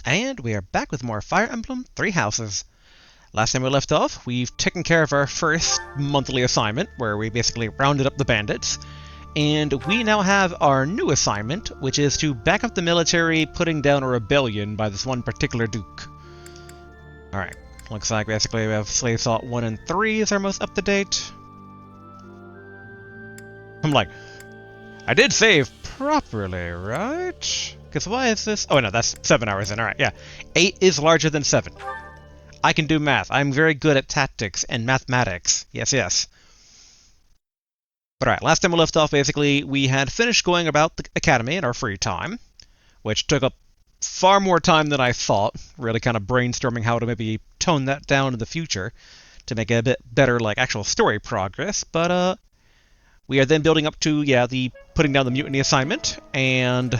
And we are back with more Fire Emblem 3 Houses. Last time we left off, we've taken care of our first monthly assignment, where we basically rounded up the bandits. And we now have our new assignment, which is to back up the military, putting down a rebellion by this one particular duke. Alright, looks like basically we have Slave Assault 1 and 3 is our most up-to-date. I'm like, I did save properly, right? Because why is this? Oh no, that's 7 hours in. Alright, yeah. 8 is larger than 7. I can do math. I'm very good at tactics and mathematics. Yes, yes. But alright, last time we left off, basically, we had finished going about the academy in our free time, which took up far more time than I thought, really kind of brainstorming how to maybe tone that down in the future to make it a bit better, like, actual story progress, but, we are then building up to, yeah, the putting down the mutiny assignment, and...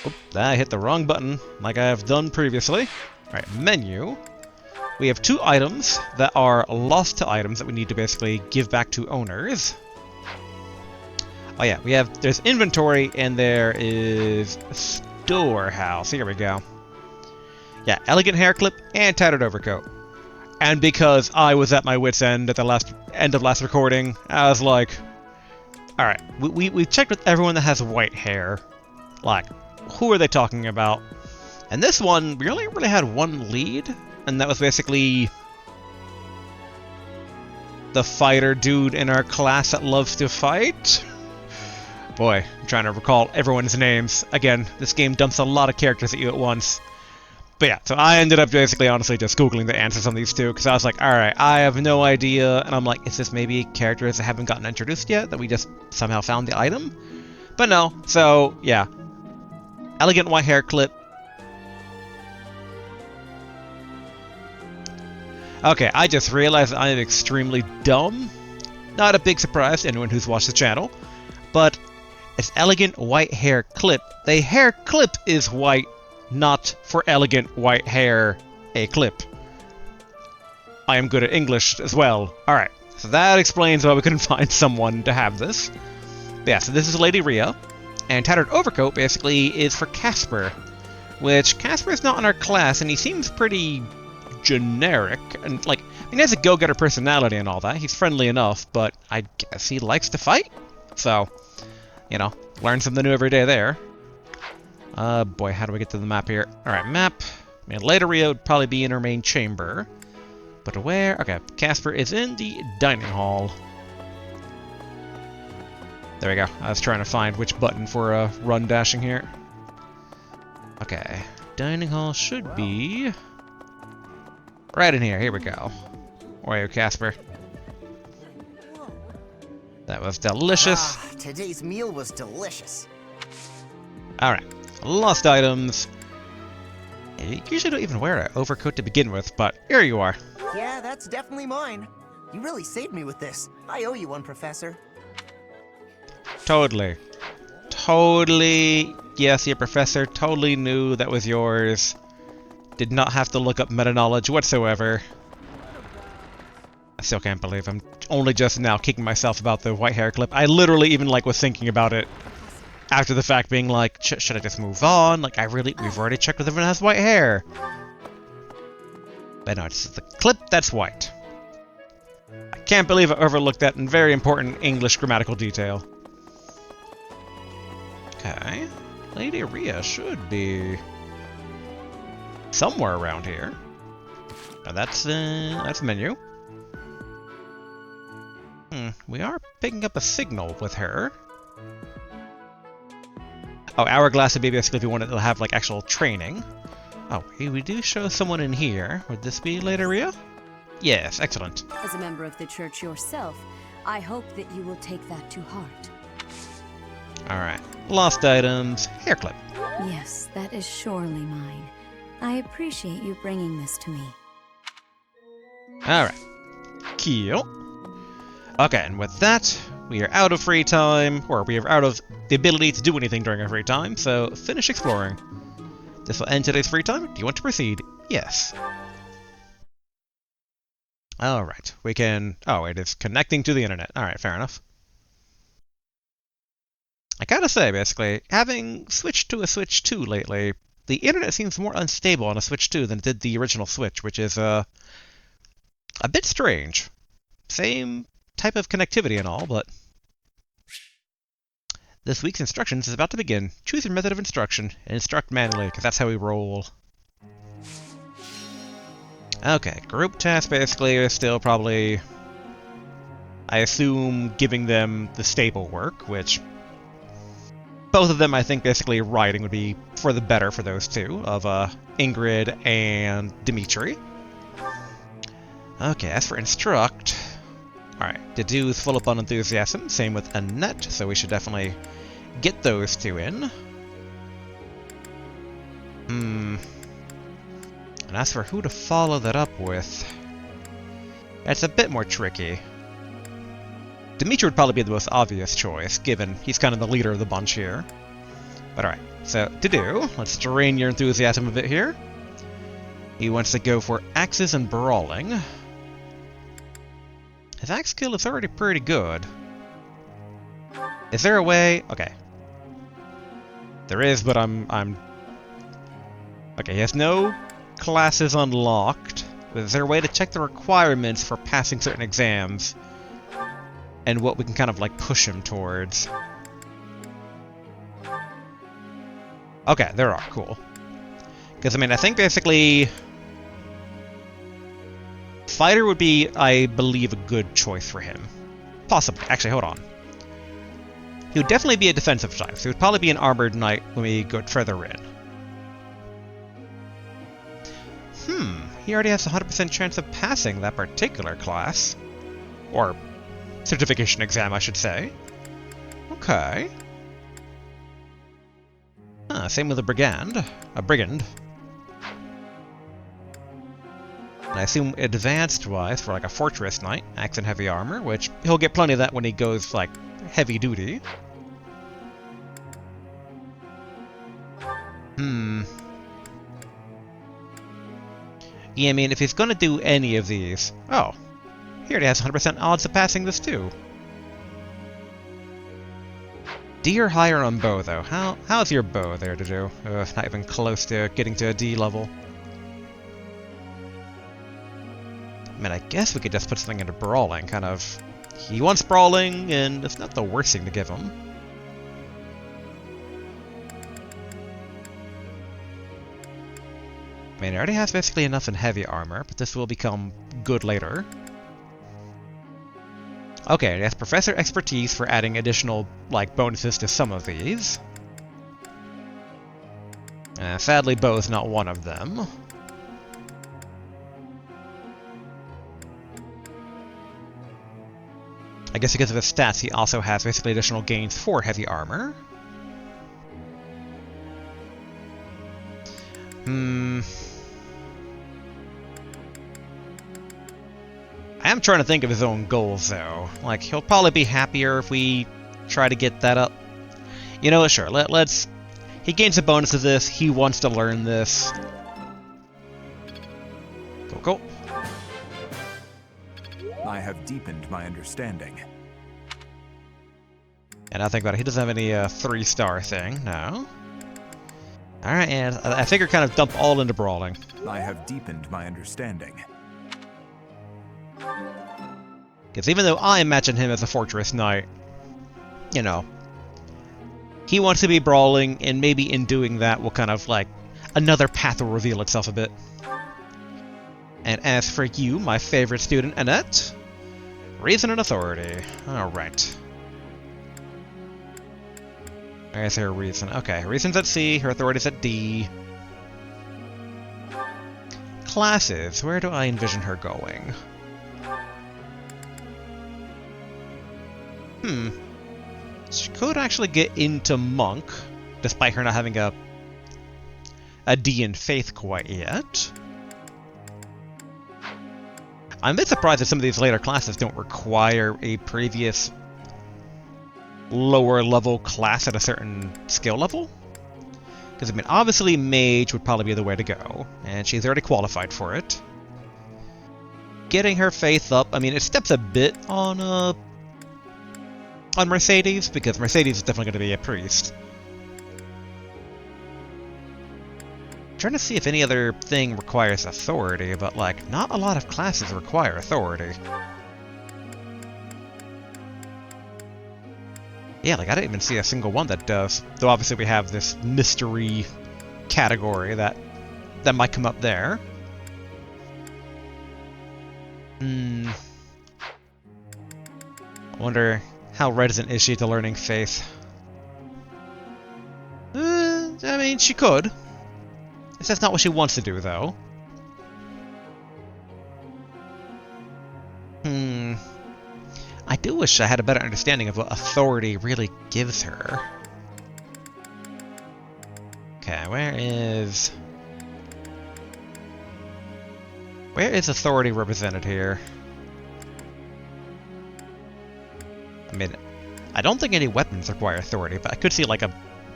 Oop, I hit the wrong button, like I have done previously. Alright, menu. We have 2 items that are lost to items that we need to basically give back to owners. Oh yeah, there's inventory and there is storehouse. Here we go. Yeah, elegant hair clip and tattered overcoat. And because I was at my wit's end at the end of last recording, I was like, alright, we checked with everyone that has white hair. Like, who are they talking about? And this one, we only really had one lead, and that was basically the fighter dude in our class that loves to fight. Boy, I'm trying to recall everyone's names. Again, this game dumps a lot of characters at you at once. But yeah, so I ended up basically honestly just Googling the answers on these two, because I was like, alright, I have no idea, and I'm like, is this maybe characters that haven't gotten introduced yet, that we just somehow found the item? But no, so, yeah. Elegant white hair clip. Okay, I just realized I am extremely dumb. Not a big surprise to anyone who's watched the channel, but it's elegant white hair clip. The hair clip is white, not for elegant white hair a clip. I am good at English as well. Alright, so that explains why we couldn't find someone to have this. But yeah, so this is Lady Rhea, and Tattered Overcoat basically is for Casper, which Casper is not in our class, and he seems pretty generic, and like, I mean, he has a go-getter personality and all that. He's friendly enough, but I guess he likes to fight. So, you know, learn something new every day there. Boy, how do we get to the map here? Alright, map. I mean, Lady Rhea would probably be in her main chamber. But where? Okay, Casper is in the dining hall. There we go. I was trying to find which button for run dashing here. Okay, dining hall should be right in here. Here we go. Where are you, Casper? That was delicious. Today's meal was delicious. Alright, lost items. You usually don't even wear an overcoat to begin with, but here you are. Yeah, that's definitely mine. You really saved me with this. I owe you one, Professor. Totally. Totally. Yes, your professor totally knew that was yours. Did not have to look up meta-knowledge whatsoever. I still can't believe I'm only just now kicking myself about the white hair clip. I literally even like was thinking about it after the fact, being like, should I just move on? Like, we've already checked with everyone that has white hair. But no, it's the clip that's white. I can't believe I overlooked that in very important English grammatical detail. Okay. Lady Rhea should be somewhere around here. Now that's menu. We are picking up a signal with her. Oh, Hourglass would be basically if you wanted to have, like, actual training. Oh, we do show someone in here. Would this be Lady Rhea? Yes, excellent. As a member of the church yourself, I hope that you will take that to heart. Alright. Lost items. Hair clip. Yes, that is surely mine. I appreciate you bringing this to me. Alright. Cool. Okay, and with that, we are out of free time, or we are out of the ability to do anything during our free time, so finish exploring. This will end today's free time. Do you want to proceed? Yes. Alright, we can... Oh, it is connecting to the internet. Alright, fair enough. I gotta say, basically, having switched to a Switch 2 lately the internet seems more unstable on a Switch 2 than it did the original Switch, which is a bit strange. Same type of connectivity and all, but... This week's instructions is about to begin. Choose your method of instruction and instruct manually, because that's how we roll. Okay, group tasks basically are still probably, I assume, giving them the stable work, which both of them I think basically writing would be for the better for those two, of Ingrid and Dimitri. Okay, as for instruct, alright, Dedu is full up on enthusiasm, same with Annette, so we should definitely get those two in. And as for who to follow that up with, it's a bit more tricky. Dimitri would probably be the most obvious choice, given he's kind of the leader of the bunch here. But alright, so Dedu, let's drain your enthusiasm a bit here. He wants to go for axes and brawling. His axe skill is already pretty good. Is there a way? Okay. There is, but I'm... Okay, he has no classes unlocked. But is there a way to check the requirements for passing certain exams? And what we can kind of, like, push him towards? Okay, there are. Cool. Because, I mean, I think basically... Fighter would be, I believe, a good choice for him. Possibly. Actually, hold on. He would definitely be a defensive type, so he would probably be an armored knight when we go further in. He already has a 100% chance of passing that particular class. Or certification exam, I should say. Okay. Same with a brigand. A brigand. And I assume advanced-wise for like a fortress knight, axe and heavy armor, which he'll get plenty of that when he goes like heavy duty. Yeah, I mean, if he's gonna do any of these... Oh, he already has 100% odds of passing this too. D or higher on bow, though. How's your bow there to do? Not even close to getting to a D level. I mean, I guess we could just put something into brawling, kind of... He wants brawling, and it's not the worst thing to give him. I mean, he already has basically enough in heavy armor, but this will become good later. Okay, it has Professor Expertise for adding additional, like, bonuses to some of these. Sadly, Bow's not one of them. I guess because of his stats, he also has basically additional gains for heavy armor. I am trying to think of his own goals, though. Like, he'll probably be happier if we try to get that up. You know what, sure, let's... He gains a bonus of this, he wants to learn this. Go. I have deepened my understanding. And I think about it, he doesn't have any 3-star thing, no. Alright, and I figure kind of dump all into brawling. I have deepened my understanding. Because even though I imagine him as a fortress knight, you know, he wants to be brawling, and maybe in doing that will kind of, like, another path will reveal itself a bit. And as for you, my favorite student, Annette, reason and authority. Alright. There's her reason. Okay, reason's at C, her authority's at D. Classes, where do I envision her going? She could actually get into Monk, despite her not having a D in Faith quite yet. I'm a bit surprised that some of these later classes don't require a previous lower level class at a certain skill level. Because, I mean, obviously Mage would probably be the way to go, and she's already qualified for it. Getting her Faith up, I mean, it steps a bit on Mercedes, because Mercedes is definitely going to be a priest. Trying to see if any other thing requires authority, but like, not a lot of classes require authority. Yeah, like I didn't even see a single one that does. Though obviously we have this mystery category that might come up there. I wonder how reticent is she to learning faith? I mean, she could. That's not what she wants to do, though. I do wish I had a better understanding of what authority really gives her. Okay, where is authority represented here? I mean, I don't think any weapons require authority, but I could see like a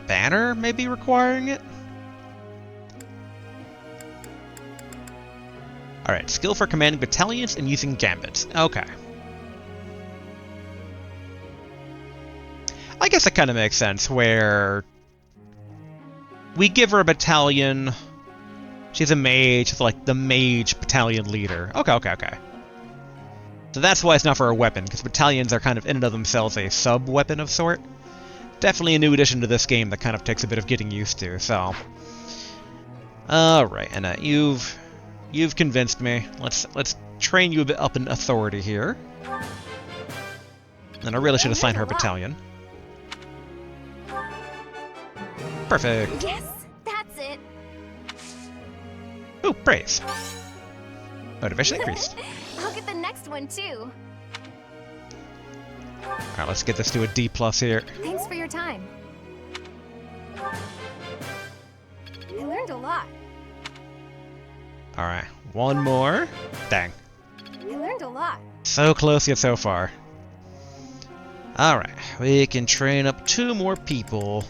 banner maybe requiring it. Alright, skill for commanding battalions and using gambits. Okay. I guess that kind of makes sense, where we give her a battalion. She's a mage, she's like the mage battalion leader. Okay. So that's why it's not for a weapon, because battalions are kind of in and of themselves a sub-weapon of sort. Definitely a new addition to this game that kind of takes a bit of getting used to, so... Alright, and you've convinced me. Let's train you a bit up in authority here. And I really should assign her a battalion. Perfect. Yes, that's it. Ooh, praise. Motivation increased. I'll get the next one too. Alright, let's get this to a D+ here. Thanks for your time. I learned a lot. Alright, one more. Dang. I learned a lot. So close yet so far. Alright, we can train up 2 more people.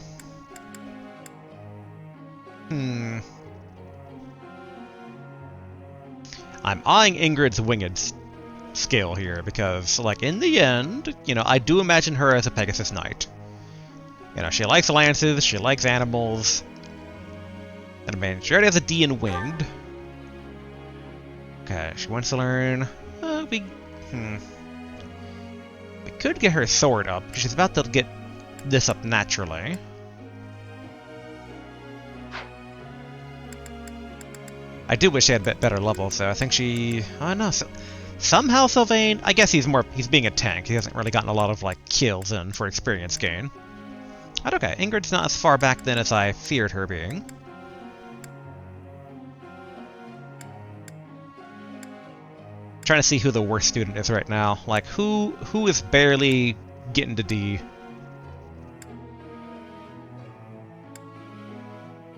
I'm eyeing Ingrid's winged skill here because, like, in the end, you know, I do imagine her as a Pegasus Knight. You know, she likes lances, she likes animals. And I mean, she already has a D in winged. Okay, she wants to learn... we could get her sword up, because she's about to get this up naturally. I do wish she had a bit better levels, though. I think she... I don't know. So, somehow Sylvain... I guess he's being a tank. He hasn't really gotten a lot of, like, kills in for experience gain. But okay, Ingrid's not as far back then as I feared her being. Trying to see who the worst student is right now. Like, who is barely getting to D?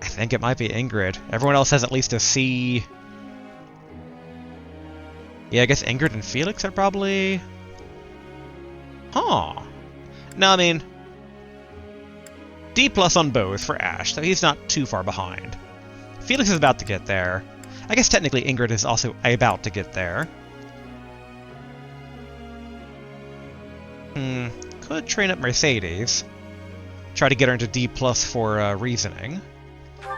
I think it might be Ingrid. Everyone else has at least a C. Yeah, I guess Ingrid and Felix are probably... Huh. No, I mean... D+ on both for Ash, so he's not too far behind. Felix is about to get there. I guess technically Ingrid is also about to get there. Could train up Mercedes. Try to get her into D+ for reasoning.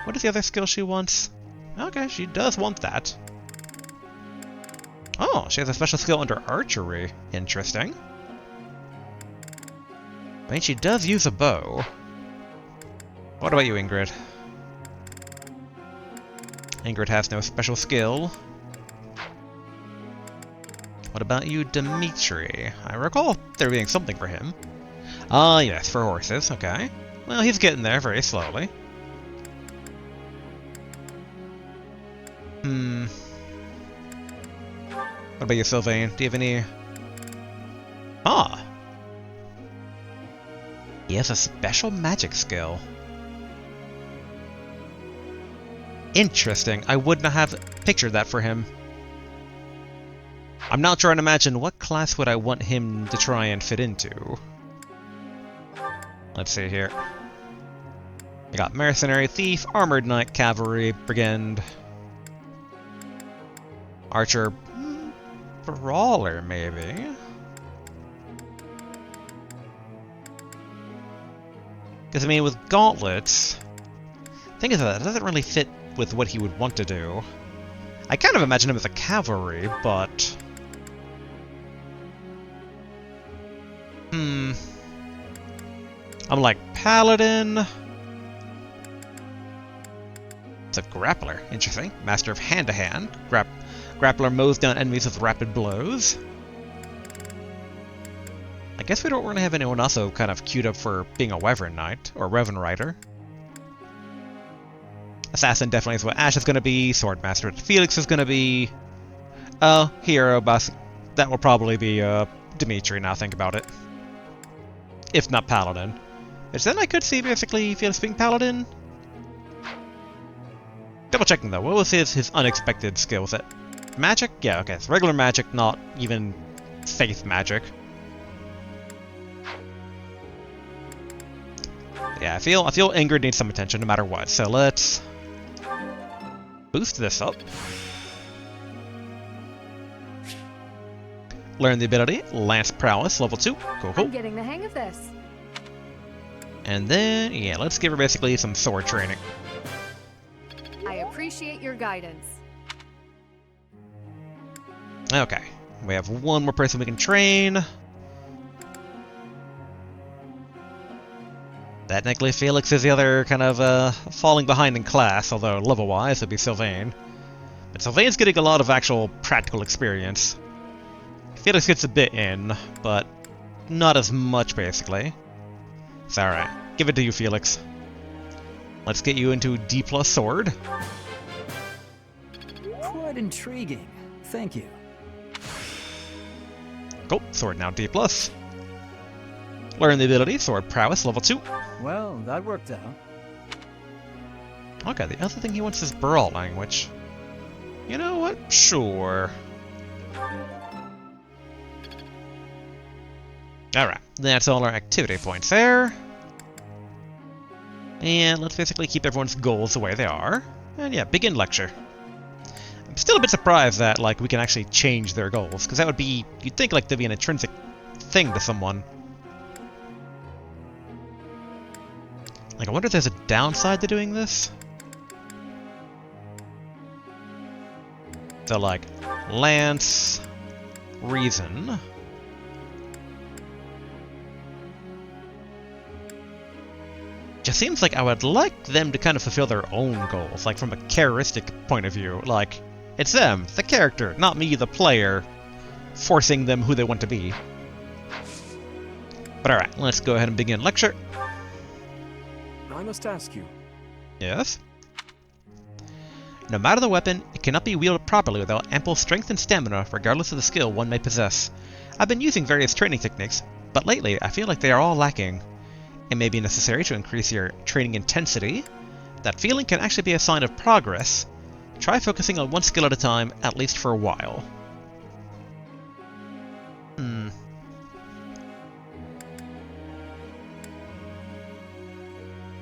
What is the other skill she wants? Okay, she does want that. Oh, she has a special skill under archery. Interesting. I mean, she does use a bow. What about you, Ingrid? Ingrid has no special skill. What about you, Dimitri? I recall there being something for him. Ah, yes, for horses, okay. Well, he's getting there very slowly. What about you, Sylvain? Do you have any... Ah! He has a special magic skill. Interesting. I would not have pictured that for him. I'm now trying to imagine what class would I want him to try and fit into. Let's see here. I got Mercenary, Thief, Armored Knight, Cavalry, Brigand, Archer, Brawler, maybe? Because, I mean, with Gauntlets, Thing is that doesn't really fit with what he would want to do. I kind of imagine him as a cavalry, but... I'm like, paladin... It's a grappler. Interesting. Master of hand-to-hand. Grappler mows down enemies with rapid blows. I guess we don't really have anyone also kind of queued up for being a Wyvern Knight, or Revan Rider. Assassin definitely is what Ash is going to be. Swordmaster Felix is going to be. Oh, Hero Boss. That will probably be Dimitri, now I think about it. If not Paladin. Which then I could see basically Felix being Paladin. Double checking though, what was his unexpected skill? Was it magic? Yeah, okay, it's regular magic, not even faith magic. Yeah, I feel Ingrid needs some attention no matter what, so let's boost this up. Learn the ability, Lance Prowess, level 2. Cool, cool. I'm getting the hang of this. And then, yeah, let's give her basically some sword training. I appreciate your guidance. Okay, we have one more person we can train. Technically, Felix is the other kind of falling behind in class, although level-wise it'd be Sylvain. But Sylvain's getting a lot of actual practical experience. Felix gets a bit in, but not as much, basically. It's alright. Give it to you, Felix. Let's get you into D+ sword. Quite intriguing. Thank you. Cool. Sword now D+. Learn the ability, Sword Prowess, level 2. Well, that worked out. Okay, the other thing he wants is brawling, which... You know what? Sure. Alright, that's all our activity points there. And let's basically keep everyone's goals the way they are. And yeah, begin lecture. I'm still a bit surprised that, like, we can actually change their goals, because that would be... You'd think, like, there'd be an intrinsic thing to someone. Like, I wonder if there's a downside to doing this? So, like, Lance... Reason... Just seems like I would like them to kind of fulfill their own goals, like from a characteristic point of view. Like, it's them, the character, not me, the player, forcing them who they want to be. But alright, let's go ahead and begin lecture. I must ask you. Yes? No matter the weapon, it cannot be wielded properly without ample strength and stamina, regardless of the skill one may possess. I've been using various training techniques, but lately I feel like they are all lacking. It may be necessary to increase your training intensity. That feeling can actually be a sign of progress. Try focusing on one skill at a time, at least for a while.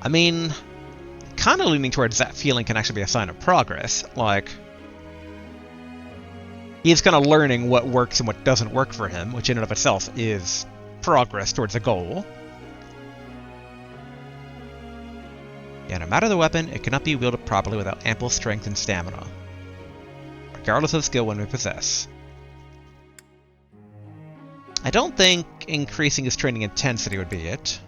I mean, kind of leaning towards that feeling can actually be a sign of progress. Like, he's kind of learning what works and what doesn't work for him, which in and of itself is progress towards a goal. Yeah, no matter the weapon, it cannot be wielded properly without ample strength and stamina, regardless of the skill one may possess. I don't think increasing his training intensity would be it.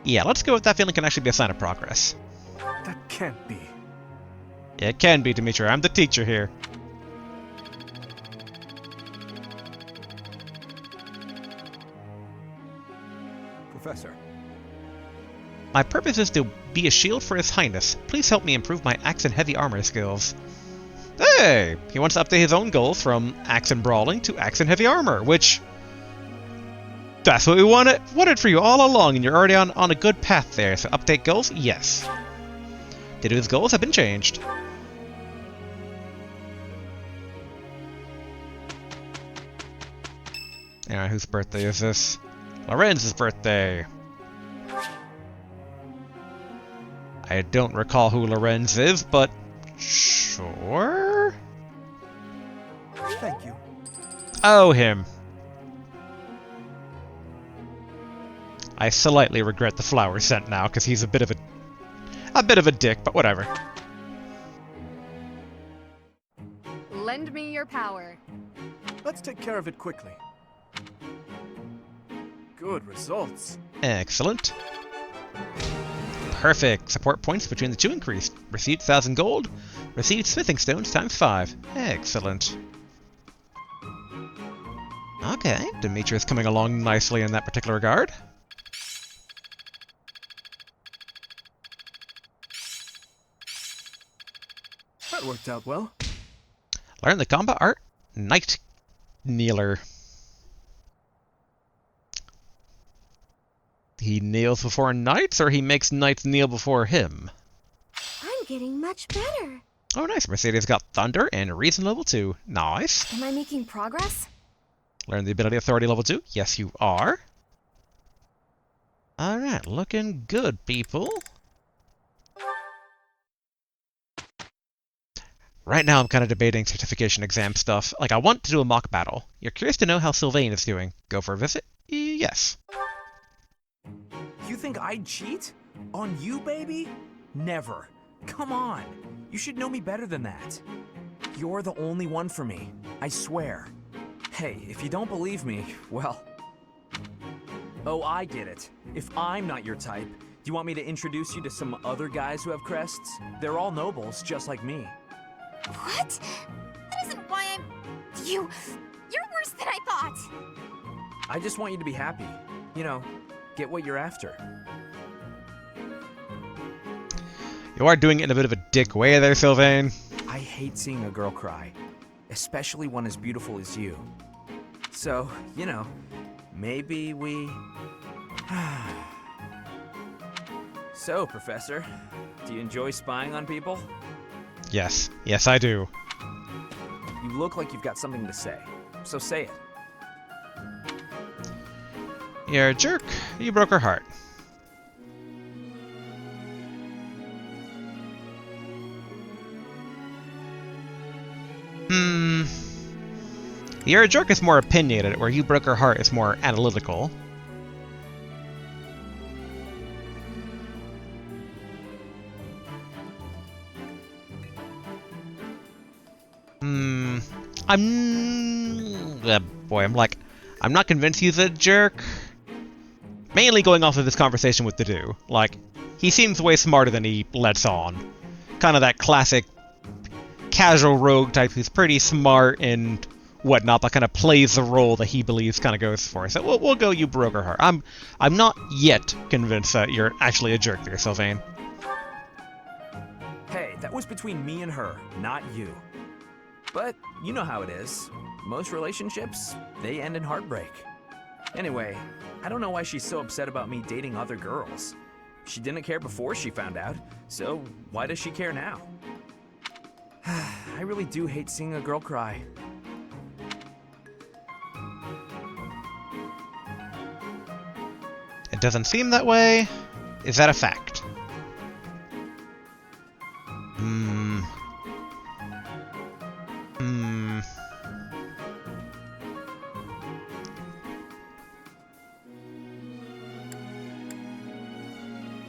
Yeah, let's go with that feeling can actually be a sign of progress. That can't be. Yeah, it can be, Dimitri. I'm the teacher here. Professor. My purpose is to be a shield for His Highness. Please help me improve my axe and heavy armor skills. Hey! He wants to update his own goals from axe and brawling to axe and heavy armor, which... That's what we wanted for you all along, and you're already on a good path there. So update goals? Yes. His goals have been changed. Alright, whose birthday is this? Lorenz's birthday. I don't recall who Lorenz is, but sure? Thank you. Oh, him. I slightly regret the flower scent now, because he's a bit of a dick, but whatever. Lend me your power. Let's take care of it quickly. Good results. Excellent. Perfect. Support points between the two increased. Received 1,000 gold. Received smithing stones times 5. Excellent. Okay, Demetrius coming along nicely in that particular regard. That worked out well. Learn the combat art. Knight Kneeler. He kneels before knights, or he makes knights kneel before him? I'm getting much better. Oh, nice. Mercedes got Thunder and Reason level 2. Nice. Am I making progress? Learn the ability Authority level 2. Yes, you are. Alright, looking good, people. Right now I'm kind of debating certification exam stuff. Like, I want to do a mock battle. You're curious to know how Sylvain is doing. Go for a visit? Yes. You think I'd cheat? On you, baby? Never. Come on. You should know me better than that. You're the only one for me. I swear. Hey, if you don't believe me, well... Oh, I get it. If I'm not your type, do you want me to introduce you to some other guys who have crests? They're all nobles, just like me. What? That isn't why I'm... You're worse than I thought. I just want you to be happy. You know, get what you're after. You are doing it in a bit of a dick way there, Sylvain. I hate seeing a girl cry, especially one as beautiful as you. So, you know, maybe we... So, Professor, do you enjoy spying on people? Yes. Yes, I do. You look like you've got something to say, so say it. You're a jerk. You broke her heart. You're a jerk is more opinionated, where you broke her heart is more analytical. I'm not convinced he's a jerk. Mainly going off of this conversation with Dedue. Like, he seems way smarter than he lets on. Kind of that classic casual rogue type who's pretty smart and whatnot, but kind of plays the role that he believes kind of goes for. So we'll go you broke her heart. I'm not yet convinced that you're actually a jerk there, Sylvain. Hey, that was between me and her, not you. But you know how it is. Most relationships, they end in heartbreak. Anyway, I don't know why she's so upset about me dating other girls. She didn't care before she found out, so why does she care now? I really do hate seeing a girl cry. It doesn't seem that way. Is that a fact?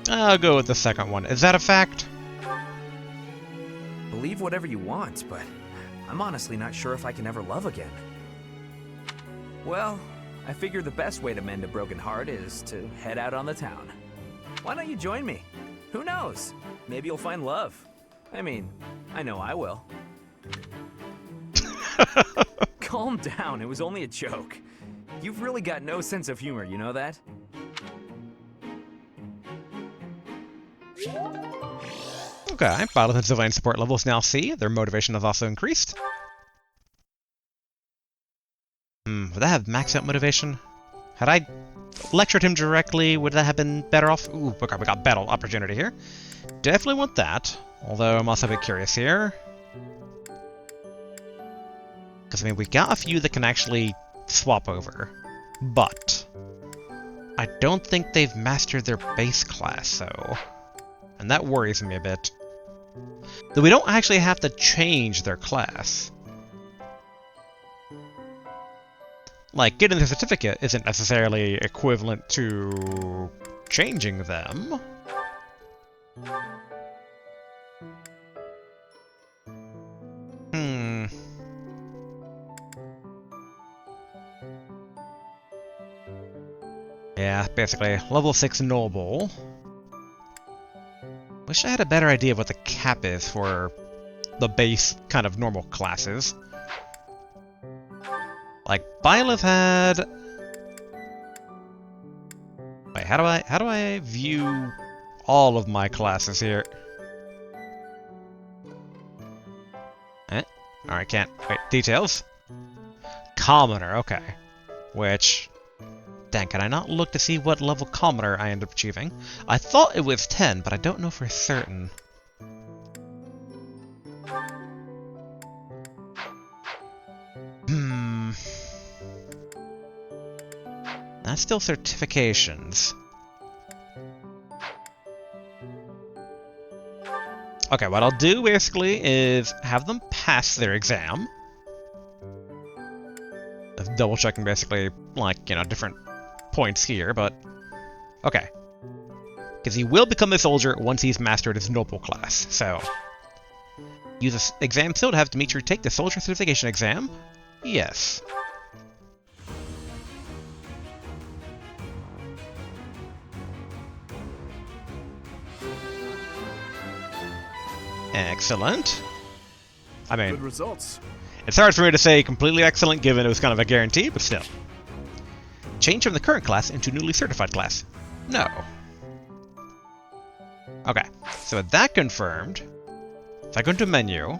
I'll go with the second one. Is that a fact? Believe whatever you want, but I'm honestly not sure if I can ever love again. Well, I figure the best way to mend a broken heart is to head out on the town. Why don't you join me? Who knows? Maybe you'll find love. I mean, I know I will. Calm down, it was only a joke. You've really got no sense of humor, you know that? Okay, Battle and Sylvain support levels now C. Their motivation has also increased. Would that have maxed out motivation? Had I lectured him directly, would that have been better off? Ooh, okay, we got battle opportunity here. Definitely want that. Although I'm also a bit curious here. Because, I mean, we got a few that can actually swap over. But I don't think they've mastered their base class, so... And that worries me a bit. Though we don't actually have to change their class. like, getting the certificate isn't necessarily equivalent to changing them. Yeah, basically, level 6 noble. Wish I had a better idea of what the cap is for the base kind of normal classes. Like, Byleth had... Wait, how do I view all of my classes here? Alright, can't. Wait, details? Commoner, okay. Which... Dang, can I not look to see what level commoner I end up achieving? I thought it was 10, but I don't know for certain. That's still certifications. Okay, what I'll do basically is have them pass their exam. Double checking basically, like, you know, different points here, but... Okay. Because he will become a soldier once he's mastered his noble class, so... Use this exam still to have Dimitri take the soldier certification exam? Yes. Excellent. I mean... Good results. It's hard for me to say completely excellent given it was kind of a guarantee, but still. Change from the current class into newly certified class. No. Okay, so with that confirmed, if I go into menu,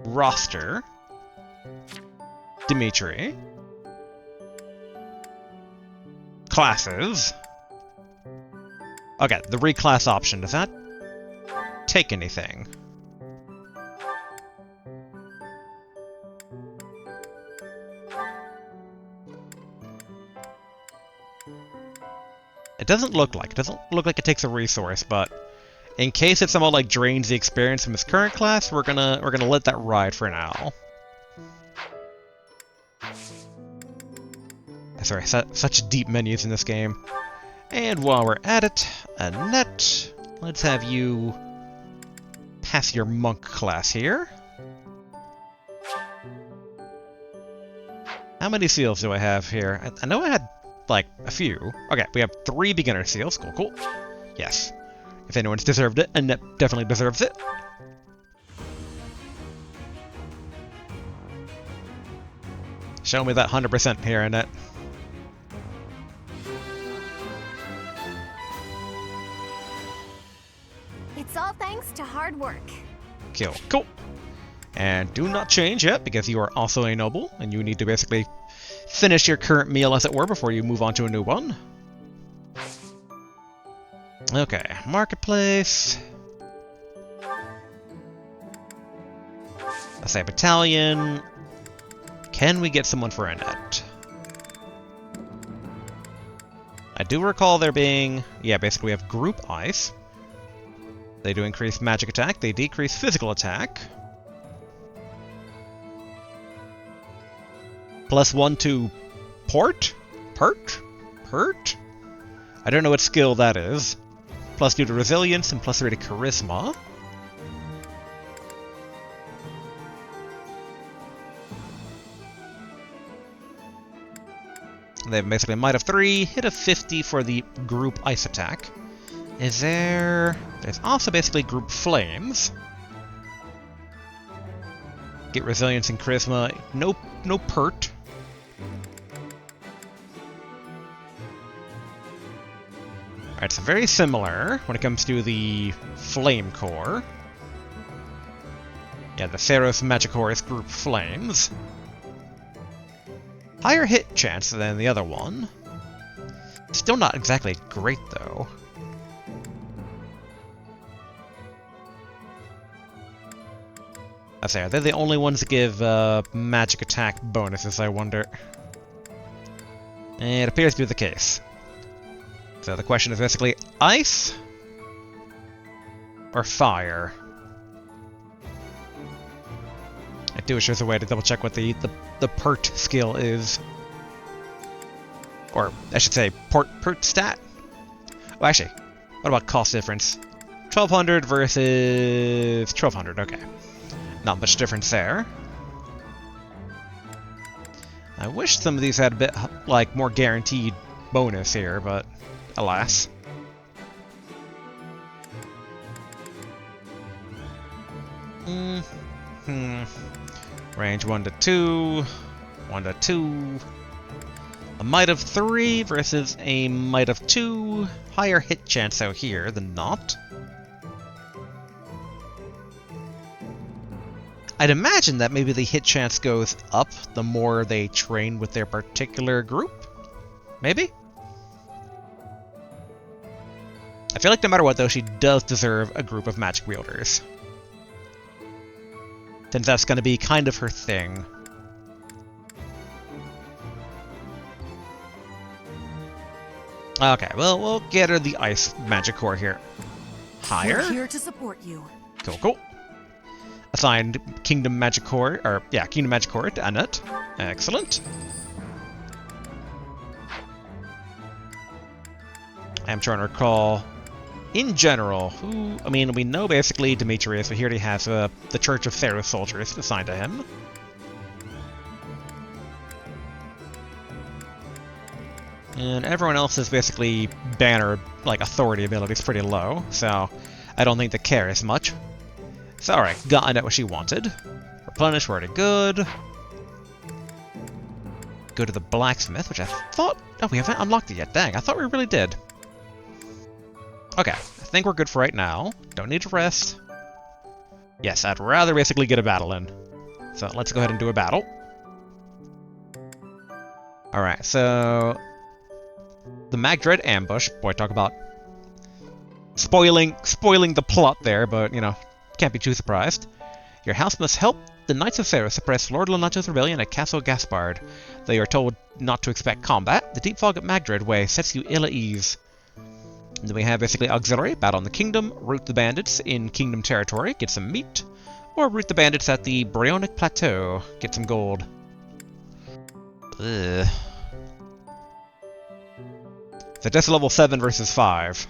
roster, Dimitri, classes. Okay, the reclass option, does that take anything? It doesn't look like it takes a resource, but in case it somehow like drains the experience from his current class, we're gonna let that ride for now. Sorry, such deep menus in this game. And while we're at it, Annette, let's have you pass your monk class here. How many seals do I have here? I know I had like a few. Okay, we have 3 beginner seals. Cool, cool. Yes. If anyone's deserved it, Annette definitely deserves it. Show me that 100% here, Annette. It's all thanks to hard work. Cool, cool. And do not change yet, because you are also a noble, and you need to basically finish your current meal, as it were, before you move on to a new one. Okay, marketplace. Let's say battalion. Can we get someone for Annette? I do recall there being... Yeah, basically we have group ice. They do increase magic attack, they decrease physical attack. +1 to port? Pert? I don't know what skill that is. +2 to resilience and +3 to charisma. They have basically a might of 3, hit of 50 for the group ice attack. Is there... There's also basically group flames. Get resilience and charisma. No pert. Alright, so very similar when it comes to the flame core. Yeah, the Theros Magicoris group flames. Higher hit chance than the other one. Still not exactly great, though. Are they the only ones that give magic attack bonuses, I wonder? And it appears to be the case. So the question is basically ice or fire? I do wish there's a way to double check what the PERT skill is. Or, I should say, per stat. Oh, actually, what about cost difference? 1200 versus 1200, okay. Not much difference there. I wish some of these had a bit, like, more guaranteed bonus here, but alas. Range 1 to 2, 1 to 2. A might of 3 versus a might of 2. Higher hit chance out here than not. I'd imagine that maybe the hit chance goes up the more they train with their particular group. Maybe? I feel like no matter what, though, she does deserve a group of magic wielders. Since that's going to be kind of her thing. Okay, well, we'll get her the ice magic core here. Higher? We're here to support you. Cool, cool. Assigned Kingdom Magic Core, or yeah, Kingdom Magic Core to Annette. Excellent. I'm trying to recall, in general, who, I mean, we know basically Demetrius, but he already has the Church of Theros soldiers assigned to him. And everyone else's basically banner, like, authority ability is pretty low, so I don't think they care as much. So, alright, got Annette what she wanted. Replenish, we're already good. Go to the blacksmith, which I thought... Oh, we haven't unlocked it yet. Dang, I thought we really did. Okay, I think we're good for right now. Don't need to rest. Yes, I'd rather basically get a battle in. So, let's go ahead and do a battle. Alright, so... The Magdred ambush. Boy, talk about... Spoiling the plot there, but, you know... Can't be too surprised. Your house must help the Knights of Theros suppress Lord Lenacho's rebellion at Castle Gaspard. Though you are told not to expect combat, the deep fog at Magdred Way sets you ill at ease. And then we have basically auxiliary, battle in the kingdom, root the bandits in kingdom territory, get some meat, or root the bandits at the Bryonic Plateau, get some gold. Ugh. So that's level 7 versus 5.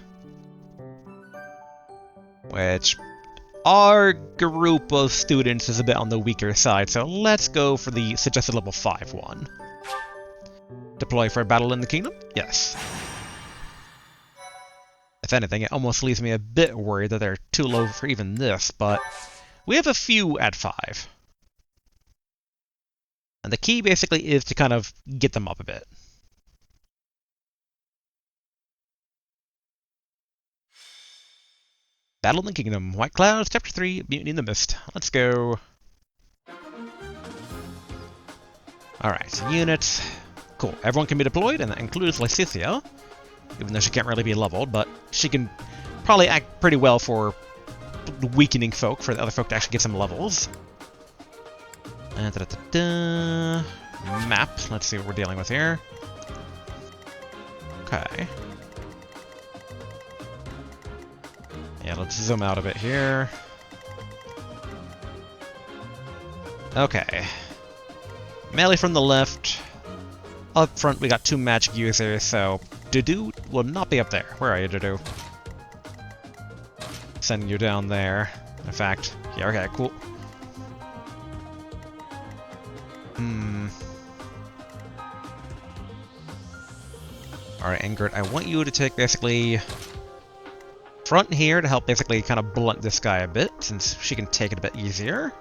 Which... Our group of students is a bit on the weaker side, so let's go for the suggested level 5 one. Deploy for a battle in the kingdom? Yes. If anything, it almost leaves me a bit worried that they're too low for even this, but we have a few at 5. And the key basically is to kind of get them up a bit. Battle in the Kingdom, White Clouds, Chapter 3, Mutiny in the Mist. Let's go. Alright, units. Cool, everyone can be deployed, and that includes Lysithea. Even though she can't really be leveled, but she can probably act pretty well for weakening folk, for the other folk to actually get some levels. Map, let's see what we're dealing with here. Okay. Yeah, let's zoom out a bit here. Okay. Melee from the left. Up front, we got 2 magic users, so Dudu will not be up there. Where are you, Dudu? Sending you down there. In fact, yeah, okay, cool. Alright, Ingrid, I want you to take basically front here to help basically kind of blunt this guy a bit, since she can take it a bit easier.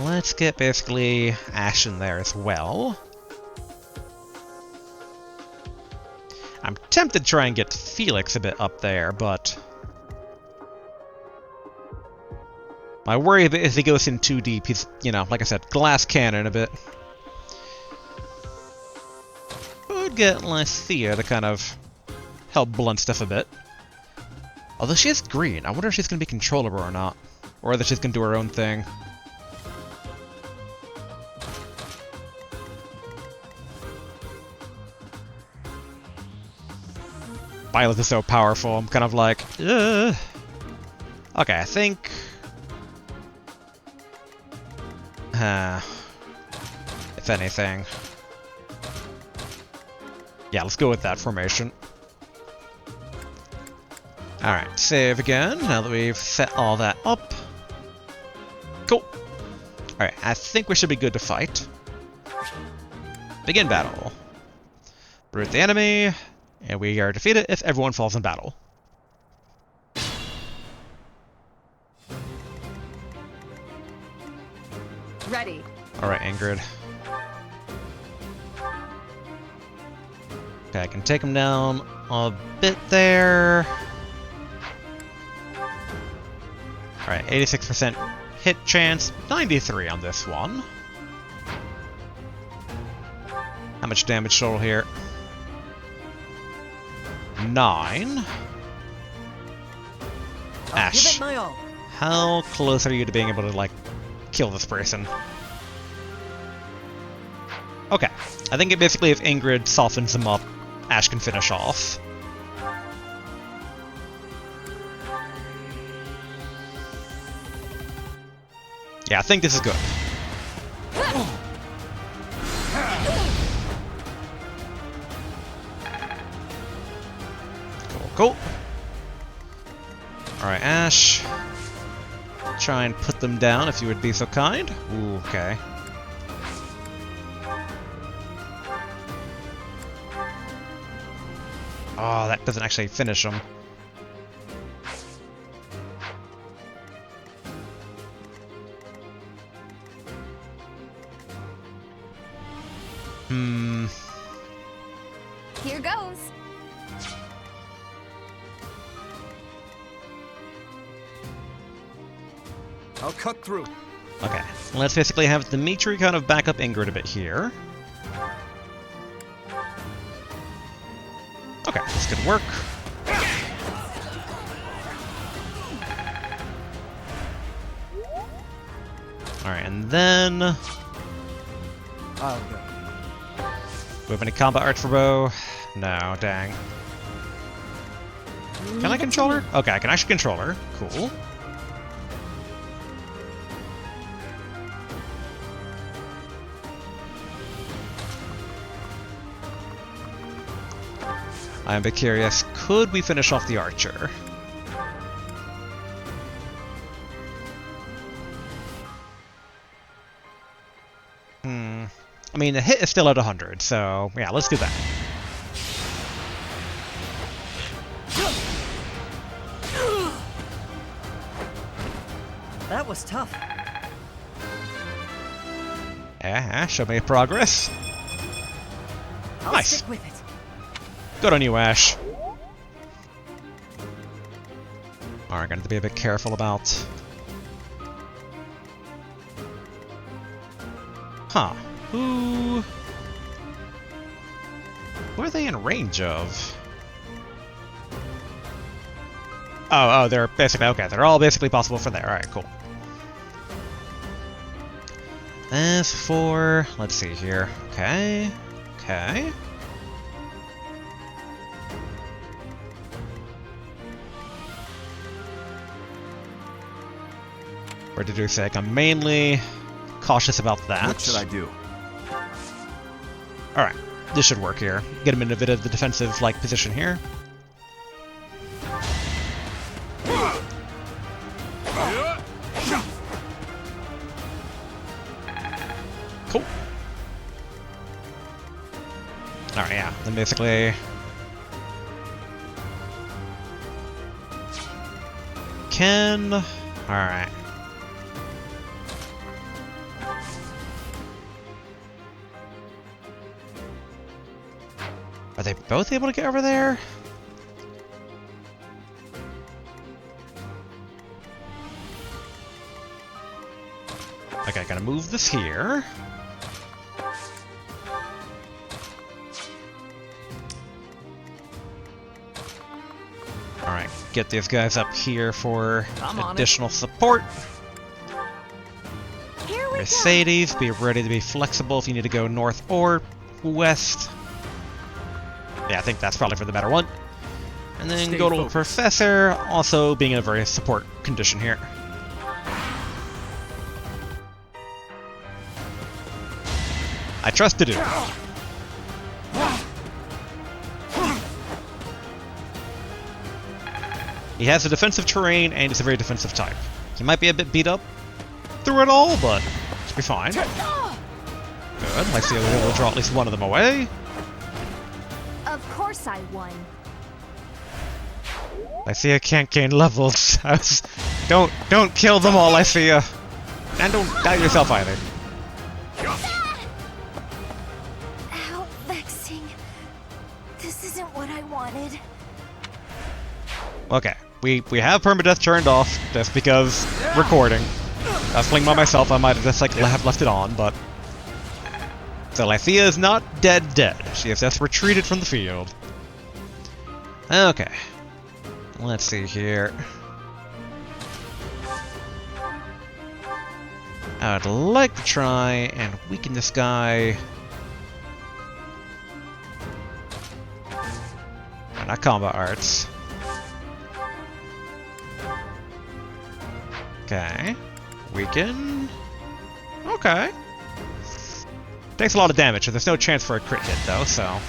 Let's get basically Ash in there as well. I'm tempted to try and get Felix a bit up there, but my worry is he goes in too deep. He's, you know, like I said, glass cannon a bit. Would get Lysithea to kind of help blunt stuff a bit. Although she is green, I wonder if she's going to be controllable or not. Or whether she's going to do her own thing. Violet is so powerful, I'm kind of like, ugh. Okay, I think... if anything. Yeah, let's go with that formation. Alright, save again, now that we've set all that up. Cool. Alright, I think we should be good to fight. Begin battle. Root the enemy, and we are defeated if everyone falls in battle. Ready. Alright, Ingrid. Okay, I can take him down a bit there. Alright, 86% hit chance, 93 on this one. How much damage total here? 9. Ash, Give it my all. how close are you to being able to, like, kill this person? Okay, I think it basically if Ingrid softens him up, Ash can finish off. Yeah, I think this is good. Cool, cool. Alright, Ash. Try and put them down if you would be so kind. Ooh, okay. Oh, that doesn't actually finish them. Here goes. I'll cut through. Okay, let's basically have Dimitri kind of back up Ingrid a bit here. Okay, this could work. Alright, and then... I'll go. Do we have any combat art for bow? No, dang. Can I control her? Okay, I can actually control her. Cool. I'm a bit curious, could we finish off the archer? I mean, the hit is still at 100, so yeah, let's do that. That was tough. Yeah, show me progress. I'll Nice. stick with it. Good on you, Ash. Alright, gonna have to be a bit careful about... Huh. Who are they in range of? Oh, they're basically... Okay, they're all basically possible for there. Alright, cool. As for... Let's see here. Okay. Okay. For Dedu's sake, I'm mainly cautious about that. What should I do? Alright, this should work here. Get him in a bit of the defensive-like position here. Cool. Alright, yeah, then basically... Alright. Are they both able to get over there? Okay, gotta move this here. Alright, get these guys up here for additional support. Here we Mercedes, be ready to be flexible if you need to go north or west. Yeah, I think that's probably for the better one. And then Stay go to focused. Professor, also being in a very support condition here. I trust to do. He has a defensive terrain, and he's a very defensive type. He might be a bit beat up through it all, but should be fine. Good. Let's see if we're able to draw at least one of them away. Of course I won. Lycia can't gain levels. Don't kill them all, Lycia. And don't die yourself either. How vexing. This isn't what I wanted. Okay, we have permadeath turned off just because recording. I was playing by myself, I might have just like have left it on, but... So Lycia is not dead. She has just retreated from the field. Okay. Let's see here. I would like to try and weaken this guy. Oh, not combat arts. Okay. Weaken. Okay. Takes a lot of damage, so there's no chance for a crit hit though, so.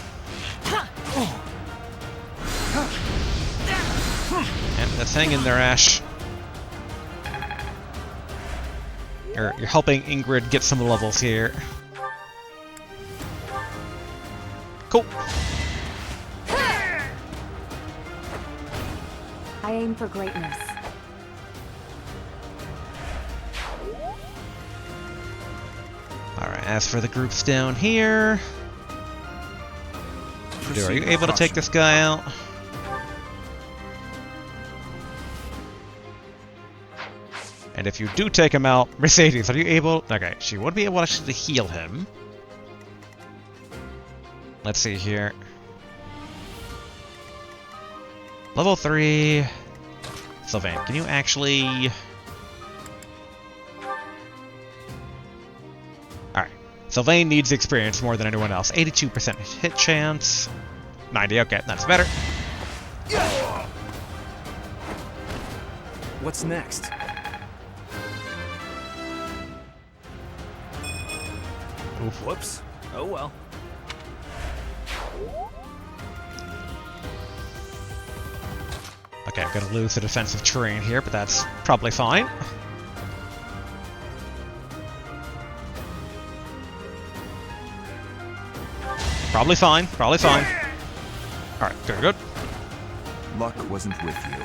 And let's hang in there, Ash. You're helping Ingrid get some levels here. Cool. I aim for greatness. Alright, as for the groups down here... Are you able to take this guy out? And if you do take him out, Mercedes, are you able... Okay, she would be able actually to heal him. Let's see here. Level 3... Sylvain, can you actually... Alright. Sylvain needs experience more than anyone else. 82% hit chance. 90, okay, that's better. What's next? Oof. Whoops. Oh well. Okay, I'm gonna lose the defensive terrain here, but that's probably fine. Probably fine, probably fine. Alright, good, good. Luck wasn't with you.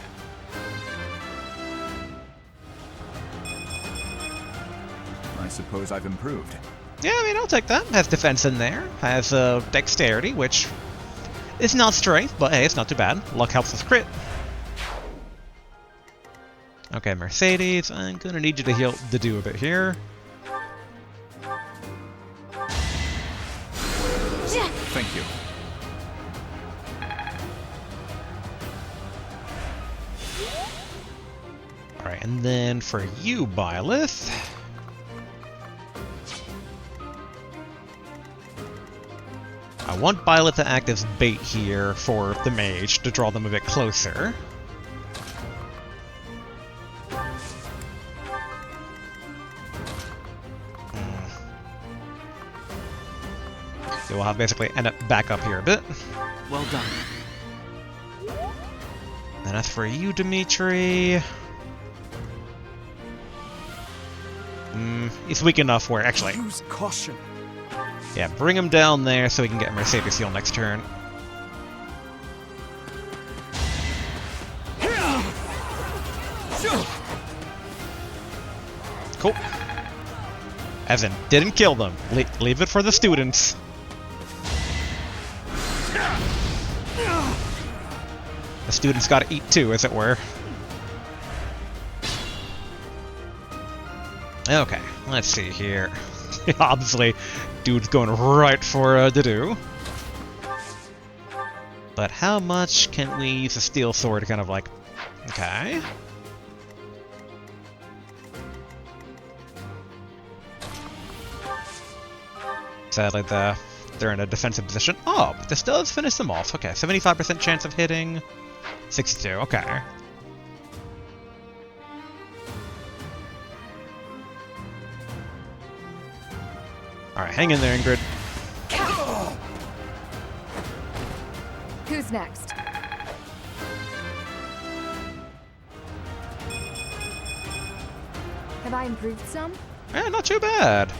I suppose I've improved. Yeah, I mean, I'll take that. Has defense in there. Has dexterity, which is not strength, but hey, it's not too bad. Luck helps with crit. Okay, Mercedes, I'm gonna need you to heal to do a bit here. Thank you. Alright, and then for you, Byleth. I want Byleth to act as bait here for the mage to draw them a bit closer. So we'll have basically end up back up here a bit. Well done. And as for you, Dimitri... he's weak enough where, actually... Use caution. Yeah, bring him down there so we can get Mercedes heal next turn. Cool. As in, didn't kill them. Leave it for the students. The students gotta eat too, as it were. Okay, let's see here. Obviously, dude's going right for Dedue. But how much can we use a steel sword to kind of like... Okay. Sadly, they're in a defensive position. Oh, but this does finish them off. Okay, 75% chance of hitting. 62, okay. Alright, hang in there, Ingrid. Who's next? Have I improved some? Eh, not too bad.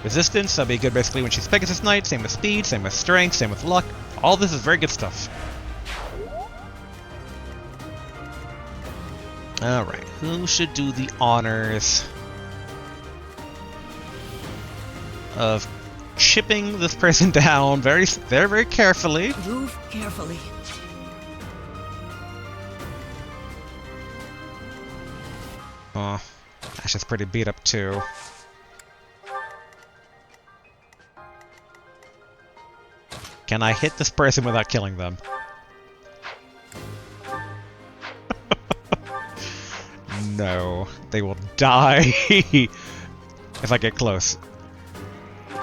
Resistance, that'll be good basically when she's Pegasus Knight. Same with speed, same with strength, same with luck. All this is very good stuff. Alright, who should do the honors of chipping this person down very, very, very carefully? Move carefully. Oh, Ash is pretty beat up too. Can I hit this person without killing them? No, they will die if I get close.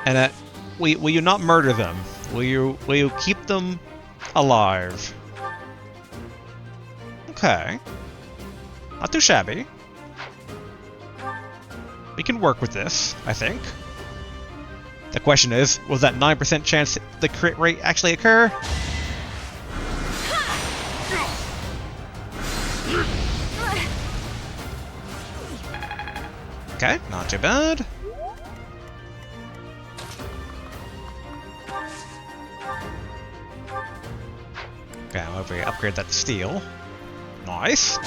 And will you not murder them? Will you keep them alive? Okay, not too shabby. We can work with this, I think. The question is, was that 9% chance the crit rate actually occur? Okay, not too bad. Okay, I'm over here. Upgrade that to steel. Nice.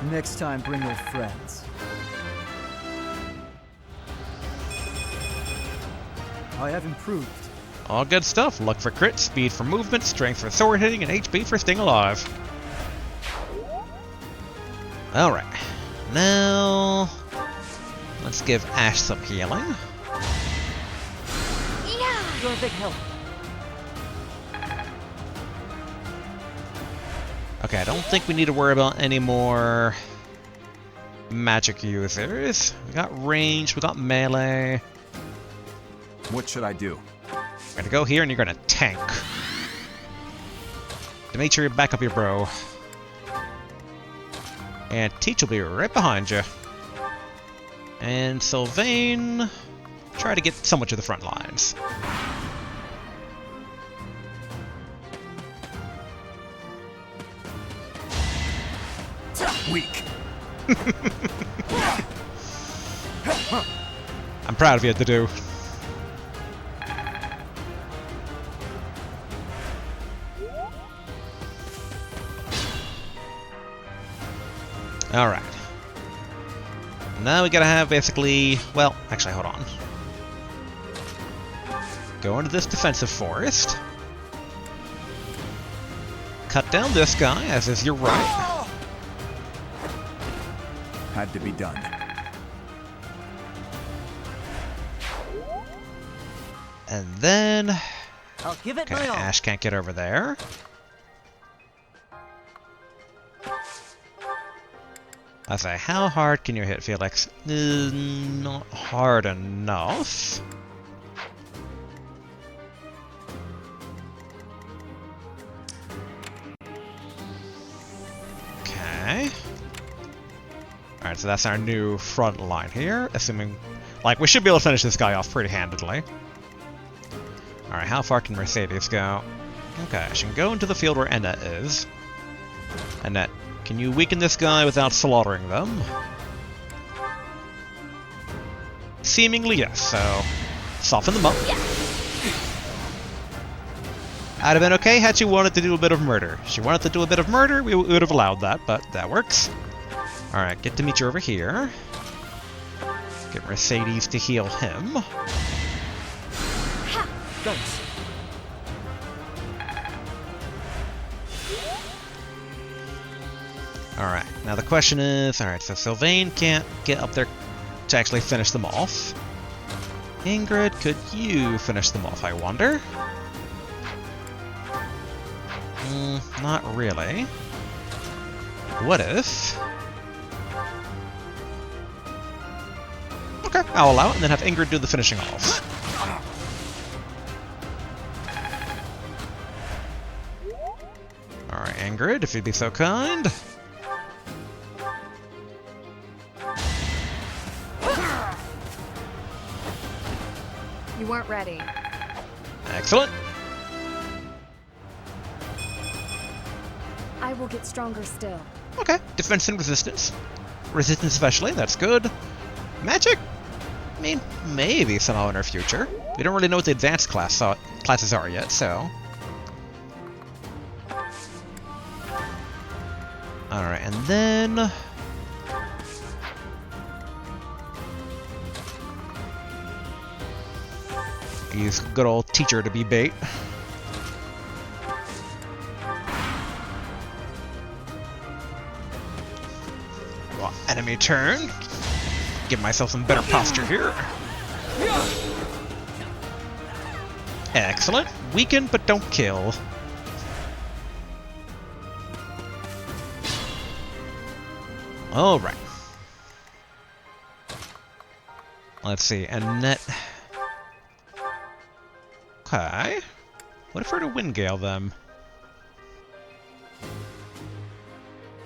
Next time, bring your friends. I have improved. All good stuff. Luck for crit, speed for movement, strength for sword hitting, and HP for staying alive. Alright. Now, let's give Ash some healing. You're a big help. Okay, I don't think we need to worry about any more magic users. We got range, we got melee. What should I do? You're gonna go here and you're gonna tank. Dimitri, back up your bro. And Teach will be right behind you. And Sylvain, try to get somewhat to the front lines. Weak. I'm proud of you, to do. Alright. Now we gotta have basically... Well, actually, hold on. Go into this defensive forest. Cut down this guy, as is your right. Had to be done. And then... I'll give it Okay, my all. Ash can't get over there. I say, how hard can you hit, Felix? Not hard enough. Okay. Alright, so that's our new front line here, assuming... Like, we should be able to finish this guy off pretty handedly. Alright, how far can Mercedes go? Okay, she can go into the field where Annette is. Annette, can you weaken this guy without slaughtering them? Seemingly yes, so soften them up. I'd have been okay had she wanted to do a bit of murder. She wanted to do a bit of murder, we would have allowed that, but that works. Alright, get Dimitri over here. Get Mercedes to heal him. Thanks. Alright, now the question is... Alright, so Sylvain can't get up there to actually finish them off. Ingrid, could you finish them off, I wonder? Not really. What if... Okay, I'll allow it and then have Ingrid do the finishing off. Alright, Ingrid, if you'd be so kind. You weren't ready. Excellent. I will get stronger still. Okay, defense and resistance. Resistance especially, that's good. Magic? I mean, maybe somehow in our future. We don't really know what the advanced classes are yet, so... Alright, and then... Use good old teacher to be bait. Well, enemy turn. Give myself some better posture here. Excellent. Weaken, but don't kill. Alright. Let's see, Annette... Okay. What if we were to wind gale them?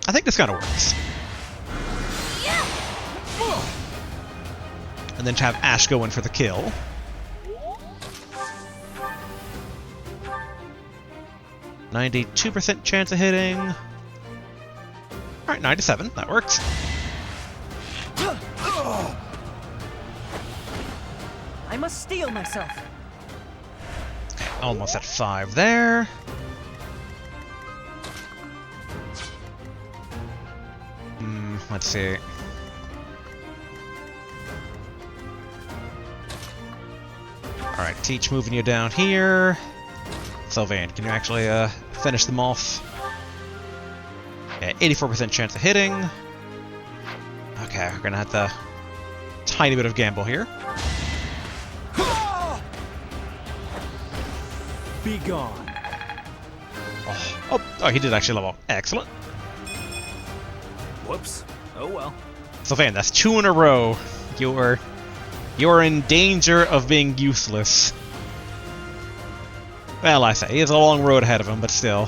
I think this kind of works. And then to have Ash go in for the kill. %92 chance of hitting. Alright, 97. That works. I must steel myself. Almost at 5 there. Let's see. Alright, Teach moving you down here. Sylvain, can you actually finish them off? Yeah, 84% chance of hitting. Okay, we're gonna have to tiny bit of gamble here. Be gone. Oh, he did actually level up. Excellent. Whoops. Oh well. Sylvain, that's 2 in a row. You're in danger of being useless. Well, I say, he has a long road ahead of him, but still.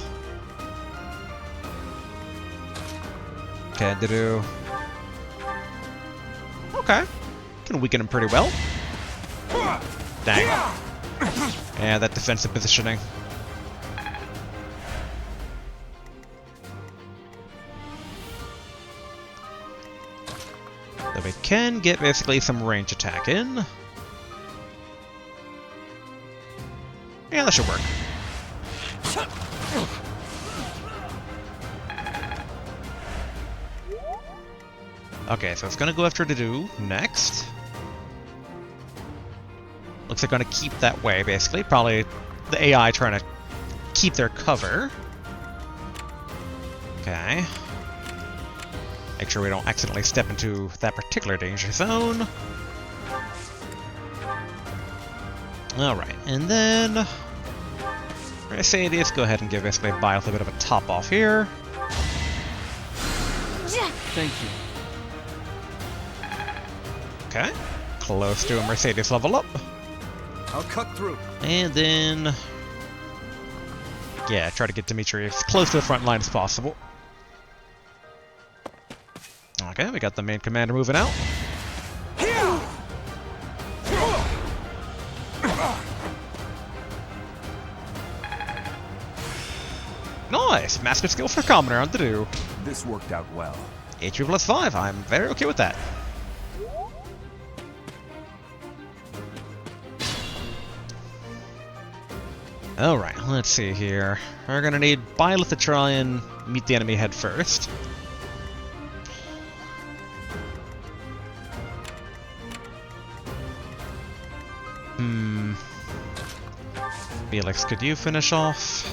Okay, do. Okay. Can weaken him pretty well. Dang. Yeah, that defensive positioning. Though we can get basically some range attack in. Yeah, that should work. Okay, so it's gonna go after Dedu next. Looks like gonna keep that way, basically. Probably the AI trying to keep their cover. Okay. Make sure we don't accidentally step into that particular danger zone. Alright, and then... Mercedes, go ahead and give basically Byleth a bit of a top off here. Thank you. Okay. Close to a Mercedes level up. I'll cut through. And then... Yeah, try to get Dimitri as close to the front line as possible. Okay, we got the main commander moving out. Nice! Master skill for commoner on Dedu. This worked out well. HP plus 5, I'm very okay with that. Alright, let's see here. We're gonna need Byleth to try and meet the enemy head first. Felix, could you finish off?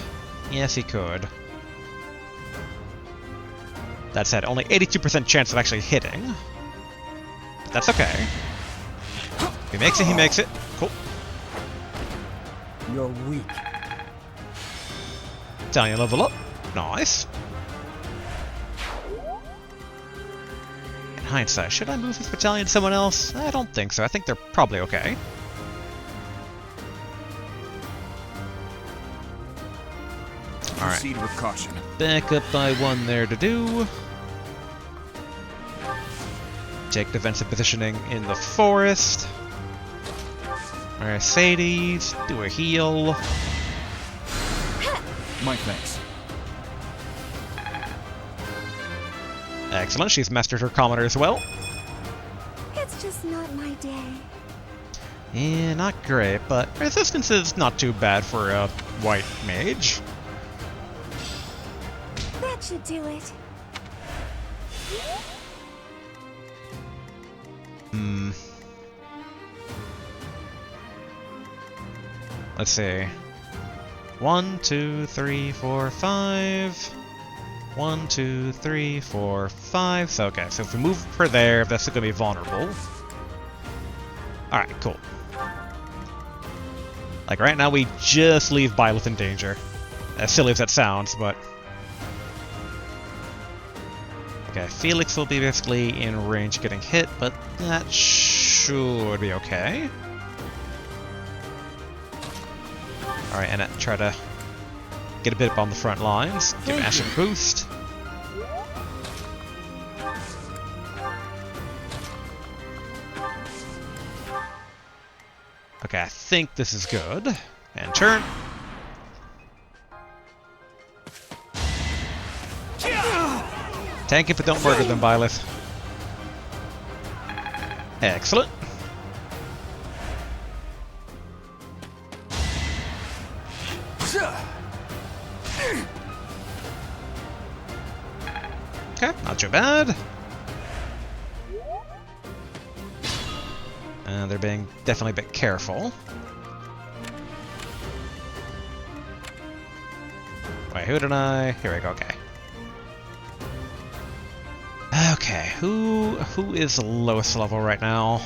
Yes, he could. That said, only 82% chance of actually hitting. But that's okay. If he makes it, he makes it. Cool. You're weak. Battalion level up. Nice. In hindsight, should I move this battalion to someone else? I don't think so. I think they're probably okay. Alright. Proceed with caution. Back up by 1 there to do. Take defensive positioning in the forest. Mercedes, do a heal. My thanks. Excellent, she's mastered her commoner as well. It's just not my day. Yeah, not great, but resistance is not too bad for a white mage. That should do it. Let's see. 1, 2, 3, 4, 5. 1, 2, 3, 4, 5. So, okay, so if we move her there, that's still gonna be vulnerable. Alright, cool. Like, right now we just leave Byleth in danger. As silly as that sounds, but... Okay, Felix will be basically in range getting hit, but that should be okay. Alright, and try to get a bit up on the front lines. Give Ash a boost. Okay, I think this is good. And turn. Tank if it don't murder them, Byleth. Excellent. Okay, not too bad. They're being definitely a bit careful. Wait, who did I... Here we go, okay. Okay, who is the lowest level right now?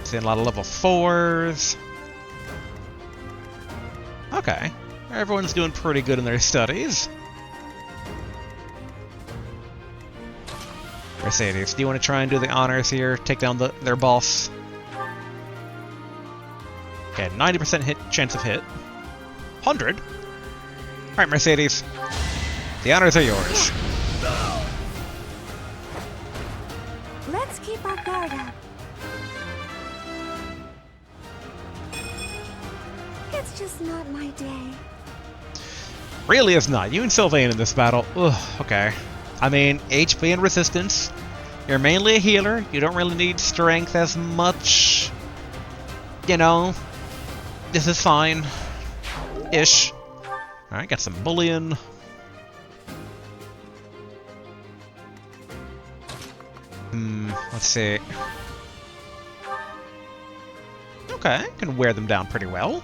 Seeing a lot of level 4s. Okay, everyone's doing pretty good in their studies. Mercedes, do you want to try and do the honors here? Take down their boss? Okay, 90% hit chance of hit. 100? Alright, Mercedes. The honors are yours. Let's keep our guard up. It's just not my day. Really is not. You and Sylvain in this battle. Ugh, okay. I mean, HP and resistance. You're mainly a healer. You don't really need strength as much. You know, this is fine. Ish. Alright, got some bullion. Let's see. Okay, can wear them down pretty well.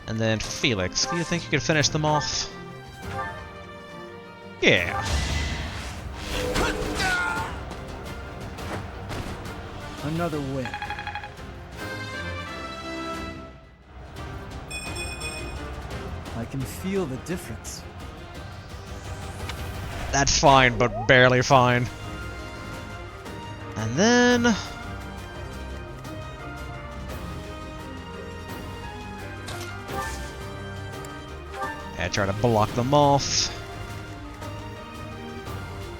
And then Felix, do you think you could finish them off? Yeah. Another win. I can feel the difference. That's fine, but barely fine. And then... yeah, try to block them off.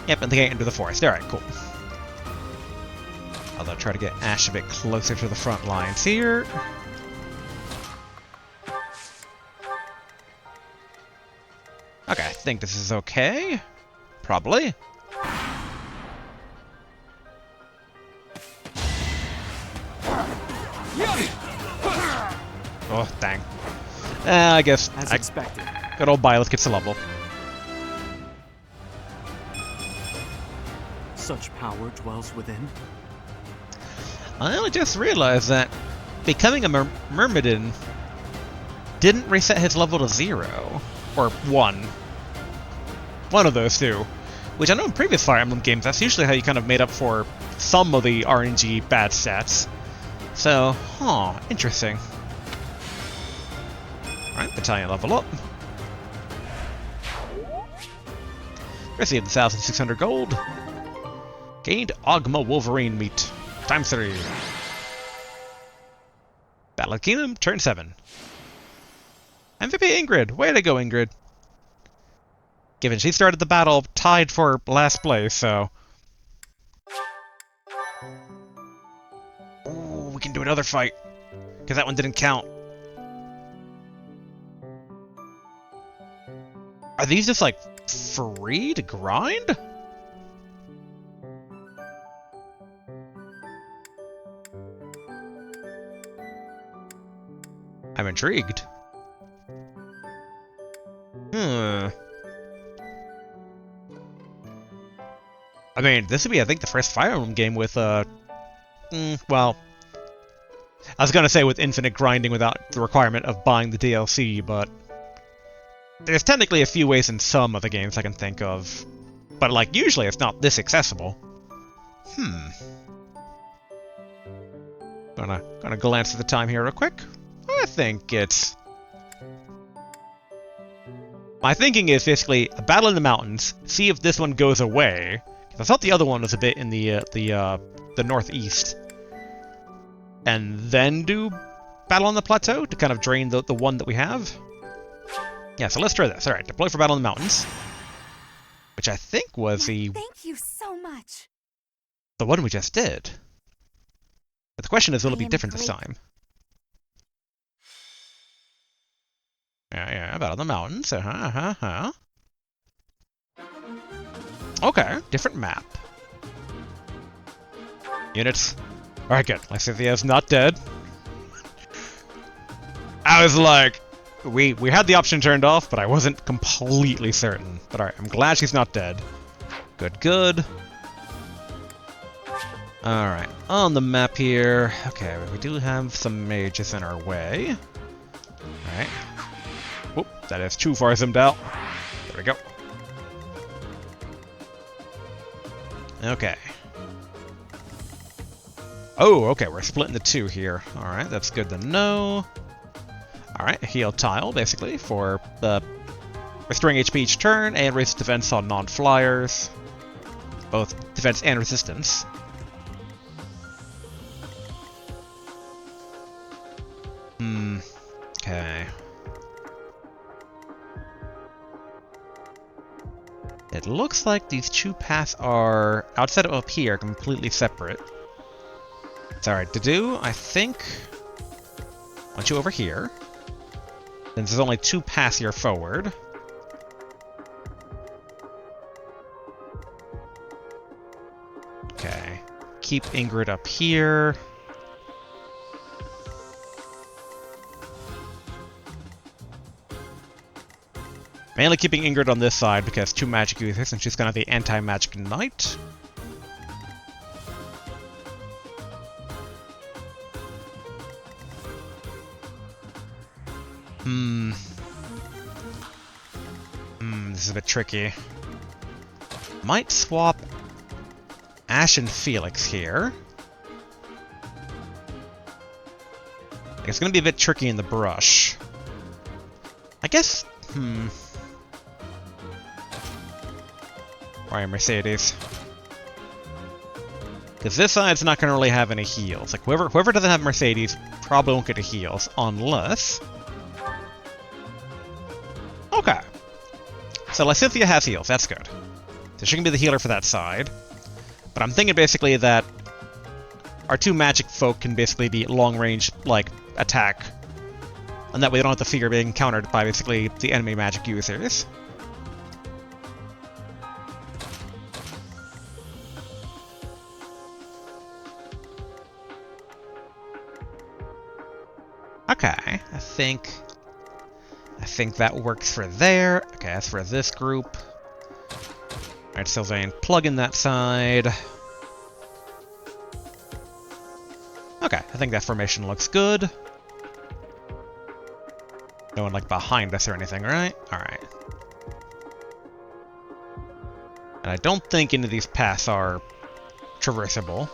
Yep, and they get into the forest. Alright, cool. Although try to get Ash a bit closer to the front lines here. Okay, I think this is okay. Probably. Oh, dang. I guess As expected. good old Byleth gets a level. Such power dwells within. I only just realized that becoming a Myrmidon didn't reset his level to 0. Or 1. One of those two. Which I know in previous Fire Emblem games, that's usually how you kind of made up for some of the RNG bad stats. So, interesting. Alright, battalion level up. Received 1,600 gold. Gained Ogma Wolverine meat. Times 3. Battle of Kingdom, turn 7. MVP Ingrid. Way to go, Ingrid. Given she started the battle tied for last place, so... Ooh, we can do another fight. Because that one didn't count. Are these just, like, free to grind? I'm intrigued. I mean, this would be, I think, the first Fire Emblem game with, well... I was gonna say with infinite grinding without the requirement of buying the DLC, but... There's technically a few ways in some of the games I can think of. But, like, usually it's not this accessible. Gonna glance at the time here real quick. I think it's... My thinking is basically a battle in the mountains, see if this one goes away. I thought the other one was a bit in the northeast. And then do battle on the plateau to kind of drain the one that we have. Yeah, so let's try this. Alright, deploy for battle in the mountains. Which I think was the... Thank you so much. The one we just did. But the question is, will it be different this time? Yeah, battle in the mountains. Okay, different map. Units. Alright, good. Lysithea's not dead. I was like... We had the option turned off, but I wasn't completely certain. But alright, I'm glad she's not dead. Good. Alright, on the map here... Okay, we do have some mages in our way. Alright. Whoop, that is too far zoomed out. There we go. Okay. Oh, okay, we're splitting the two here. Alright, that's good to know. Alright, heal tile, basically, for restoring HP each turn and raise defense on non-flyers. Both defense and resistance. Okay. It looks like these two paths are, outside of up here, completely separate. It's alright to do, I think. I want you over here. Since there's only two paths here forward. Okay. Keep Ingrid up here. Mainly keeping Ingrid on this side because two magic users and she's kind of the anti-magic knight. This is a bit tricky. Might swap Ash and Felix here. It's gonna be a bit tricky in the brush. I guess, Why Mercedes? Because this side's not gonna really have any heals. Like whoever doesn't have Mercedes probably won't get the heals, unless... Okay. So Lysithea has heals, that's good. So she can be the healer for that side. But I'm thinking basically that our two magic folk can basically be long-range, like, attack. And that way they don't have to fear being countered by basically the enemy magic users. Okay, I think that works for there. Okay, as for this group. Alright, Sylvain, plug in that side. Okay, I think that formation looks good. No one, like, behind us or anything, right? Alright. And I don't think any of these paths are traversable.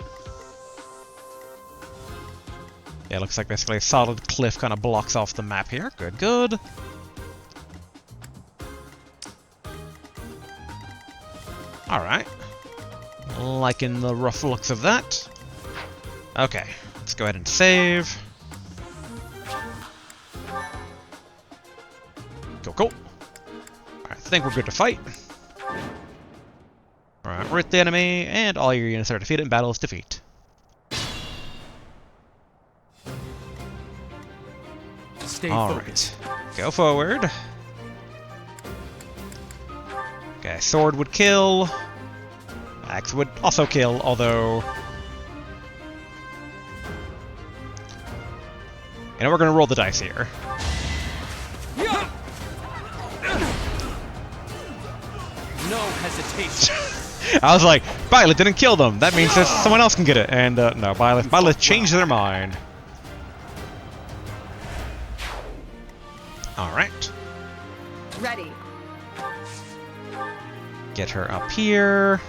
Yeah, it looks like basically a solid cliff kind of blocks off the map here. Good. Alright. Liking the rough looks of that. Okay, let's go ahead and save. Cool. Alright, think we're good to fight. Alright, we're at the enemy, and all your units are defeated in battle is defeat. Stay Alright, go forward. Okay, sword would kill. Axe would also kill, although... You know, we're gonna roll the dice here. No hesitation. I was like, Violet didn't kill them. That means that someone else can get it. And no, Violet changed their mind. Alright. Ready. Get her up here.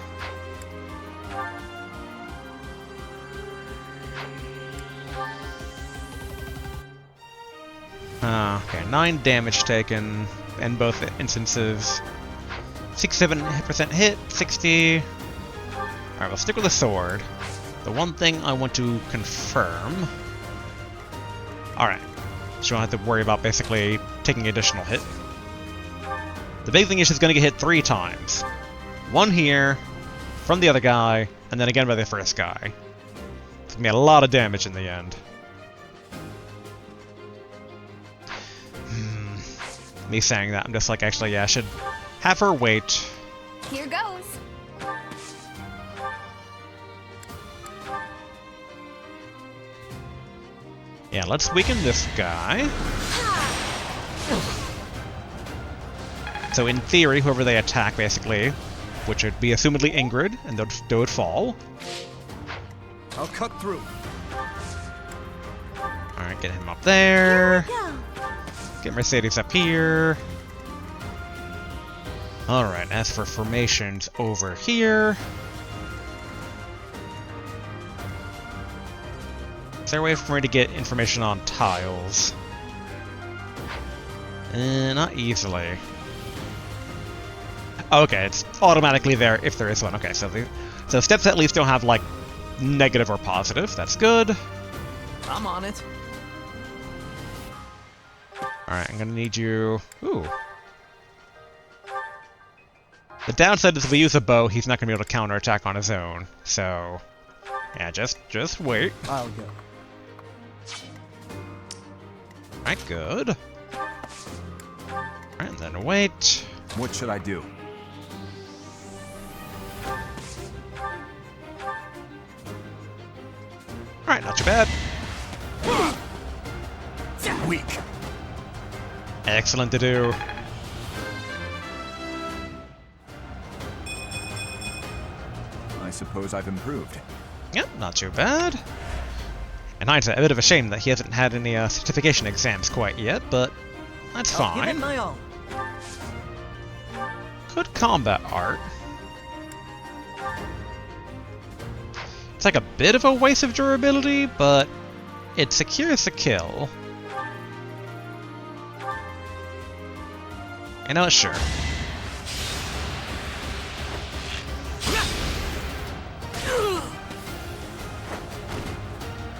Okay, 9 damage taken in both instances. 67% hit, 60. Alright, we'll stick with the sword. The one thing I want to confirm. Alright, so you don't have to worry about basically taking additional hit. The big thing is she's going to get hit 3 times. One here, from the other guy, and then again by the first guy. It's going to be a lot of damage in the end. Me saying that, I'm just like, actually, yeah, I should have her wait. Here goes. Yeah, let's weaken this guy. So in theory, whoever they attack, basically, which would be assumedly Ingrid, and they would fall. I'll cut through. Alright, get him up there. Here we go. Get Mercedes up here. Alright, as for formations over here... Is there a way for me to get information on tiles? Not easily. Okay, it's automatically there if there is one. Okay, so steps at least don't have, like, negative or positive. That's good. I'm on it. Alright, I'm gonna need you... Ooh. The downside is if we use a bow, he's not gonna be able to counterattack on his own. So... Yeah, just wait. I'll go. Alright, good. Alright, and then wait. What should I do? Alright, not too bad. Weak. Excellent to do. I suppose I've improved. Yep, not too bad. In hindsight, a bit of a shame that he hasn't had any certification exams quite yet, but that's I'll give it fine. my all. Good combat art. It's like a bit of a waste of durability, but it secures the kill. You know, sure.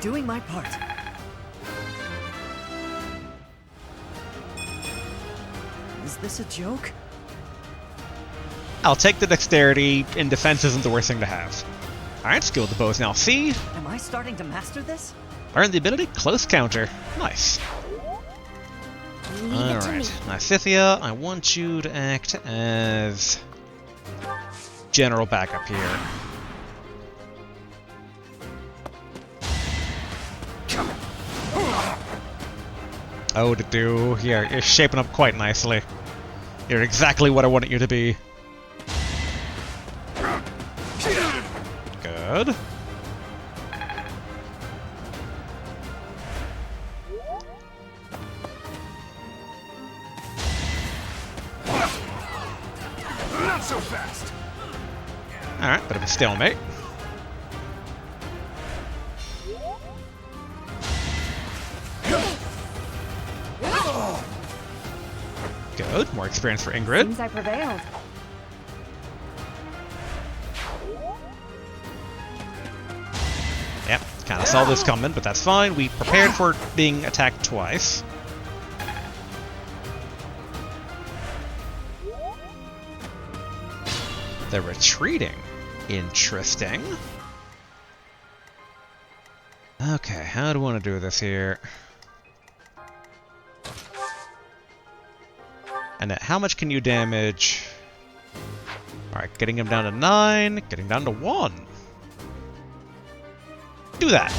Doing my part. Is this a joke? I'll take the dexterity, and defense isn't the worst thing to have. Alright, skill of the bow is now C. Am I starting to master this? Learn the ability Close Counter. Nice. Leave it to me. Alright, now Scythia, I want you to act as general backup here. Oh, to do. Yeah, you're shaping up quite nicely. You're exactly what I wanted you to be. Good. Not so fast. Alright, bit of a stalemate. Good, more experience for Ingrid. Seems I prevailed. Yep, kind of saw this coming, but that's fine. We prepared for being attacked twice. They're retreating. Interesting. Okay, how do I want to do this here? And then how much can you damage? Alright, getting him down to 9, getting down to 1. Do that.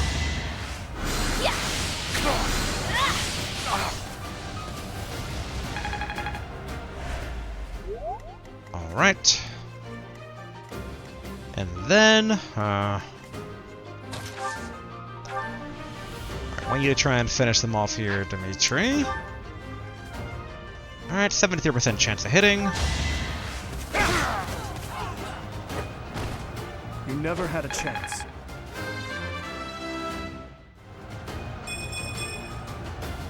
Alright. And then, I want you to try and finish them off here, Dimitri. Alright, 73% chance of hitting. You never had a chance.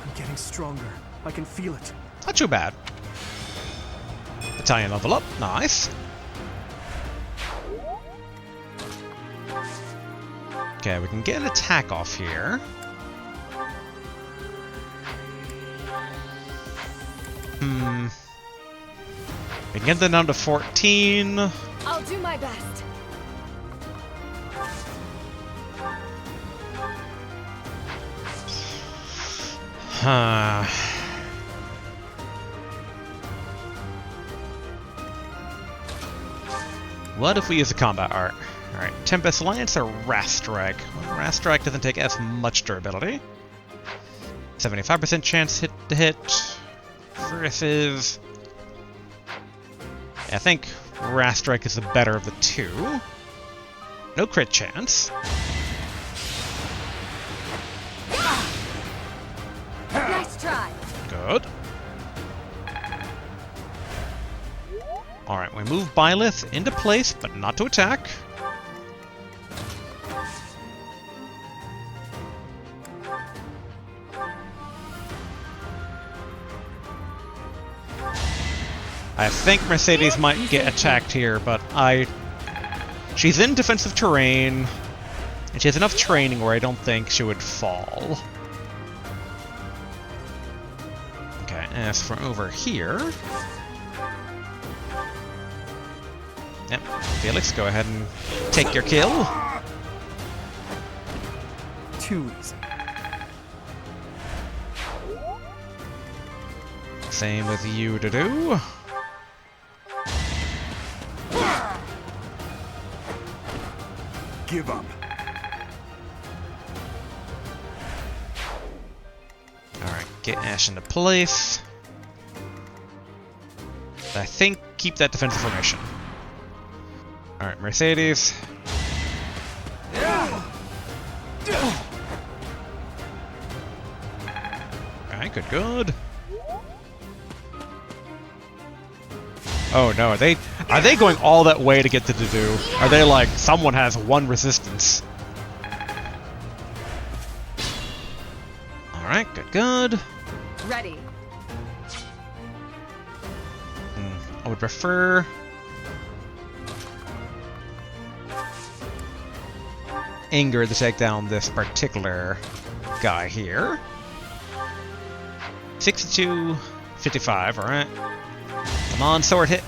I'm getting stronger. I can feel it. Not too bad. Battalion level up, nice. Okay, we can get an attack off here. We can get them down to 14. I'll do my best. What if we use a combat art? Alright, Tempest Lance or Wrath Strike? Well, Wrath Strike doesn't take as much durability. 75% chance to hit versus... I think Wrath Strike is the better of the two. No crit chance. Nice try. Good. Alright, we move Byleth into place, but not to attack. I think Mercedes might get attacked here, but she's in defensive terrain, and she has enough training where I don't think she would fall. Okay, as for over here... Yep, Felix, go ahead and take your kill. Too easy. Same with you to do. Give up. Alright, get Ash into place. I think keep that defensive formation. Alright, Mercedes. Alright, good. Oh no, are they going all that way to get to Dedu? Are they like, someone has one resistance? Alright, good. Ready. I would prefer... Anger to take down this particular guy here. 62, 55, alright. Come on, sword hit.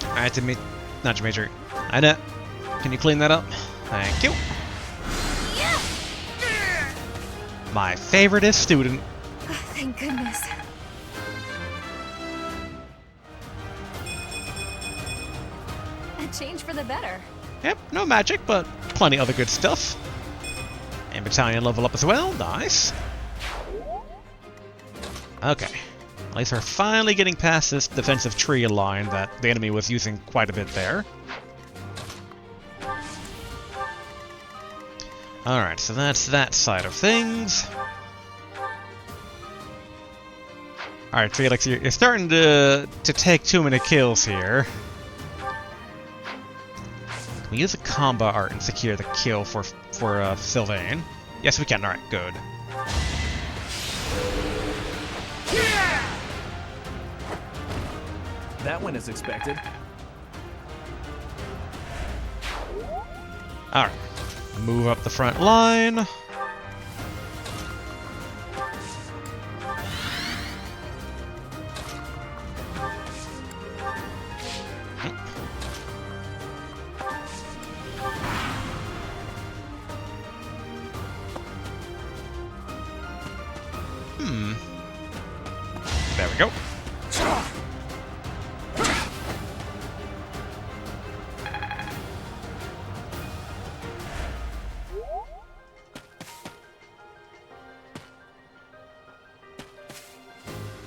Alright, not Dimitri. Anna, can you clean that up? Thank you. My favoriteest student. Oh, thank goodness. A change for the better. Yep, no magic, but plenty other good stuff. And battalion level up as well, nice. Okay, at least we're finally getting past this defensive tree line that the enemy was using quite a bit there. Alright, so that's that side of things. Alright, Felix, you're starting to take too many kills here. Can we use a combo art and secure the kill for Sylvain? Yes, we can. Alright, good. That went as expected. Alright. Move up the front line. There we go.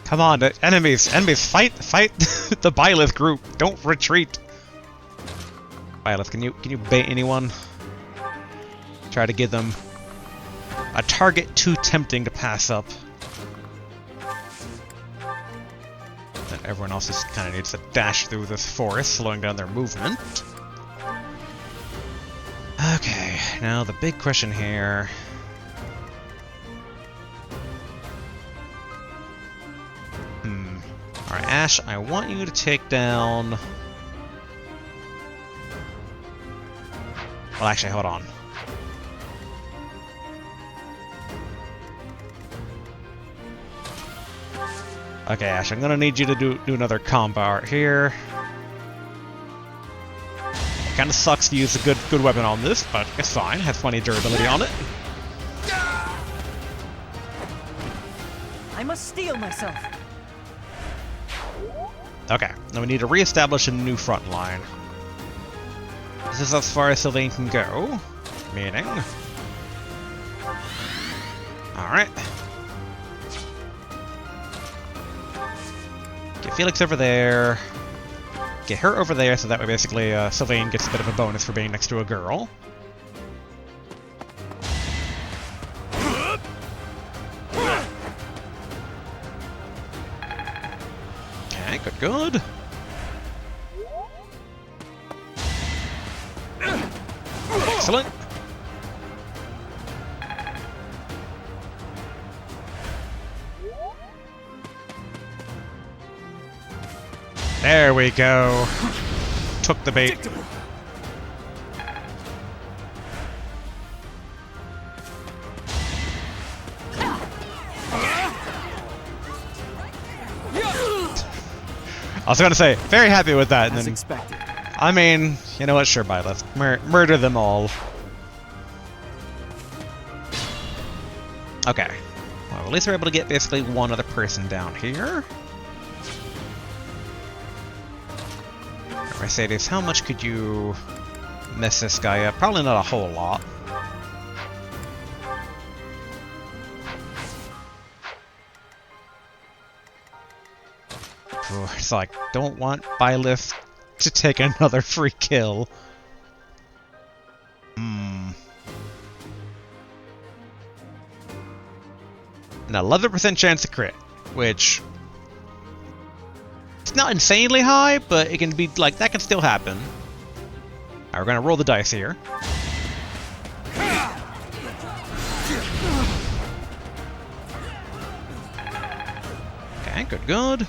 Come on, enemies, fight the Byleth group. Don't retreat. Byleth, can you bait anyone? Try to give them a target too tempting to pass up. Then everyone else just kind of needs to dash through this forest, slowing down their movement. Okay, now the big question here. Alright, Ash, I want you to take down... Well, actually, hold on. Okay, Ash, I'm gonna need you to do another combo art here. Kinda sucks to use a good weapon on this, but it's fine. Has plenty of durability on it. I must steel myself. Okay, now we need to reestablish a new front line. This is as far as Sylvain can go. Meaning... Alright. Get Felix over there. Get her over there, so that way basically Sylvain gets a bit of a bonus for being next to a girl. Okay, good. Excellent. There we go. Took the bait. I was gonna say, very happy with that. And As then, expected. I mean, you know what? Sure, Byleth. Murder them all. Okay. Well, at least we're able to get basically one other person down here. Mercedes, how much could you mess this guy up? Probably not a whole lot. Ooh, it's like, don't want Byleth to take another free kill. And 11% chance to crit, which... It's not insanely high, but it can be, like, that can still happen. Alright, we're gonna roll the dice here. Okay, good.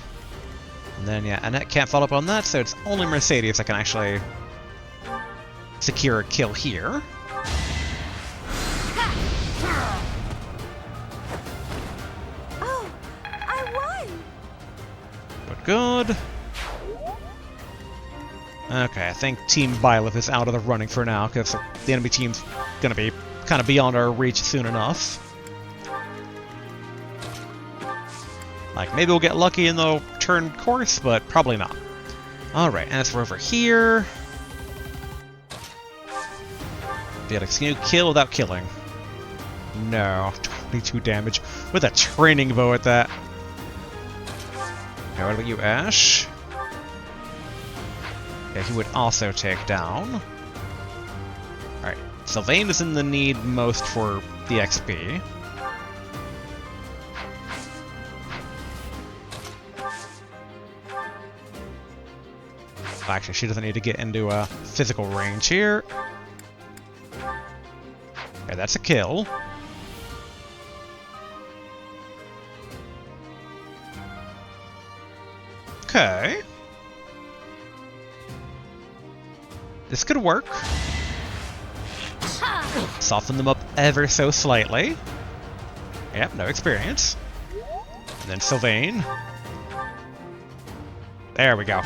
And then, yeah, Annette can't follow up on that, so it's only Mercedes that can actually secure a kill here. Oh, I won! Good. Okay, I think Team Byleth is out of the running for now, because the enemy team's gonna be kind of beyond our reach soon enough. Like, maybe we'll get lucky and they'll turn course, but probably not. Alright, and as we're over here... Felix, can you kill without killing? No. 22 damage. With a training bow at that. Okay, what about you, Ash? Okay, he would also take down. Alright, Sylvain is in the need most for the XP. Actually, she doesn't need to get into a physical range here. Okay, that's a kill. Okay. This could work. Soften them up ever so slightly. Yep, no experience. And then Sylvain. There we go.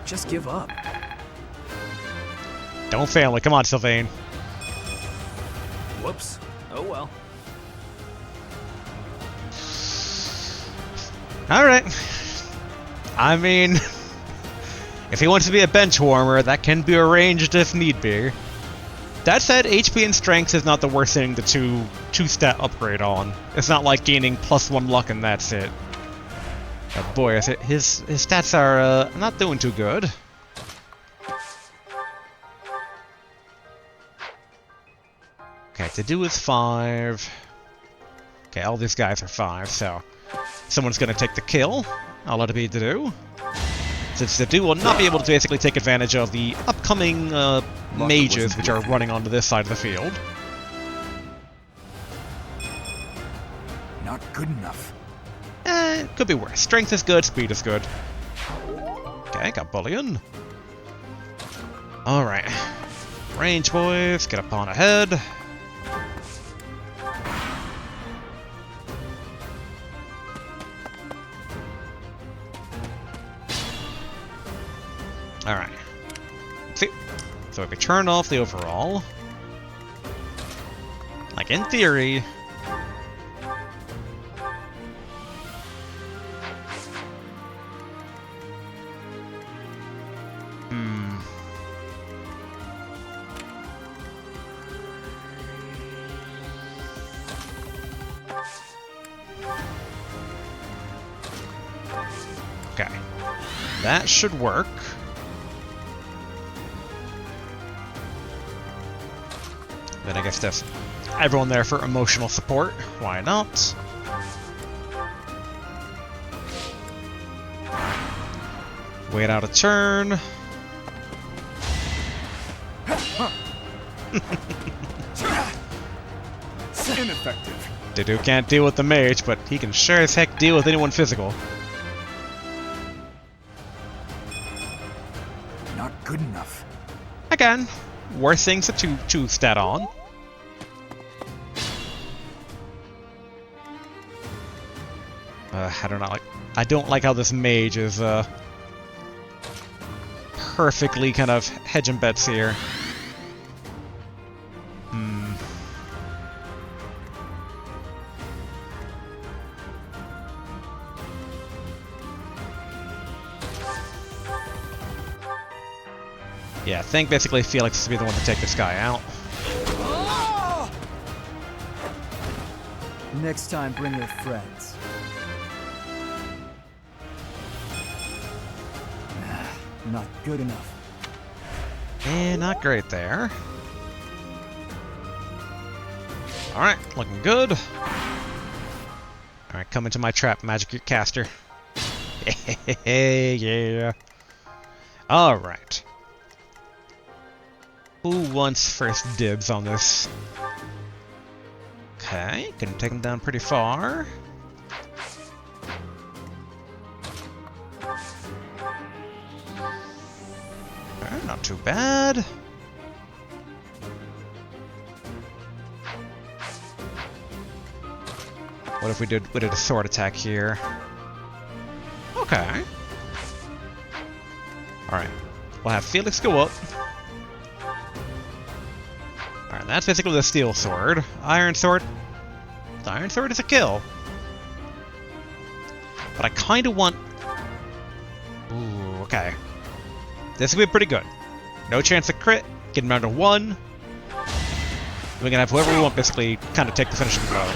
Just give up. Don't fail me. Come on, Sylvain. Whoops. Oh well. Alright. I mean, if he wants to be a bench warmer, that can be arranged if need be. That said, HP and Strength is not the worst thing to two-stat upgrade on. It's not like gaining +1 luck and that's it. But boy, his stats are not doing too good. Okay, to do is 5. Okay, all these guys are 5, so someone's gonna take the kill. I'll let it be to do. Since the do will not be able to basically take advantage of the upcoming mages which are running onto this side of the field. Not good enough. Could be worse. Strength is good, speed is good. Okay, got Bullion. Alright. Range boys, get up on ahead. Alright. See? So if we turn off the overall, like in theory, okay. That should work. Then I guess that's everyone there for emotional support. Why not? Wait out a turn. Ineffective. Didu can't deal with the mage, but he can sure as heck deal with anyone physical. Not good enough. Again, worse things to two-stat on. I don't like how this mage is perfectly kind of hedging bets here. Yeah, I think basically Felix will be the one to take this guy out. Next time, bring your friends. Not good enough. Not great there. Alright, looking good. Alright, come into my trap, magic caster. Yeah. Alright. Who wants first dibs on this? Okay, can take him down pretty far. Okay, not too bad. What if we did a sword attack here? Okay. Alright. We'll have Felix go up. Alright, that's basically the steel sword. Iron sword. The iron sword is a kill. But I kind of want... Ooh, okay. This will be pretty good. No chance of crit. Get him down to 1. We can have whoever we want basically kind of take the finishing blow.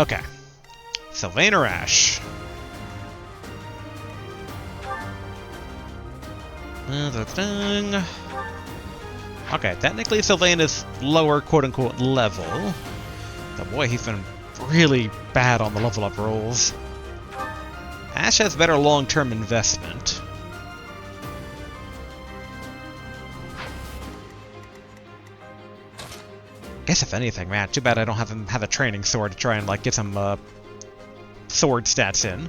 Okay. Sylvain or Ash? Okay, technically Sylvain is lower quote-unquote level. But boy, he's been really bad on the level up rolls. Ash has better long-term investment. Guess if anything, man, too bad I don't have a training sword to try and like get some sword stats in.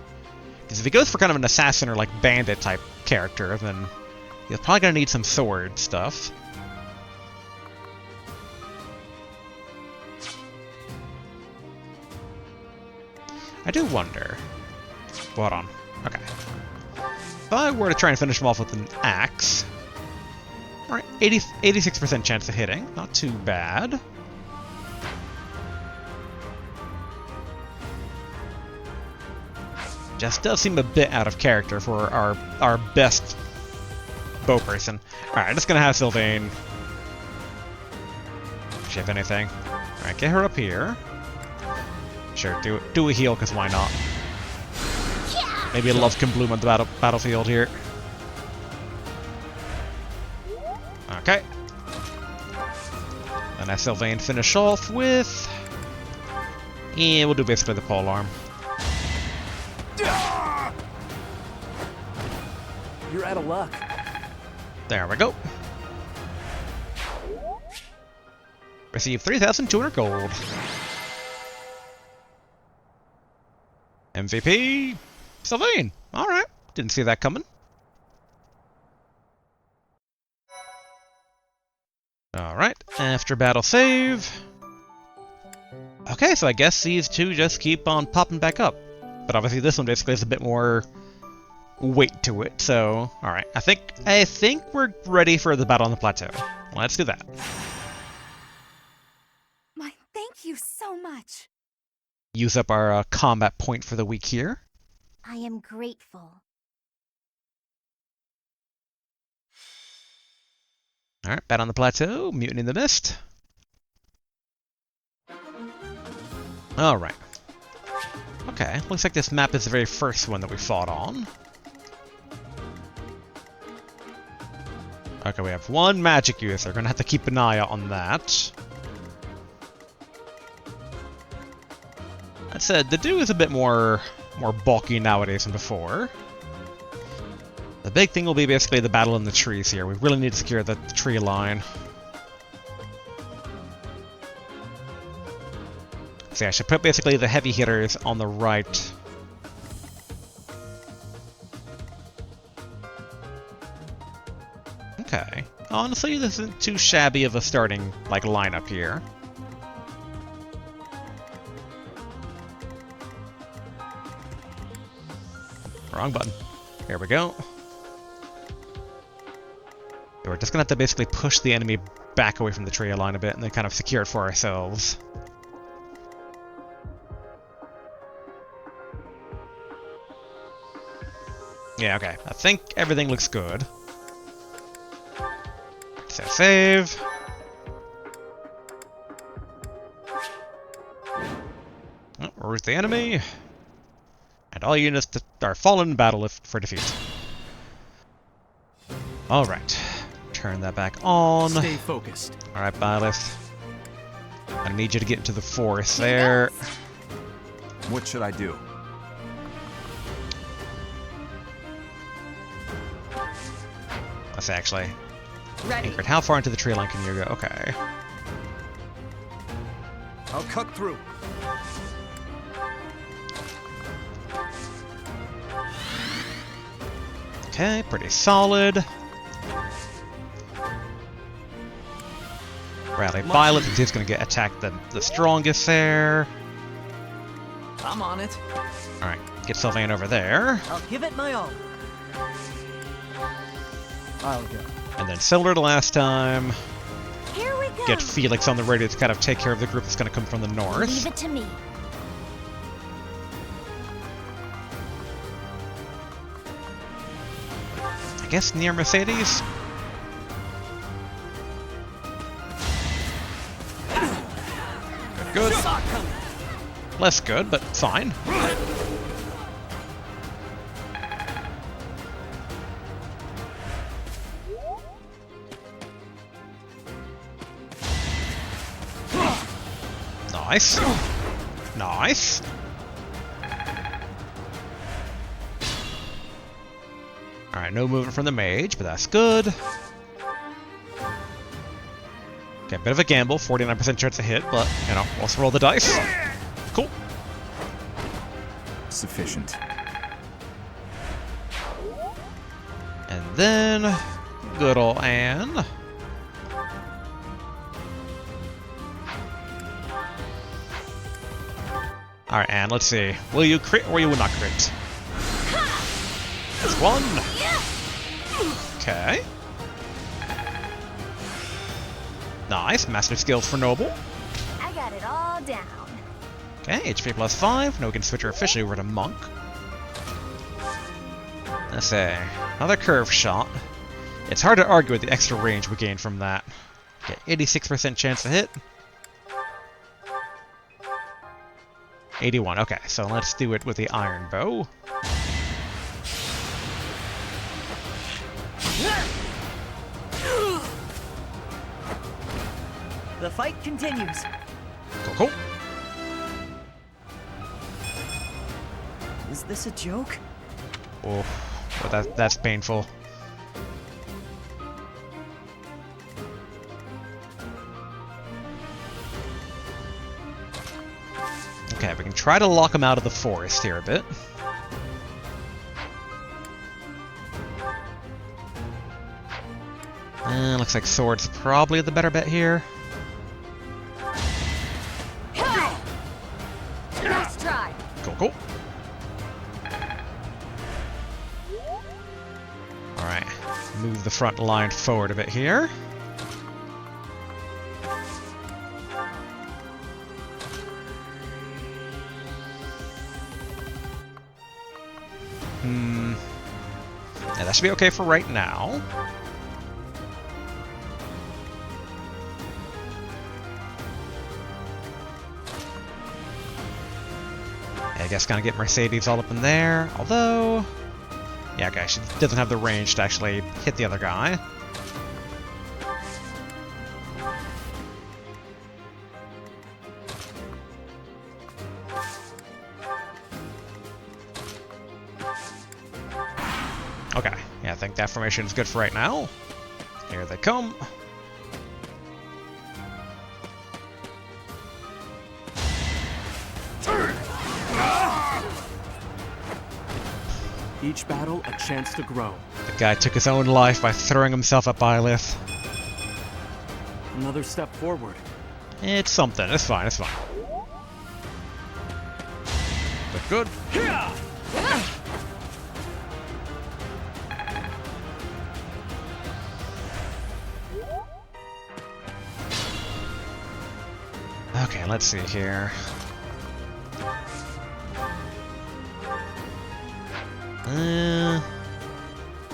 Because if he goes for kind of an assassin or like bandit type character, then he's probably gonna need some sword stuff. I do wonder. Hold on. Okay. I were to try and finish him off with an axe... Alright, 86% chance of hitting. Not too bad. Just does seem a bit out of character for our best bow person. Alright, I'm just gonna have Sylvain... Ship anything. Alright, get her up here. Sure, do a heal, because why not? Maybe love can bloom on the battlefield here. Okay. And as Sylvain finish off with... Yeah, we'll do basically the pole arm. You're out of luck. There we go. Receive 3,200 gold. MVP... Sylvain! Alright. Didn't see that coming. Alright, after battle save. Okay, so I guess these two just keep on popping back up. But obviously this one basically has a bit more weight to it, so... Alright, I think we're ready for the battle on the plateau. Let's do that. My, thank you so much. Use up our combat point for the week here. I am grateful. Alright, bat on the plateau, Mutiny in the Mist. Alright. Okay, looks like this map is the very first one that we fought on. Okay, we have one magic user. Gonna have to keep an eye out on that. That said, the dude is a bit more bulky nowadays than before. The big thing will be basically the battle in the trees here. We really need to secure the tree line. So yeah, I should put basically the heavy hitters on the right. Okay. Honestly, this isn't too shabby of a starting, like, lineup here. Wrong button. Here we go. We're just gonna have to basically push the enemy back away from the tree line a bit and then kind of secure it for ourselves. Yeah, okay. I think everything looks good. So save. Oh, root the enemy. And all units are fallen in battle for defeat. Alright. Turn that back on. Stay focused. Alright, Byleth. I need you to get into the forest there. What should I do? Let's actually... Ready. Ingrid, how far into the tree line can you go? Okay. I'll cut through. Okay, pretty solid. Rally Violet, because he's going to get attacked the strongest there. I'm on it. Alright, get Sylvain over there. I'll give it my all. I'll go. And then similar to last time, Here we go. get Felix on the radio to kind of take care of the group that's going to come from the north. Leave it to me. I guess near Mercedes? Good. Less good, but fine. Nice. Nice. Alright, no movement from the mage, but that's good. Okay, bit of a gamble, 49% chance to hit, but, you know, let's roll the dice. Cool. Sufficient. And then, good ol' Anne. Alright, Anne, let's see. Will you crit or you will not crit? There's one. Okay. Nice. Master skills for Noble. I got it all down. Okay, HP plus 5. Now we can switch her officially over to Monk. Let's see. Another curve shot. It's hard to argue with the extra range we gained from that. Okay, 86% chance to hit. 81. Okay, so let's do it with the iron bow. The fight continues. Cool. Is this a joke? Oh, well, that's painful. Okay, we can try to lock him out of the forest here a bit. Looks like sword's probably the better bet here. Nice try. Cool. Alright, move the front line forward a bit here. Yeah, that should be okay for right now. I guess gonna get Mercedes all up in there, although... Yeah, okay, she doesn't have the range to actually hit the other guy. Okay, yeah, I think that formation is good for right now. Here they come. Each battle, a chance to grow. The guy took his own life by throwing himself at Byleth. Another step forward. It's something. It's fine. It's fine. But good. Okay, let's see here.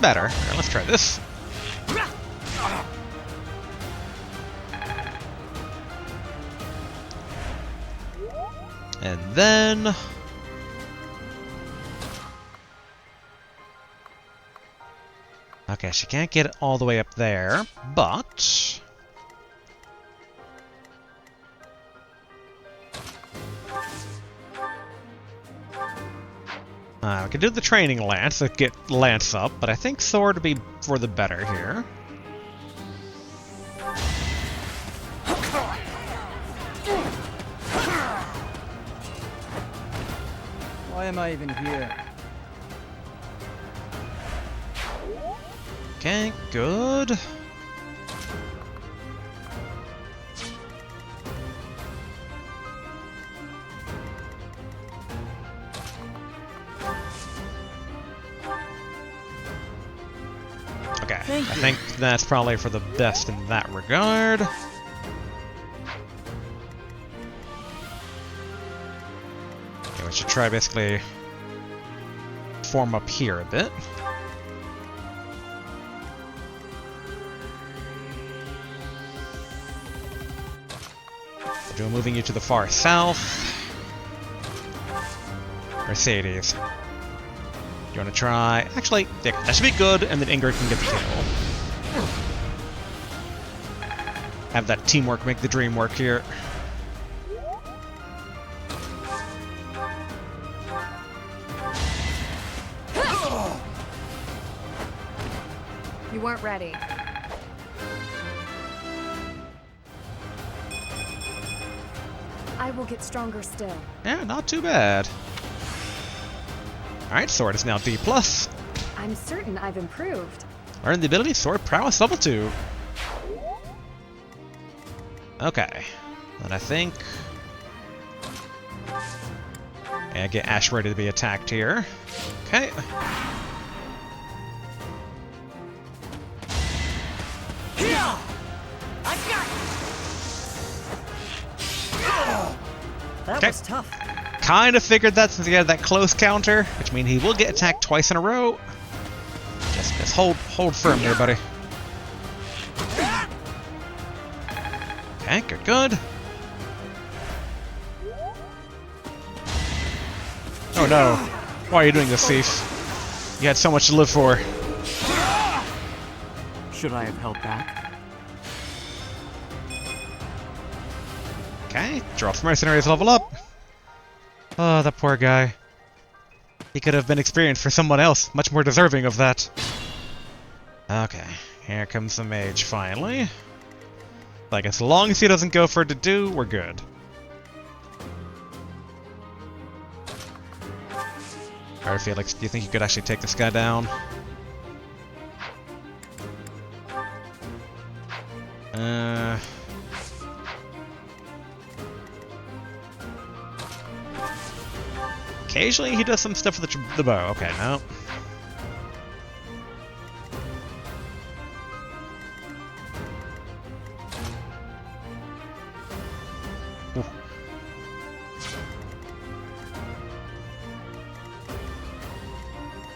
Better. Alright, let's try this. And then... Okay, she can't get it all the way up there, but... we can do the training lance to get Lance up, but I think sword would be for the better here. Why am I even here? Okay, good. Okay, I think that's probably for the best in that regard. Okay, we should try basically form up here a bit. Joe, moving you to the far south. Mercedes. You want to try? Actually, that should be good, and then Ingrid can get the kill. Have that teamwork make the dream work here. You weren't ready. I will get stronger still. Yeah, not too bad. Alright, sword is now D+. I'm certain I've improved. Learn the ability Sword Prowess level 2. Okay. Then I think... Yeah, get Ash ready to be attacked here. Okay. That was tough. Kind of figured that since he had that close counter, which means he will get attacked twice in a row. Just hold firm there, buddy. Okay, good. Oh no. Why are you doing this, thief? You had so much to live for. Should I have held back? Okay, drops mercenaries level up. Oh, that poor guy. He could have been experienced for someone else, much more deserving of that. Okay, here comes the mage finally. Like, as long as he doesn't go for it to do, we're good. Alright, Felix, do you think you could actually take this guy down? Occasionally he does some stuff with the bow. Okay, no. Ooh.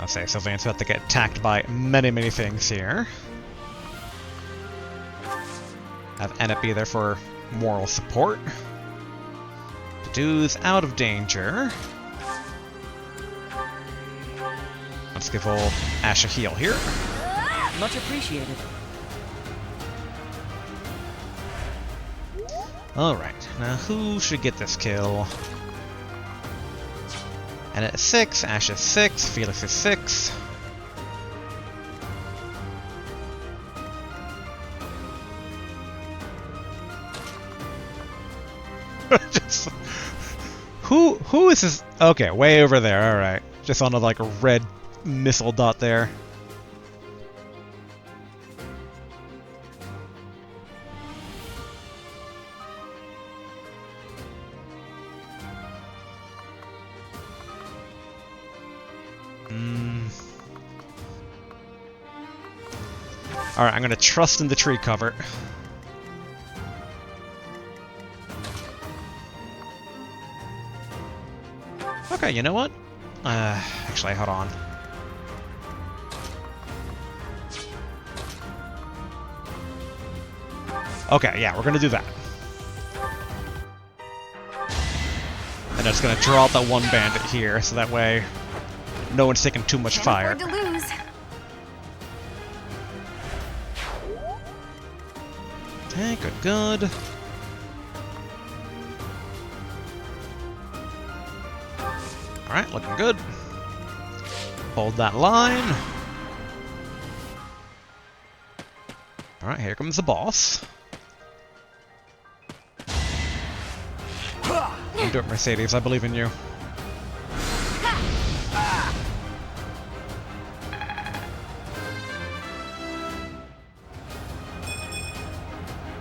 I'll say Sylvain's about to get attacked by many things here. Have Ennett be there for moral support. The dude's out of danger. Let's give old Ash a heal here. Much appreciated. Alright, now who should get this kill? Ennett is 6, Ash is 6, Felix is 6. Just, who is this? Okay, way over there. All right, just on a like a red missile dot there. All right, I'm gonna trust in the tree cover. Okay, you know what? Actually, hold on. Okay, yeah, we're gonna do that. And it's gonna draw out that one bandit here, so that way no one's taking too much fire. Can't afford to lose. Okay, good. Alright, looking good. Hold that line. Alright, here comes the boss. You do it, Mercedes. I believe in you.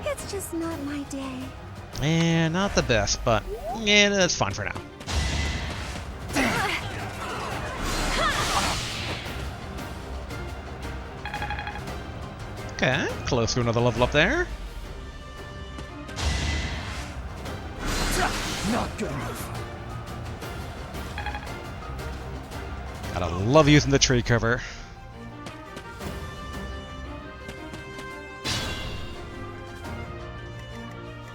It's just not my day. Yeah, not the best, but yeah, that's fine for now. Okay, close to another level up there. Not good enough. Gotta love using the tree cover.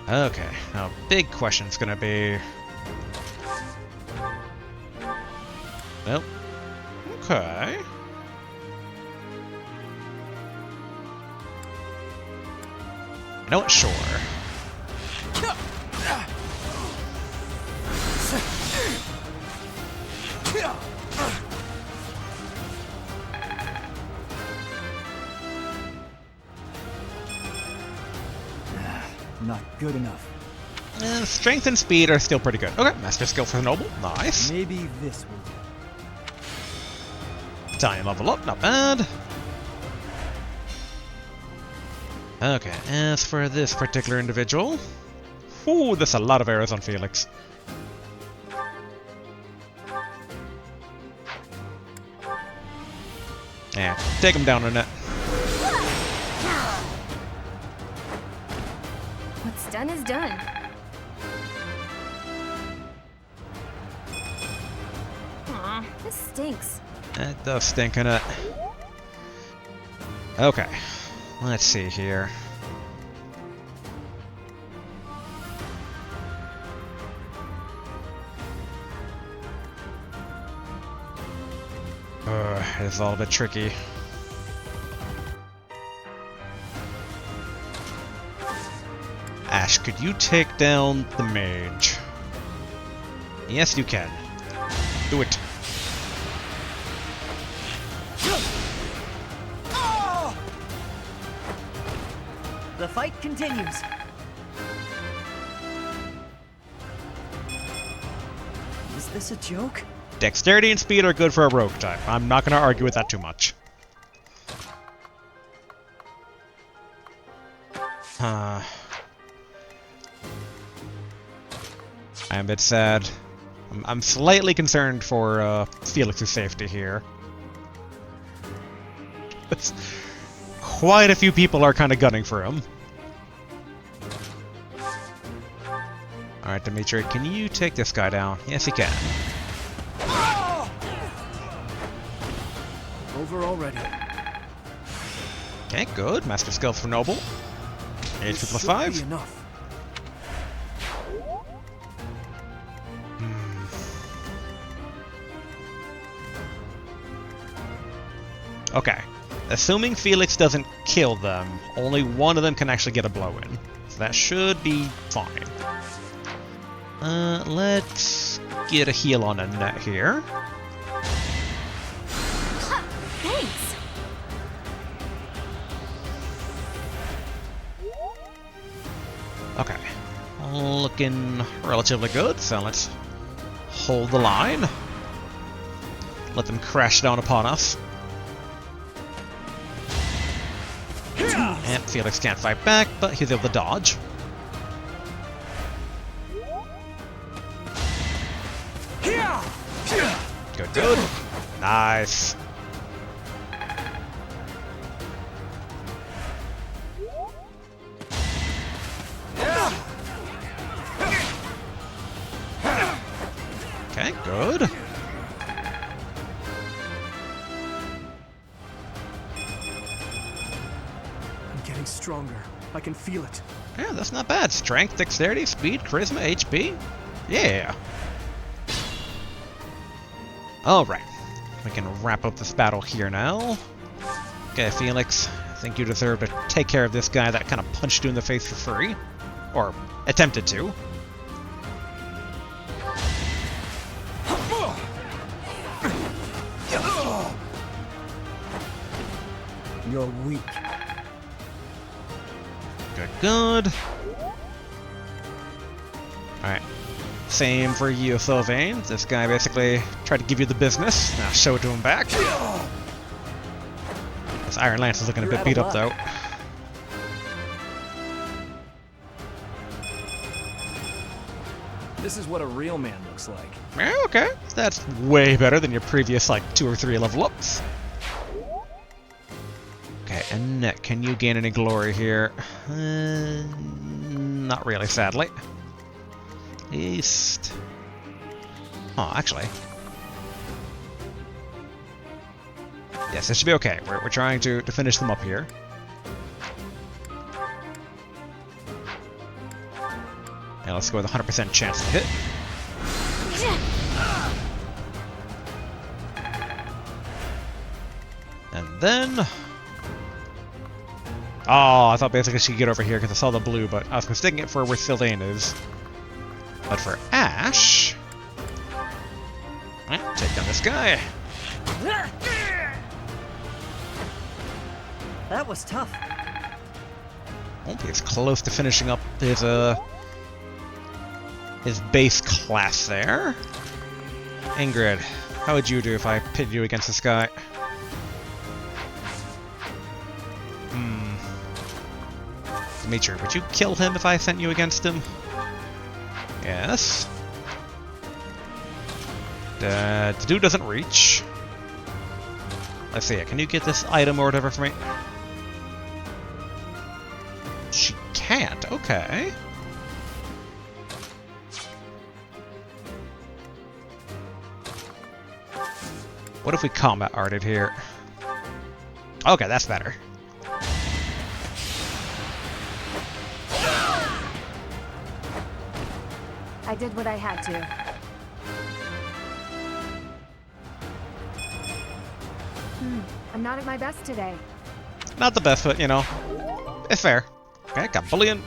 Okay, now big question's gonna be... Nope. Okay. You know what? Sure. Not good enough. Strength and speed are still pretty good. Okay, master skill for the noble. Nice. Maybe this will do. Battalion level up, not bad. Okay, as for this particular individual... Ooh, there's a lot of arrows on Felix. Yeah, take him down, Annette. What's done is done. this stinks. It does stink, innit? Okay. Let's see here. It's all a bit tricky. Ash, could you take down the mage? Yes, you can. Do it. The fight continues. Is this a joke? Dexterity and speed are good for a rogue type. I'm not going to argue with that too much. I'm a bit sad. I'm slightly concerned for Felix's safety here. Quite a few people are kind of gunning for him. Alright, Dimitri, can you take this guy down? Yes, he can. Over already. Okay, good. Master skills for Noble. Age for plus 5. Enough. Okay. Assuming Felix doesn't kill them, only one of them can actually get a blow in. So that should be fine. Let's get a heal on Annette here. Thanks. Okay. Looking relatively good, so let's hold the line. Let them crash down upon us. And Felix can't fight back, but he's able to dodge. Good, good. Nice. Okay, good. I'm getting stronger. I can feel it. Yeah, that's not bad. Strength, dexterity, speed, charisma, HP. Yeah. Alright. We can wrap up this battle here now. Okay, Felix. I think you deserve to take care of this guy that kind of punched you in the face for free. Or attempted to. You're weak. Good, good. Alright. Same for you, Sylvain. This guy basically tried to give you the business. Now show it to him back. This Iron Lance is looking a bit beat up, though. This is what a real man looks like. Yeah, okay. That's way better than your previous, like, 2 or 3 level ups. Okay, Annette, can you gain any glory here? Not really, sadly. At least... Oh, actually. Yes, this should be okay. We're trying to finish them up here. And let's go with a 100% chance to hit. And then... Oh, I thought basically she could get over here because I saw the blue, but I was mistaking it for where Sylvain is. But for Ash... take down this guy. That was tough. Won't be as close to finishing up his base class there. Ingrid, how would you do if I pitted you against this guy? Dimitri, would you kill him if I sent you against him? Yes. The dude doesn't reach. Let's see, can you get this item or whatever for me? She can't, okay. what if we combat arted here? Okay, that's better. I did what I had to. I'm not at my best today. Not the best, but, you know, it's fair. Okay, got bullion.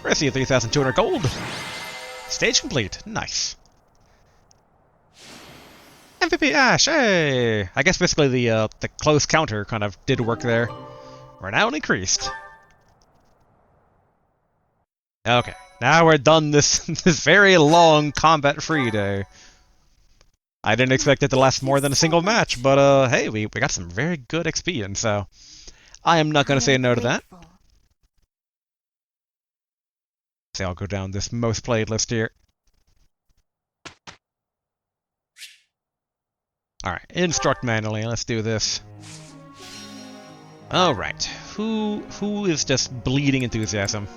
Receive 3,200 gold. Stage complete. Nice. MVP Ash, hey! I guess basically the close counter kind of did work there. Renown increased. Okay, now we're done this this very long combat-free day. I didn't expect it to last more than a single match, but hey, we got some very good XP in, so I am not going to say no to that. So I'll go down this most played list here. Alright, instruct manually, let's do this. Alright, who is just bleeding enthusiasm?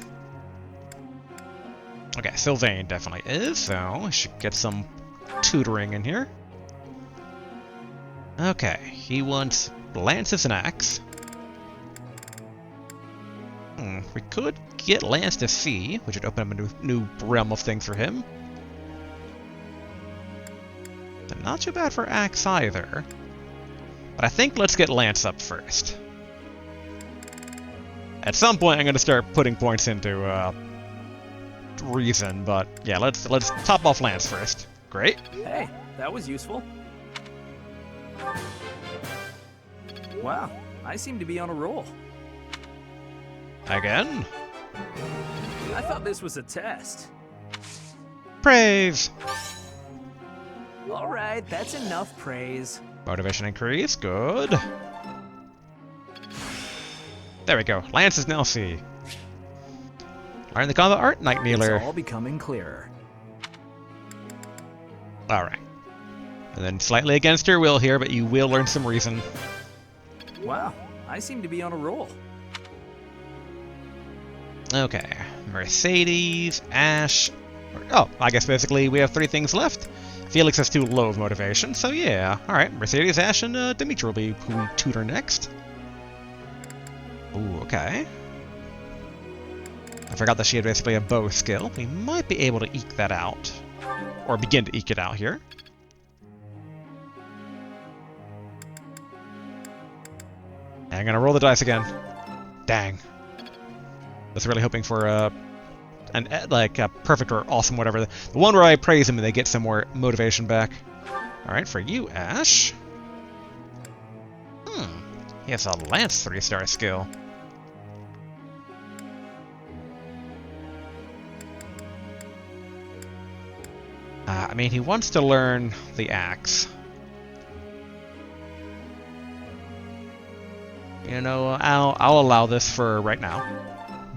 Okay, Sylvain definitely is, so I should get some tutoring in here. Okay, he wants lances and axe. We could get Lance to C, which would open up a new realm of things for him. But not too bad for axe either. But I think let's get Lance up first. At some point I'm going to start putting points into reason, but yeah, let's top off Lance first. Great. Hey, that was useful. Wow, I seem to be on a roll. Again? I thought this was a test. Praise! All right, that's enough praise. Motivation increase, good. There we go, Lance is now C. Learn the combat art, Night Kneeler. It's all becoming clearer. Alright. And then slightly against your will here, but you will learn some reason. Wow, I seem to be on a roll. Okay, Mercedes, Ash... Oh, I guess basically we have 3 things left. Felix has too low of motivation, so yeah. Alright, Mercedes, Ash, and Dimitri will be who we tutor next. Ooh, okay. I forgot that she had basically a bow skill. We might be able to eke that out. Or begin to eke it out here. I'm gonna roll the dice again. Dang. Was really hoping for a perfect or awesome whatever. The one where I praise him and they get some more motivation back. Alright, for you, Ash. He has a Lance 3-star skill. I mean, he wants to learn the axe. You know, I'll allow this for right now.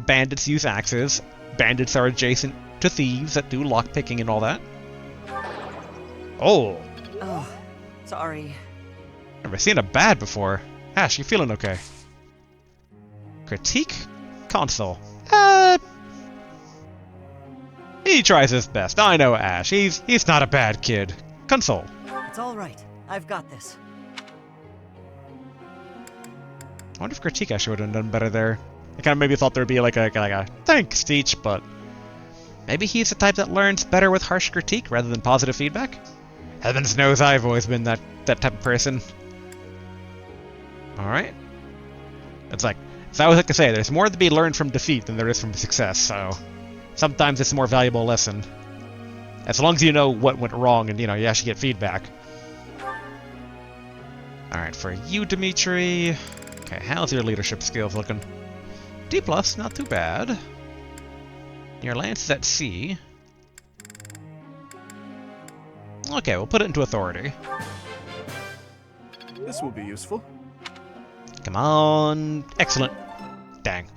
Bandits use axes. Bandits are adjacent to thieves that do lockpicking and all that. Oh! Oh, sorry. Never seen a bad before. Ash, you feeling okay? Critique? Console. He tries his best. I know Ash. He's not a bad kid. Console. It's all right. I've got this. I wonder if Critique actually would have done better there. I kind of maybe thought there'd be like a thanks speech, but maybe he's the type that learns better with harsh critique rather than positive feedback. Heavens knows I've always been that type of person. All right. It's like, as I always like to say, there's more to be learned from defeat than there is from success. So sometimes it's a more valuable lesson, as long as you know what went wrong and you actually get feedback. All right, for you, Dimitri. Okay, how's your leadership skills looking? D+, not too bad. Your Lance is at C. Okay, we'll put it into authority. This will be useful. Come on. Excellent. Dang.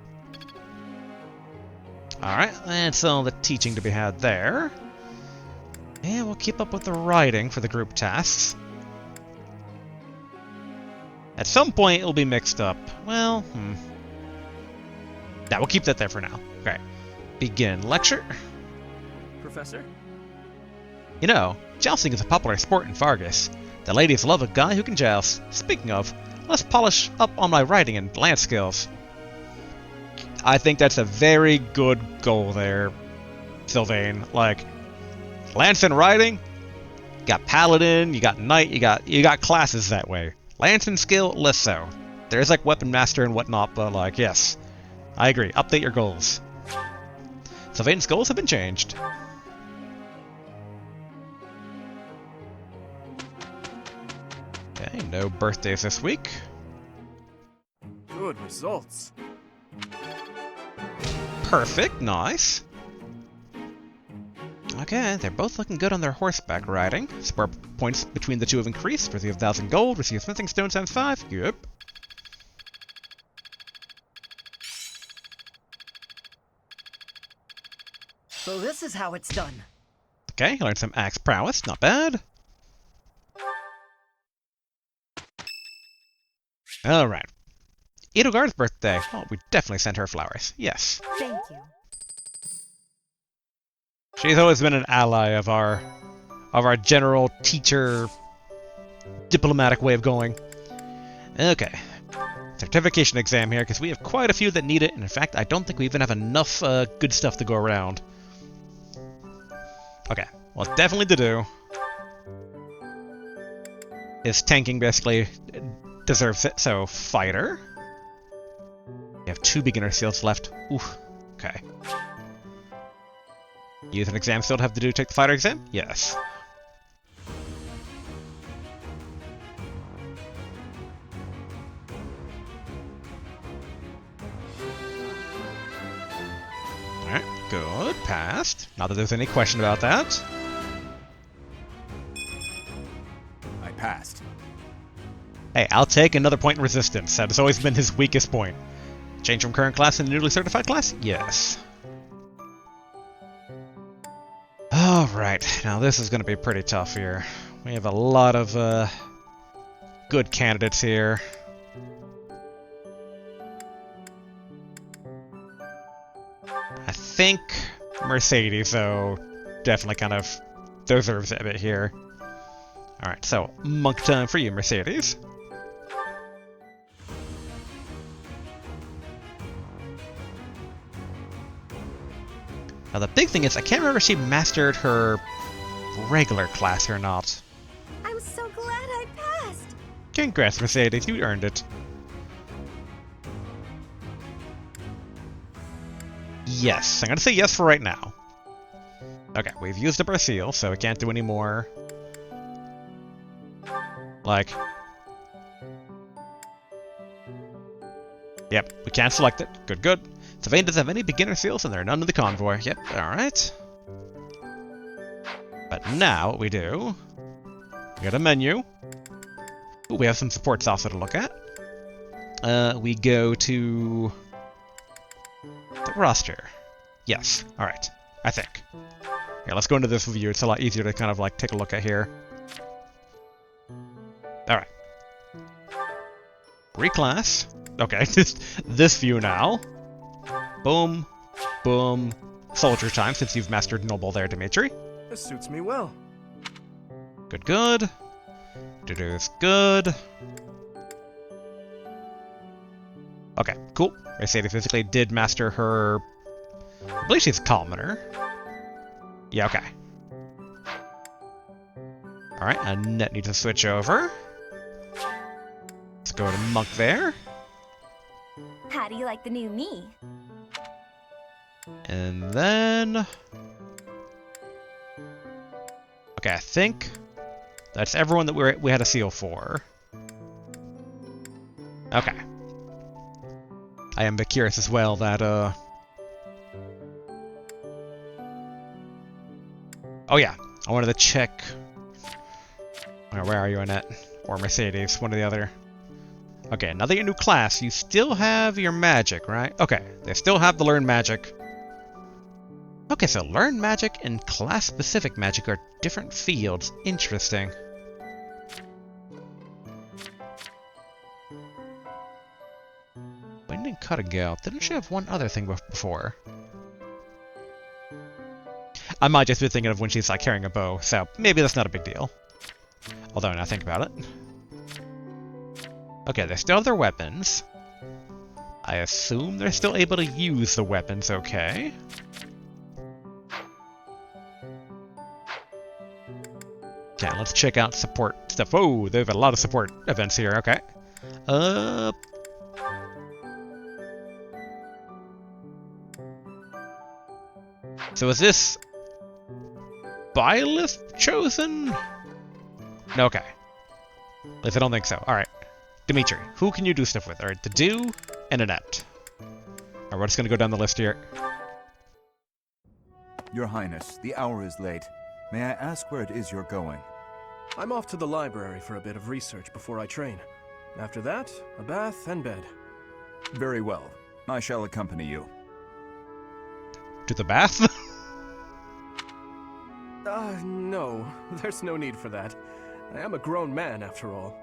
Alright, that's all the teaching to be had there. And we'll keep up with the writing for the group tasks. At some point, it'll be mixed up. Well, Yeah, we'll keep that there for now. Okay. Begin lecture. Professor? You know, jousting is a popular sport in Fargus. The ladies love a guy who can joust. Speaking of, let's polish up on my writing and lance skills. I think that's a very good goal there, Sylvain. Like, lance and riding, you got paladin, you got knight, you got classes that way. Lance and skill, less so. There's like weapon master and whatnot, but like, yes, I agree. Update your goals. Sylvain's goals have been changed. Okay, no birthdays this week. Good results. Perfect, nice. Okay, they're both looking good on their horseback riding. Spur points between the two have increased. Receive 1,000 gold, receive smithing stone times 5. Yep. So this is how it's done. Okay, learn some axe prowess, not bad. Alright. Edelgard's birthday. Oh, we definitely sent her flowers. Yes. Thank you. She's always been an ally of our general teacher diplomatic way of going. Okay. Certification exam here, because we have quite a few that need it, and in fact, I don't think we even have enough good stuff to go around. Okay, well, definitely to do is tanking basically deserves it, so fighter. We have 2 beginner seals left. Oof, okay. Use an exam still to have to do take the fighter exam? Yes. Alright, good. Passed. Not that there's any question about that. I passed. Hey, I'll take another point in resistance. That has always been his weakest point. Change from current class to newly certified class? Yes. Alright, now this is going to be pretty tough here. We have a lot of good candidates here. I think Mercedes, though, definitely kind of deserves it a bit here. Alright, so monk time for you, Mercedes. Now the big thing is, I can't remember if she mastered her regular class or not. I'm so glad I passed. Congrats, Mercedes, you earned it. Yes, I'm gonna say yes for right now. Okay, we've used up our seal, so we can't do any more. Like... Yep, we can't select it. Good, good. Sylvain doesn't have any beginner seals, and there are none in the convoy. Yep, alright. But now, what we do... We got a menu. Ooh, we have some supports also to look at. We go to... the roster. Yes, alright. I think. Yeah, let's go into this view. It's a lot easier to kind of like take a look at here. Alright. Reclass. Okay, this view now. Boom. Boom. Soldier time, since you've mastered Noble there, Dimitri. This suits me well. Good, good. Dudu's good. Okay, cool. Mercedes physically did master her... I believe she's a commoner. Yeah, okay. Alright, Annette needs to switch over. Let's go to Monk there. How do you like the new me? And then... Okay, I think that's everyone that we had a seal for. Okay. I am a bit curious as well that, Oh yeah, I wanted to check... Where are you, Annette? Or Mercedes, one or the other. Okay, now that you're new class, you still have your magic, right? Okay, they still have the learn magic. Okay, so learn magic and class-specific magic are different fields. Interesting. Wind and Cutting Gale. Didn't she have one other thing before? I might just be thinking of when she's like carrying a bow, so maybe that's not a big deal. Although, now think about it. Okay, they still have their weapons. I assume they're still able to use the weapons okay. Okay, let's check out support stuff. Oh, they have a lot of support events here, okay. So is this Byleth chosen? No, okay. At least I don't think so. Alright. Dimitri, who can you do stuff with? Alright, Dedu and Annette. Alright, we're just gonna go down the list here. Your Highness, the hour is late. May I ask where it is you're going? I'm off to the library for a bit of research before I train. After that, a bath and bed. Very well. I shall accompany you. To the bath? No. There's no need for that. I am a grown man, after all.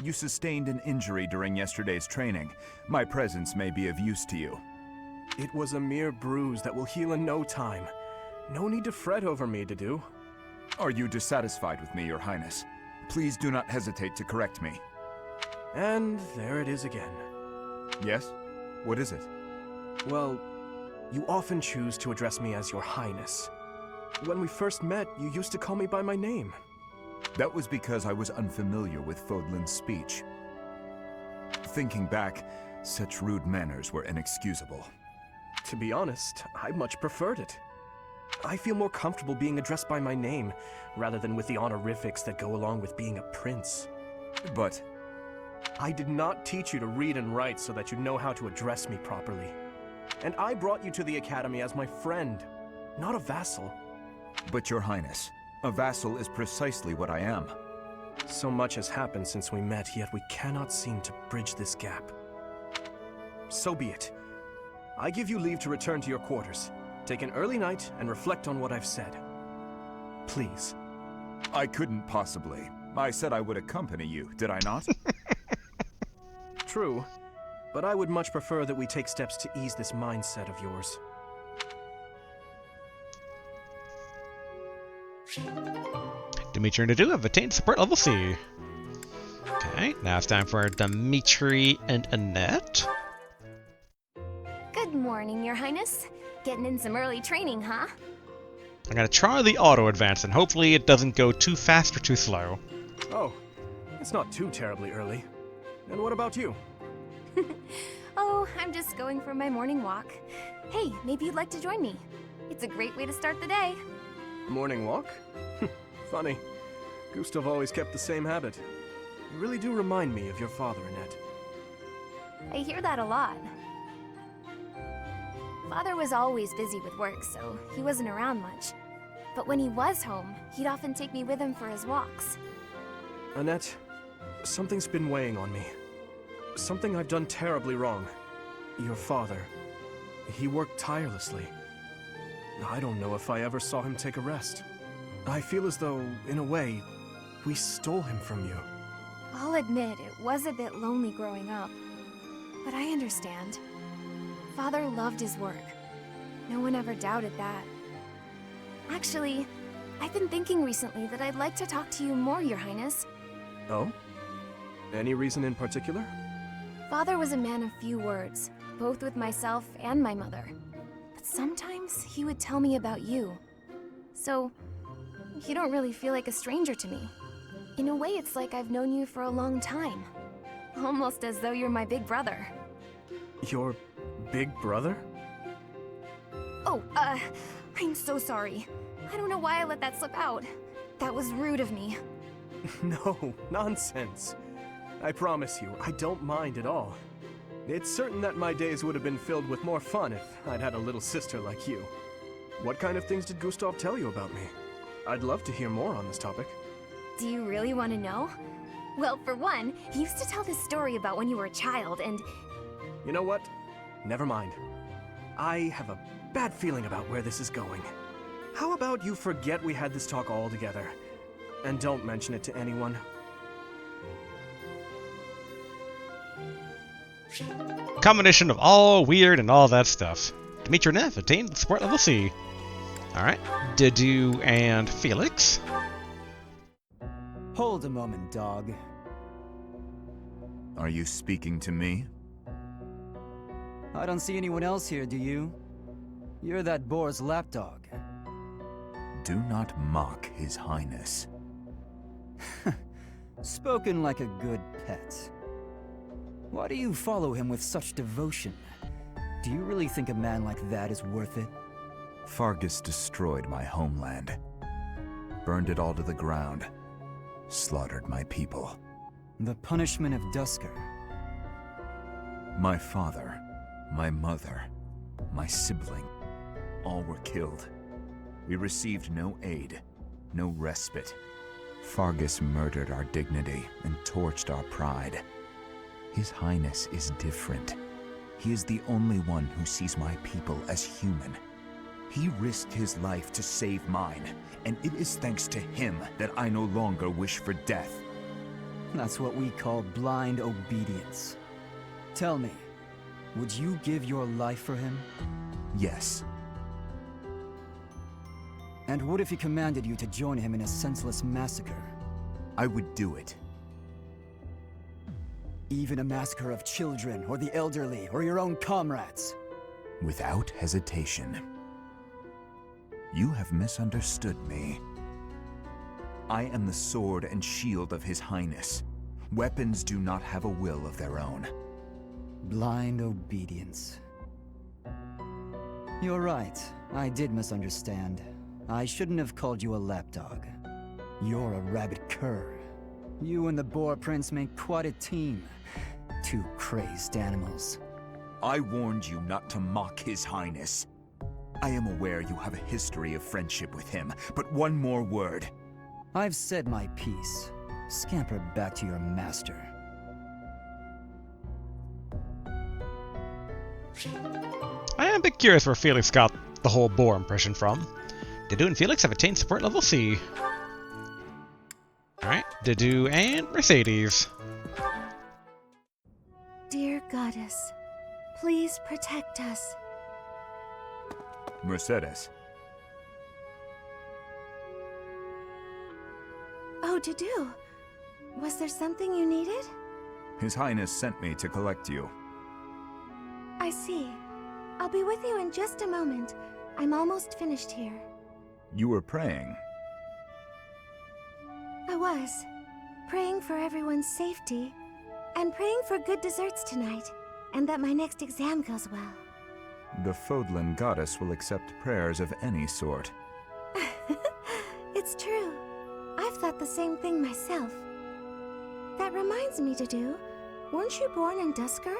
You sustained an injury during yesterday's training. My presence may be of use to you. It was a mere bruise that will heal in no time. No need to fret over me, Dedu. Are you dissatisfied with me, Your Highness? Please do not hesitate to correct me. And there it is again. Yes? What is it? Well, you often choose to address me as Your Highness. When we first met, you used to call me by my name. That was because I was unfamiliar with Fodlan's speech. Thinking back, such rude manners were inexcusable. To be honest, I much preferred it. I feel more comfortable being addressed by my name, rather than with the honorifics that go along with being a prince. But I did not teach you to read and write so that you know how to address me properly. And I brought you to the academy as my friend, not a vassal. But Your Highness, a vassal is precisely what I am. So much has happened since we met, yet we cannot seem to bridge this gap. So be it. I give you leave to return to your quarters. Take an early night and reflect on what I've said. Please. I couldn't possibly. I said I would accompany you, did I not? True, but I would much prefer that we take steps to ease this mindset of yours. Dimitri and Dedu have attained support level C. Okay, now it's time for Dimitri and Annette. Good morning, Your Highness. Getting in some early training, huh? I'm gonna try the auto advance and hopefully it doesn't go too fast or too slow. Oh, it's not too terribly early. And what about you? Oh, I'm just going for my morning walk. Hey, maybe you'd like to join me. It's a great way to start the day. Morning walk? Funny. Gustav always kept the same habit. You really do remind me of your father, Annette. I hear that a lot. Father was always busy with work, so he wasn't around much. But when he was home, he'd often take me with him for his walks. Annette, something's been weighing on me. Something I've done terribly wrong. Your father, he worked tirelessly. I don't know if I ever saw him take a rest. I feel as though, in a way, we stole him from you. I'll admit it was a bit lonely growing up, but I understand. Father loved his work. No one ever doubted that. Actually, I've been thinking recently that I'd like to talk to you more, Your Highness. Oh? Any reason in particular? Father was a man of few words, both with myself and my mother. But sometimes he would tell me about you. So, you don't really feel like a stranger to me. In a way, it's like I've known you for a long time. Almost as though you're my big brother. Your big brother? Oh, I'm so sorry. I don't know why I let that slip out. That was rude of me. No, nonsense. I promise you, I don't mind at all. It's certain that my days would have been filled with more fun if I'd had a little sister like you. What kind of things did Gustav tell you about me? I'd love to hear more on this topic. Do you really want to know? Well, for one, he used to tell this story about when you were a child and... You know what? Never mind. I have a bad feeling about where this is going. How about you forget we had this talk altogether, and don't mention it to anyone? Combination of all weird and all that stuff. Dimitri and Annette attained support level C. Alright, Dedu and Felix. Hold a moment, dog. Are you speaking to me? I don't see anyone else here, do you? You're that boar's lapdog. Do not mock His Highness. Spoken like a good pet. Why do you follow him with such devotion? Do you really think a man like that is worth it? Fargus destroyed my homeland. Burned it all to the ground. Slaughtered my people. The punishment of Dusker. My father, my mother, my sibling, all were killed. We received no aid, no respite. Fargus murdered our dignity and torched our pride. His Highness is different. He is the only one who sees my people as human. He risked his life to save mine, and it is thanks to him that I no longer wish for death. That's what we call blind obedience. Tell me, would you give your life for him? Yes. And what if he commanded you to join him in a senseless massacre? I would do it. Even a massacre of children, or the elderly, or your own comrades? Without hesitation. You have misunderstood me. I am the sword and shield of His Highness. Weapons do not have a will of their own. Blind obedience. You're right, I did misunderstand. I shouldn't have called you a lapdog. You're a rabid cur. You and the Boar Prince make quite a team. Two crazed animals. I warned you not to mock His Highness. I am aware you have a history of friendship with him, but one more word. I've said my piece. Scamper back to your master. I am a bit curious where Felix got the whole boar impression from. Dedue and Felix have attained support level C. Alright, Dedue and Mercedes. Dear Goddess, please protect us. Mercedes. Oh, Dedue. Was there something you needed? His Highness sent me to collect you. I see. I'll be with you in just a moment. I'm almost finished here. You were praying. I was. Praying for everyone's safety. And praying for good desserts tonight. And that my next exam goes well. The Fodlan goddess will accept prayers of any sort. It's true. I've thought the same thing myself. That reminds me, Dedue. Weren't you born in Dusker?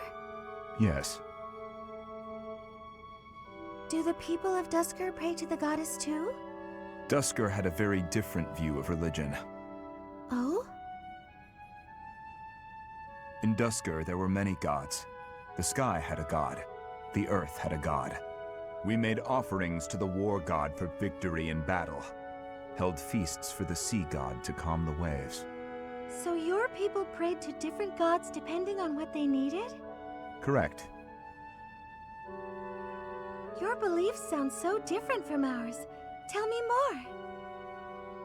Yes. Do the people of Dusker pray to the goddess too? Dusker had a very different view of religion. Oh? In Dusker, there were many gods. The sky had a god. The earth had a god. We made offerings to the war god for victory in battle. Held feasts for the sea god to calm the waves. So your people prayed to different gods depending on what they needed? Correct. Your beliefs sound so different from ours. Tell me more.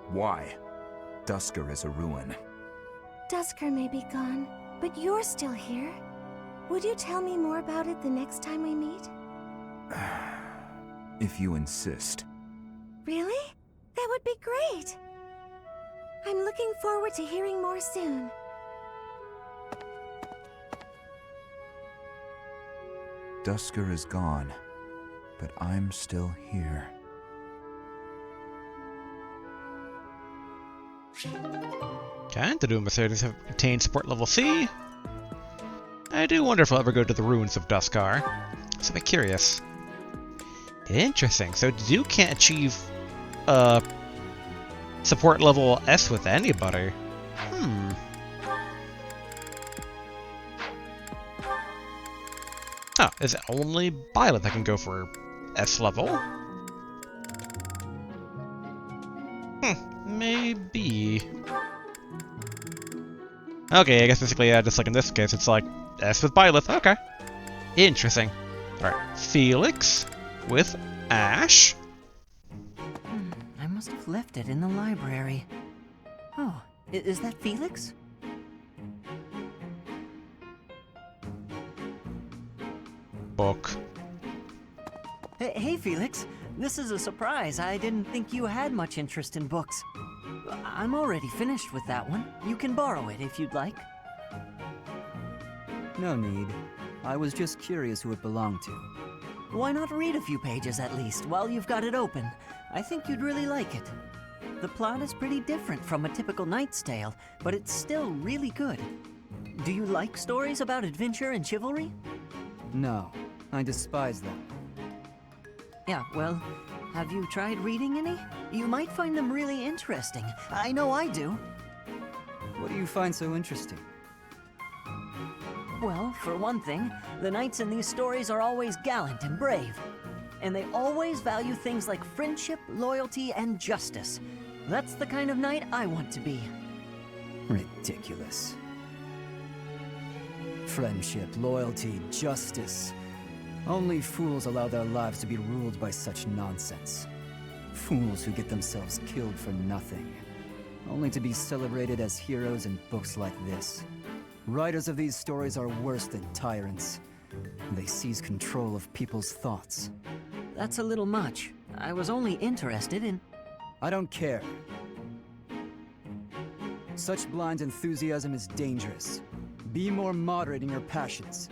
Why? Dusker is a ruin. Dusker may be gone, but you're still here. Would you tell me more about it the next time we meet? If you insist. Really? That would be great. I'm looking forward to hearing more soon. Dusker is gone, but I'm still here. Okay, Dedue and Mercedes have attained support level C. I do wonder if I'll ever go to the ruins of Duskar. So I'm curious. Interesting. So Dedue can't achieve support level S with anybody. Oh, is it only Violet that can go for S level? Maybe. Okay, I guess basically, just like in this case, it's like S with Byleth. Okay. Interesting. Alright, Felix with Ash. I must have left it in the library. Oh, Is that Felix? Book. Hey, Felix. This is a surprise. I didn't think you had much interest in books. I'm already finished with that one. You can borrow it if you'd like. No need. I was just curious who it belonged to. Why not read a few pages at least while you've got it open? I think you'd really like it. The plot is pretty different from a typical Knight's Tale, but it's still really good. Do you like stories about adventure and chivalry? No, I despise them. Yeah, well, have you tried reading any? You might find them really interesting. I know I do. What do you find so interesting? Well, for one thing, the knights in these stories are always gallant and brave. And they always value things like friendship, loyalty, and justice. That's the kind of knight I want to be. Ridiculous. Friendship, loyalty, justice. Only fools allow their lives to be ruled by such nonsense. Fools who get themselves killed for nothing, only to be celebrated as heroes in books like this. Writers of these stories are worse than tyrants. They seize control of people's thoughts. That's a little much. I was only interested in... I don't care. Such blind enthusiasm is dangerous. Be more moderate in your passions.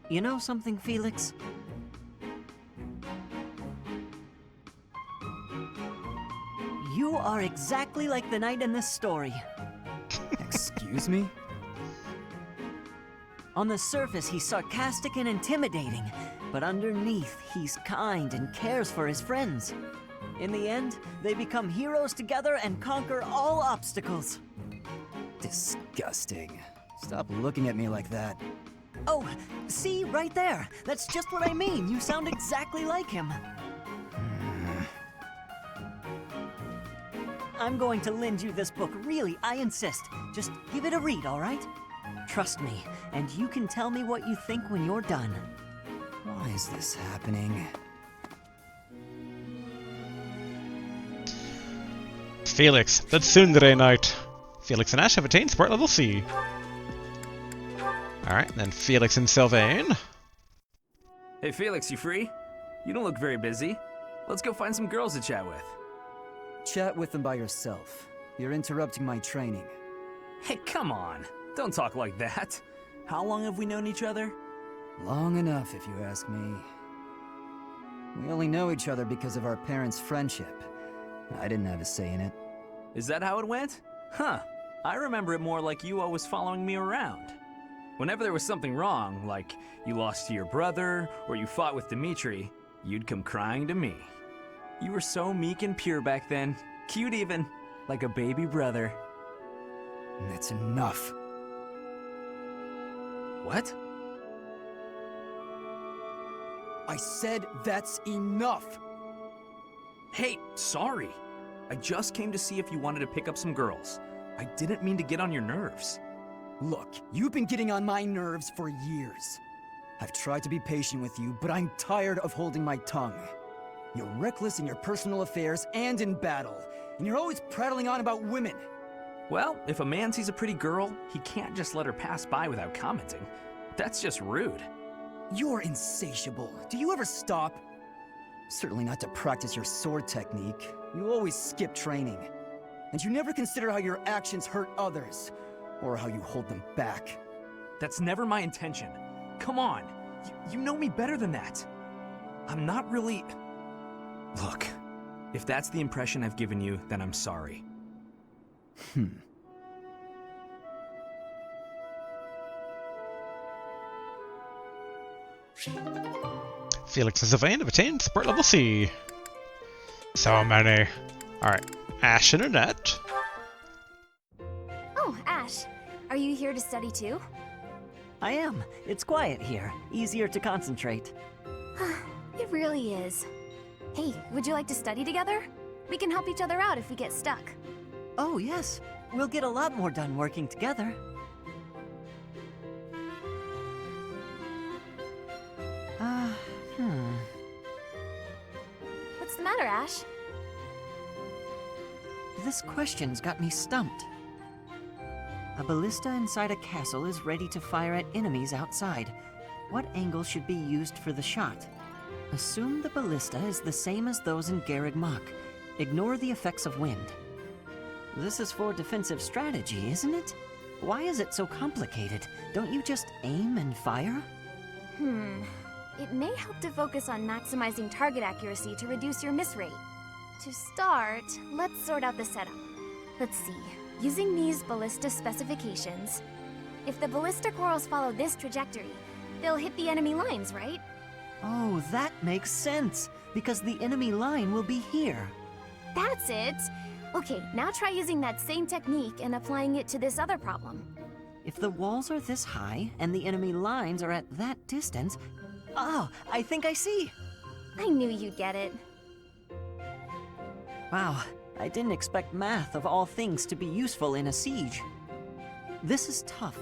You know something, Felix? You are exactly like the knight in this story. Excuse me? On the surface, he's sarcastic and intimidating, but underneath, he's kind and cares for his friends. In the end, they become heroes together and conquer all obstacles. Disgusting. Stop looking at me like that. Oh, see, right there. That's just what I mean. You sound exactly like him. I'm going to lend you this book, really, I insist. Just give it a read, all right? Trust me, and you can tell me what you think when you're done. Why is this happening? Felix, the Tsundere Knight. Felix and Ash have attained sport level C. Alright, then Felix and Sylvain. Hey Felix, you free? You don't look very busy. Let's go find some girls to chat with. Chat with them by yourself. You're interrupting my training. Hey, come on. Don't talk like that. How long have we known each other? Long enough, if you ask me. We only know each other because of our parents' friendship. I didn't have a say in it. Is that how it went? Huh. I remember it more like you always following me around. Whenever there was something wrong, like you lost to your brother, or you fought with Dimitri, you'd come crying to me. You were so meek and pure back then. Cute even. Like a baby brother. That's enough. What? I said that's enough! Hey, sorry. I just came to see if you wanted to pick up some girls. I didn't mean to get on your nerves. Look, you've been getting on my nerves for years. I've tried to be patient with you, but I'm tired of holding my tongue. You're reckless in your personal affairs and in battle, and you're always prattling on about women. Well, if a man sees a pretty girl, he can't just let her pass by without commenting. That's just rude. You're insatiable. Do you ever stop? Certainly not to practice your sword technique. You always skip training. And you never consider how your actions hurt others, or how you hold them back. That's never my intention. Come on, you know me better than that. I'm not really... Look, if that's the impression I've given you, then I'm sorry. Felix and Sylvain have attained sport level C. So many. Alright, Ash and Annette. Oh, Ash. Are you here to study too? I am. It's quiet here. Easier to concentrate. It really is. Hey, would you like to study together? We can help each other out if we get stuck. Oh, yes. We'll get a lot more done working together. What's the matter, Ash? This question's got me stumped. A ballista inside a castle is ready to fire at enemies outside. What angle should be used for the shot? Assume the ballista is the same as those in Garreg Mach. Ignore the effects of wind. This is for defensive strategy, isn't it? Why is it so complicated? Don't you just aim and fire? It may help to focus on maximizing target accuracy to reduce your miss rate. To start, let's sort out the setup. Let's see. Using these ballista specifications, if the ballista corals follow this trajectory, they'll hit the enemy lines, right? Oh, that makes sense, because the enemy line will be here. That's it! Okay, now try using that same technique and applying it to this other problem. If the walls are this high and the enemy lines are at that distance... Oh, I think I see! I knew you'd get it. Wow, I didn't expect math of all things to be useful in a siege. This is tough.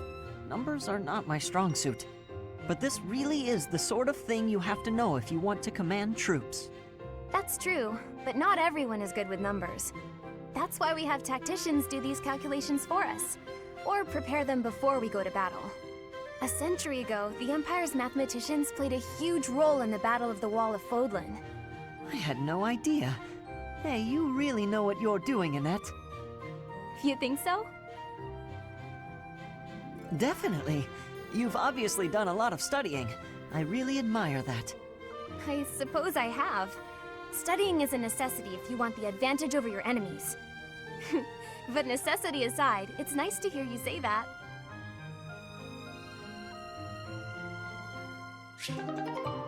Numbers are not my strong suit. But this really is the sort of thing you have to know if you want to command troops. That's true, but not everyone is good with numbers. That's why we have tacticians do these calculations for us, or prepare them before we go to battle. A century ago, the Empire's mathematicians played a huge role in the Battle of the Wall of Fodlan. I had no idea. Hey, you really know what you're doing, Annette. You think so? Definitely. You've obviously done a lot of studying. I really admire that. I suppose I have. Studying is a necessity if you want the advantage over your enemies. But necessity aside, it's nice to hear you say that.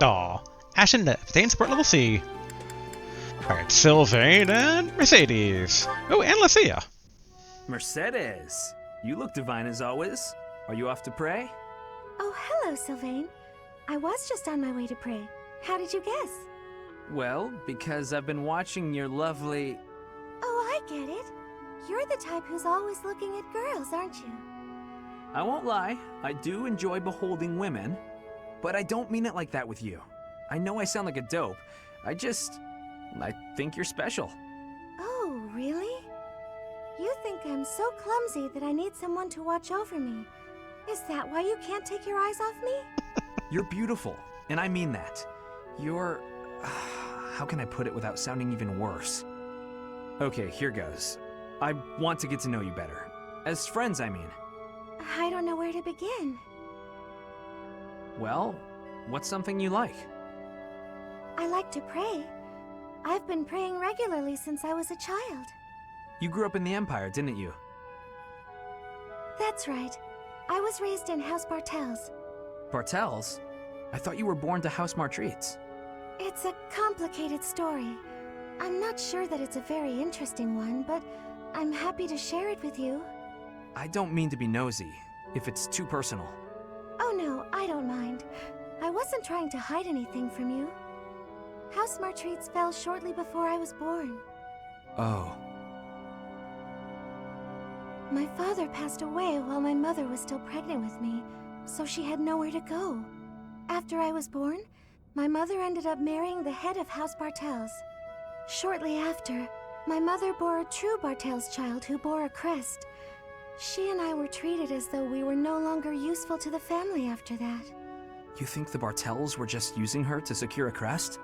Aw. Ashen Net, obtain support level C. Alright, Sylvain and Mercedes. Oh, and Lucia. Mercedes, you look divine as always. Are you off to pray? Oh, hello, Sylvain. I was just on my way to pray. How did you guess? Well, because I've been watching your lovely... Oh, I get it. You're the type who's always looking at girls, aren't you? I won't lie, I do enjoy beholding women, but I don't mean it like that with you. I know I sound like a dope. I think you're special. Oh, really? You think I'm so clumsy that I need someone to watch over me. Is that why you can't take your eyes off me? You're beautiful, and I mean that. You're... how can I put it without sounding even worse? Okay, here goes. I want to get to know you better. As friends, I mean. I don't know where to begin. Well, what's something you like? I like to pray. I've been praying regularly since I was a child. You grew up in the Empire, didn't you? That's right. I was raised in House Bartels. Bartels? I thought you were born to House Martreats. It's a complicated story. I'm not sure that it's a very interesting one, but I'm happy to share it with you. I don't mean to be nosy, if it's too personal. Oh no, I don't mind. I wasn't trying to hide anything from you. House Martreats fell shortly before I was born. Oh. My father passed away while my mother was still pregnant with me, so she had nowhere to go. After I was born, my mother ended up marrying the head of House Bartels. Shortly after, my mother bore a true Bartels child who bore a crest. She and I were treated as though we were no longer useful to the family after that. You think the Bartels were just using her to secure a crest?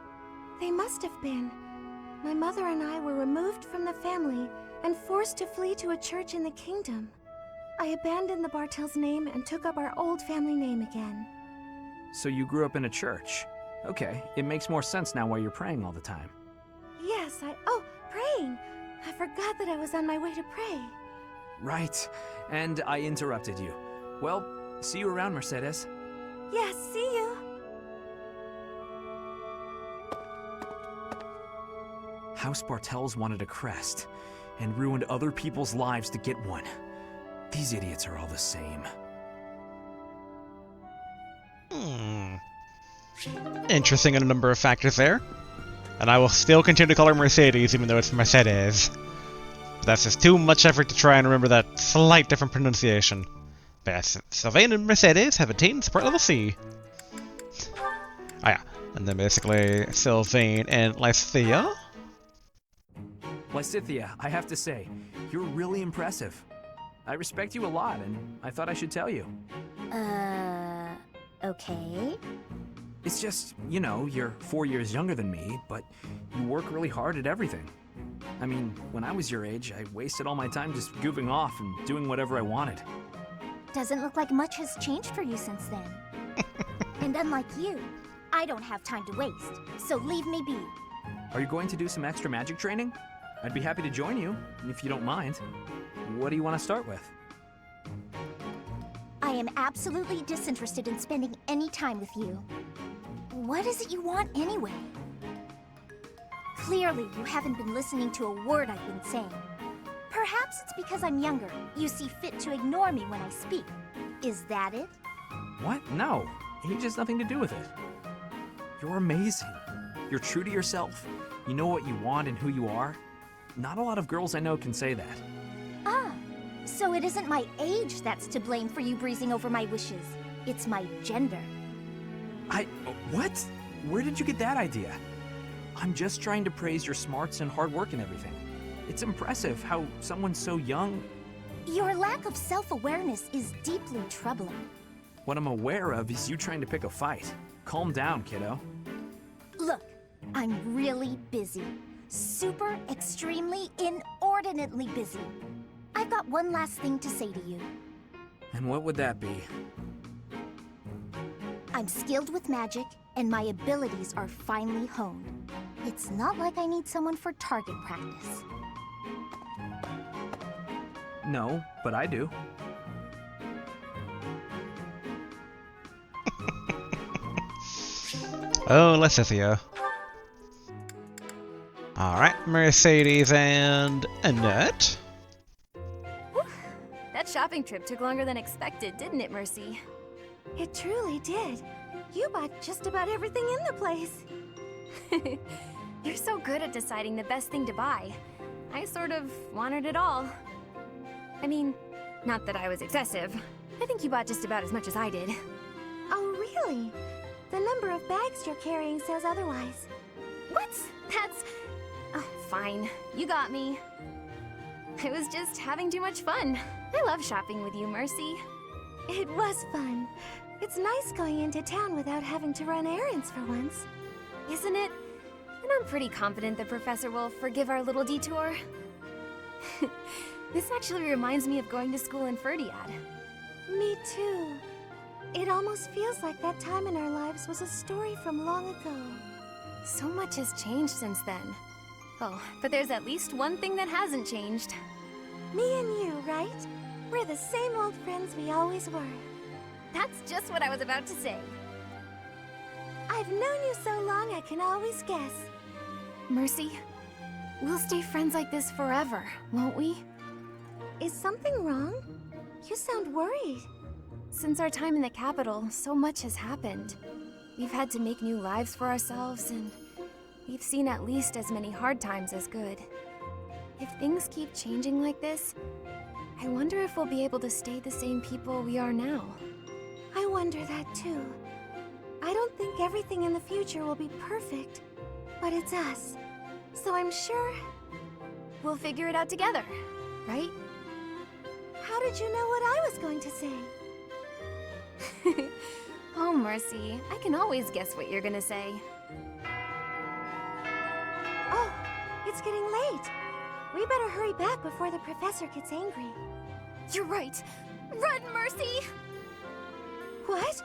They must have been. My mother and I were removed from the family and forced to flee to a church in the kingdom. I abandoned the Bartels name and took up our old family name again. So you grew up in a church. Okay, it makes more sense now why you're praying all the time. Yes, Oh, praying! I forgot that I was on my way to pray. Right, and I interrupted you. Well, see you around, Mercedes. Yes, see you! House Bartels wanted a crest, and ruined other people's lives to get one. These idiots are all the same. Interesting in a number of factors there. And I will still continue to call her Mercedes, even though it's Mercedes. But that's just too much effort to try and remember that slight different pronunciation. But yes, Sylvain and Mercedes have attained support level C. Oh yeah, and then basically Sylvain and Lysithea. Lysithea, I have to say, you're really impressive. I respect you a lot, and I thought I should tell you. Okay. It's just, you know, you're 4 years younger than me, but you work really hard at everything. I mean, when I was your age, I wasted all my time just goofing off and doing whatever I wanted. Doesn't look like much has changed for you since then. And unlike you, I don't have time to waste, so leave me be. Are you going to do some extra magic training? I'd be happy to join you, if you don't mind. What do you want to start with? I am absolutely disinterested in spending any time with you. What is it you want anyway? Clearly, you haven't been listening to a word I've been saying. Perhaps it's because I'm younger. You see fit to ignore me when I speak. Is that it? What? No. Age has nothing to do with it. You're amazing. You're true to yourself. You know what you want and who you are. Not a lot of girls I know can say that. Ah, so it isn't my age that's to blame for you breezing over my wishes. It's my gender. What? Where did you get that idea? I'm just trying to praise your smarts and hard work and everything. It's impressive how someone so young... Your lack of self-awareness is deeply troubling. What I'm aware of is you trying to pick a fight. Calm down, kiddo. Look, I'm really busy. Super, extremely, inordinately busy. I've got one last thing to say to you. And what would that be? I'm skilled with magic, and my abilities are finely honed. It's not like I need someone for target practice. No, but I do. Oh, Leticia. Alright, Mercedes and Annette. Whew. That shopping trip took longer than expected, didn't it, Mercy? It truly did. You bought just about everything in the place. You're so good at deciding the best thing to buy. I sort of wanted it all. I mean, not that I was excessive. I think you bought just about as much as I did. Oh, really? The number of bags you're carrying says otherwise. What? That's... Oh, fine. You got me. I was just having too much fun. I love shopping with you, Mercy. It was fun. It's nice going into town without having to run errands for once. Isn't it? And I'm pretty confident the professor will forgive our little detour. This actually reminds me of going to school in Ferdiad. Me too. It almost feels like that time in our lives was a story from long ago. So much has changed since then. Oh, but there's at least one thing that hasn't changed. Me and you, right? We're the same old friends we always were. That's just what I was about to say. I've known you so long I can always guess. Mercy, we'll stay friends like this forever, won't we? Is something wrong? You sound worried. Since our time in the capital, so much has happened. We've had to make new lives for ourselves, and we've seen at least as many hard times as good. If things keep changing like this, I wonder if we'll be able to stay the same people we are now. I wonder that too. I don't think everything in the future will be perfect, but it's us. So I'm sure we'll figure it out together, right? How did you know what I was going to say? Oh, Mercy, I can always guess what you're gonna say. Oh, it's getting late. We better hurry back before the professor gets angry. You're right. Run, Mercy! What?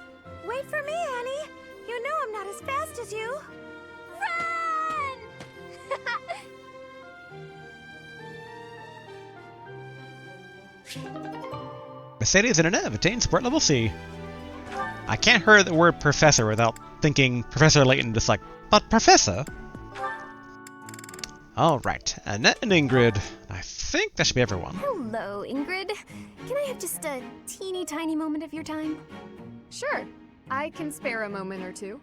Wait for me, Annie. You know I'm not as fast as you. Run! Mercedes and Annette attain sport level C. I can't hear the word professor without thinking Professor Layton, just like, but professor? Alright, Annette and Ingrid. I think that should be everyone. Hello, Ingrid. Can I have just a teeny tiny moment of your time? Sure. I can spare a moment or two.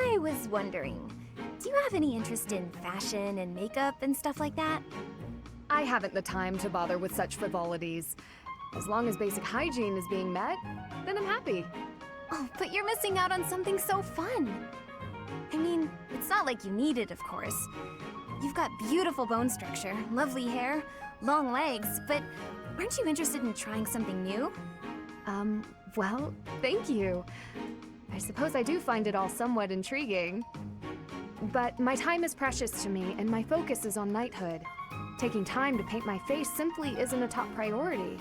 I was wondering, do you have any interest in fashion and makeup and stuff like that? I haven't the time to bother with such frivolities. As long as basic hygiene is being met, then I'm happy. Oh, but you're missing out on something so fun. I mean, it's not like you need it, of course. You've got beautiful bone structure, lovely hair, long legs, but aren't you interested in trying something new? Well, thank you. I suppose I do find it all somewhat intriguing. But my time is precious to me, and my focus is on knighthood. Taking time to paint my face simply isn't a top priority.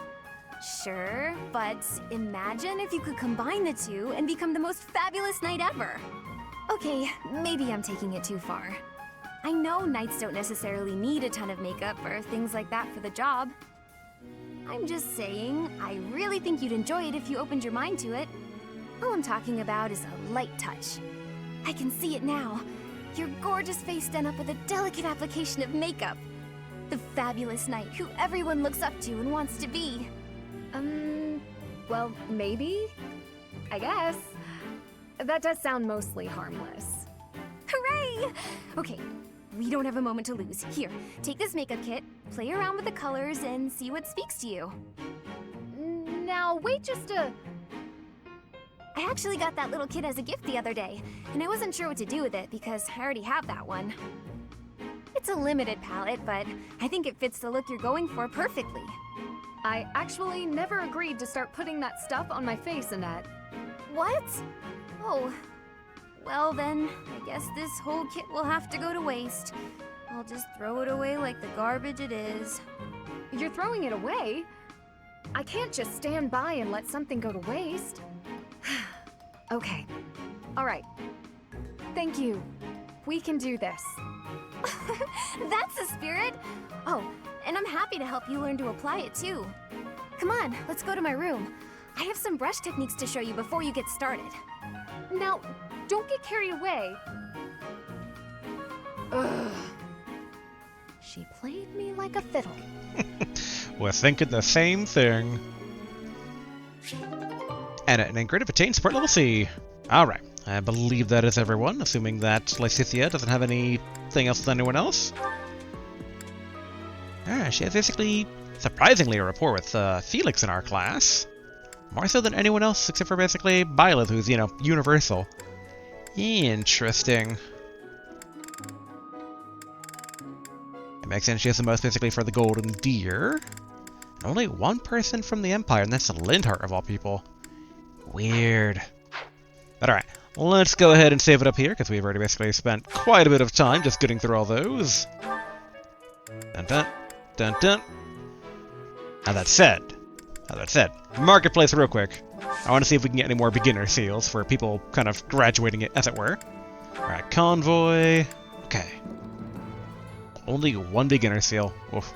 Sure, but imagine if you could combine the two and become the most fabulous knight ever. Okay, maybe I'm taking it too far. I know knights don't necessarily need a ton of makeup or things like that for the job. I'm just saying, I really think you'd enjoy it if you opened your mind to it. All I'm talking about is a light touch. I can see it now. Your gorgeous face done up with a delicate application of makeup. The fabulous knight who everyone looks up to and wants to be. Well, maybe? I guess. That does sound mostly harmless. Hooray! Okay, we don't have a moment to lose. Here, take this makeup kit, play around with the colors, and see what speaks to you. Now, wait just a... I actually got that little kit as a gift the other day, and I wasn't sure what to do with it because I already have that one. It's a limited palette, but I think it fits the look you're going for perfectly. I actually never agreed to start putting that stuff on my face, Annette. What? Oh, well then, I guess this whole kit will have to go to waste. I'll just throw it away like the garbage it is. You're throwing it away? I can't just stand by and let something go to waste. Okay. All right. Thank you. We can do this. That's the spirit! Oh, and I'm happy to help you learn to apply it too. Come on, let's go to my room. I have some brush techniques to show you before you get started. Now, don't get carried away. Ugh. She played me like a fiddle. We're thinking the same thing. And an Ingrid attained support level C. Alright, I believe that is everyone, assuming that Lysithia doesn't have anything else with anyone else. She has basically, surprisingly, a rapport with Felix in our class. More so than anyone else, except for basically Byleth, who's, universal. Interesting. It makes sense she has the most basically for the Golden Deer. And only one person from the Empire, and that's Lindhart of all people. Weird. But alright, let's go ahead and save it up here, because we've already basically spent quite a bit of time just getting through all those. Dun dun, dun dun. Now that said, Marketplace real quick. I want to see if we can get any more beginner seals for people kind of graduating it, as it were. Alright, Convoy. Okay. Only one beginner seal. Oof.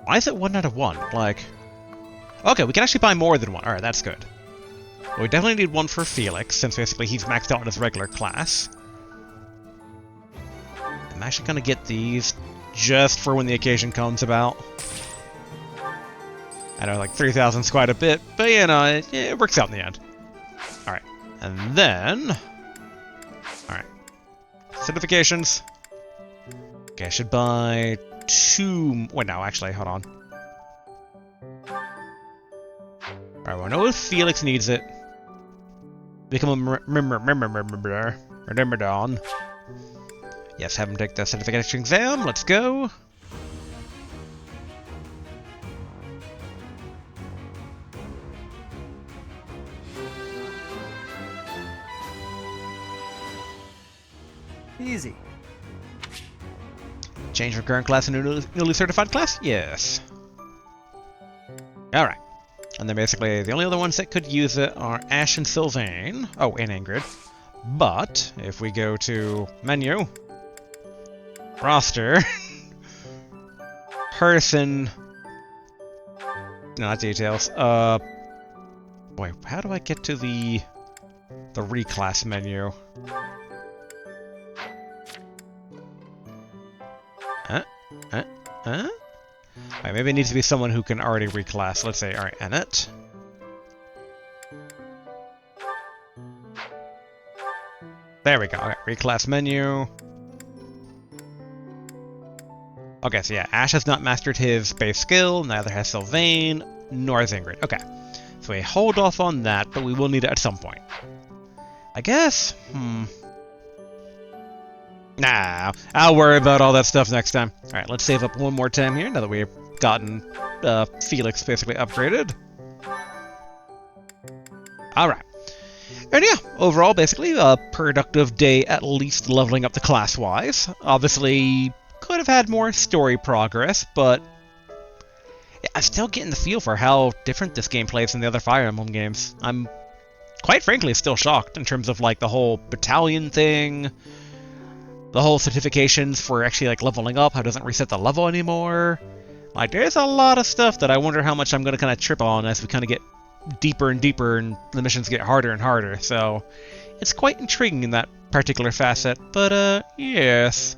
Why is it 1 out of 1? Like... Okay, we can actually buy more than one. Alright, that's good. Well, we definitely need one for Felix, since basically he's maxed out in his regular class. I'm actually gonna get these just for when the occasion comes about. I know, like, 3,000's quite a bit, but, it works out in the end. Alright, and then... Alright. Certifications. Okay, I should buy 2... Wait, no, actually, hold on. Alright, well, I know if Felix needs it. Become a Myrmidon. Yes, have him take the certification exam. Let's go. Easy. Change from current class to newly certified class? Yes. Alright. And then basically the only other ones that could use it are Ash and Sylvain. Oh, and Ingrid. But if we go to menu, roster, person, no, not details. Wait, how do I get to the reclass menu? Alright, maybe it needs to be someone who can already reclass. Let's say, alright, Annette. There we go. Okay, reclass menu. Okay, so yeah, Ash has not mastered his base skill, neither has Sylvain, nor has Ingrid. Okay, so we hold off on that, but we will need it at some point. I guess, Nah, I'll worry about all that stuff next time. Alright, let's save up one more time here, now that we've gotten Felix basically upgraded. Alright. And yeah, overall, basically, a productive day, at least leveling up the class-wise. Obviously, could have had more story progress, but yeah, I'm still getting the feel for how different this game plays than the other Fire Emblem games. I'm, quite frankly, still shocked in terms of, like, the whole battalion thing, the whole certifications for actually, like, leveling up, how it doesn't reset the level anymore. Like, there's a lot of stuff that I wonder how much I'm going to kind of trip on as we kind of get deeper and deeper and the missions get harder and harder. So, it's quite intriguing in that particular facet. But, yes.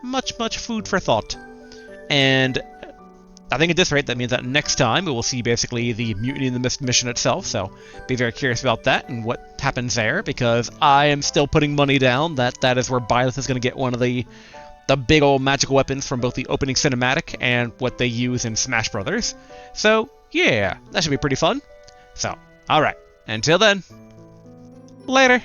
Much food for thought. And I think at this rate, that means that next time we will see basically the Mutiny in the Mist mission itself, so be very curious about that and what happens there, because I am still putting money down that that is where Byleth is going to get one of the big old magical weapons from both the opening cinematic and what they use in Smash Brothers. So, yeah, that should be pretty fun. So, alright, until then, later!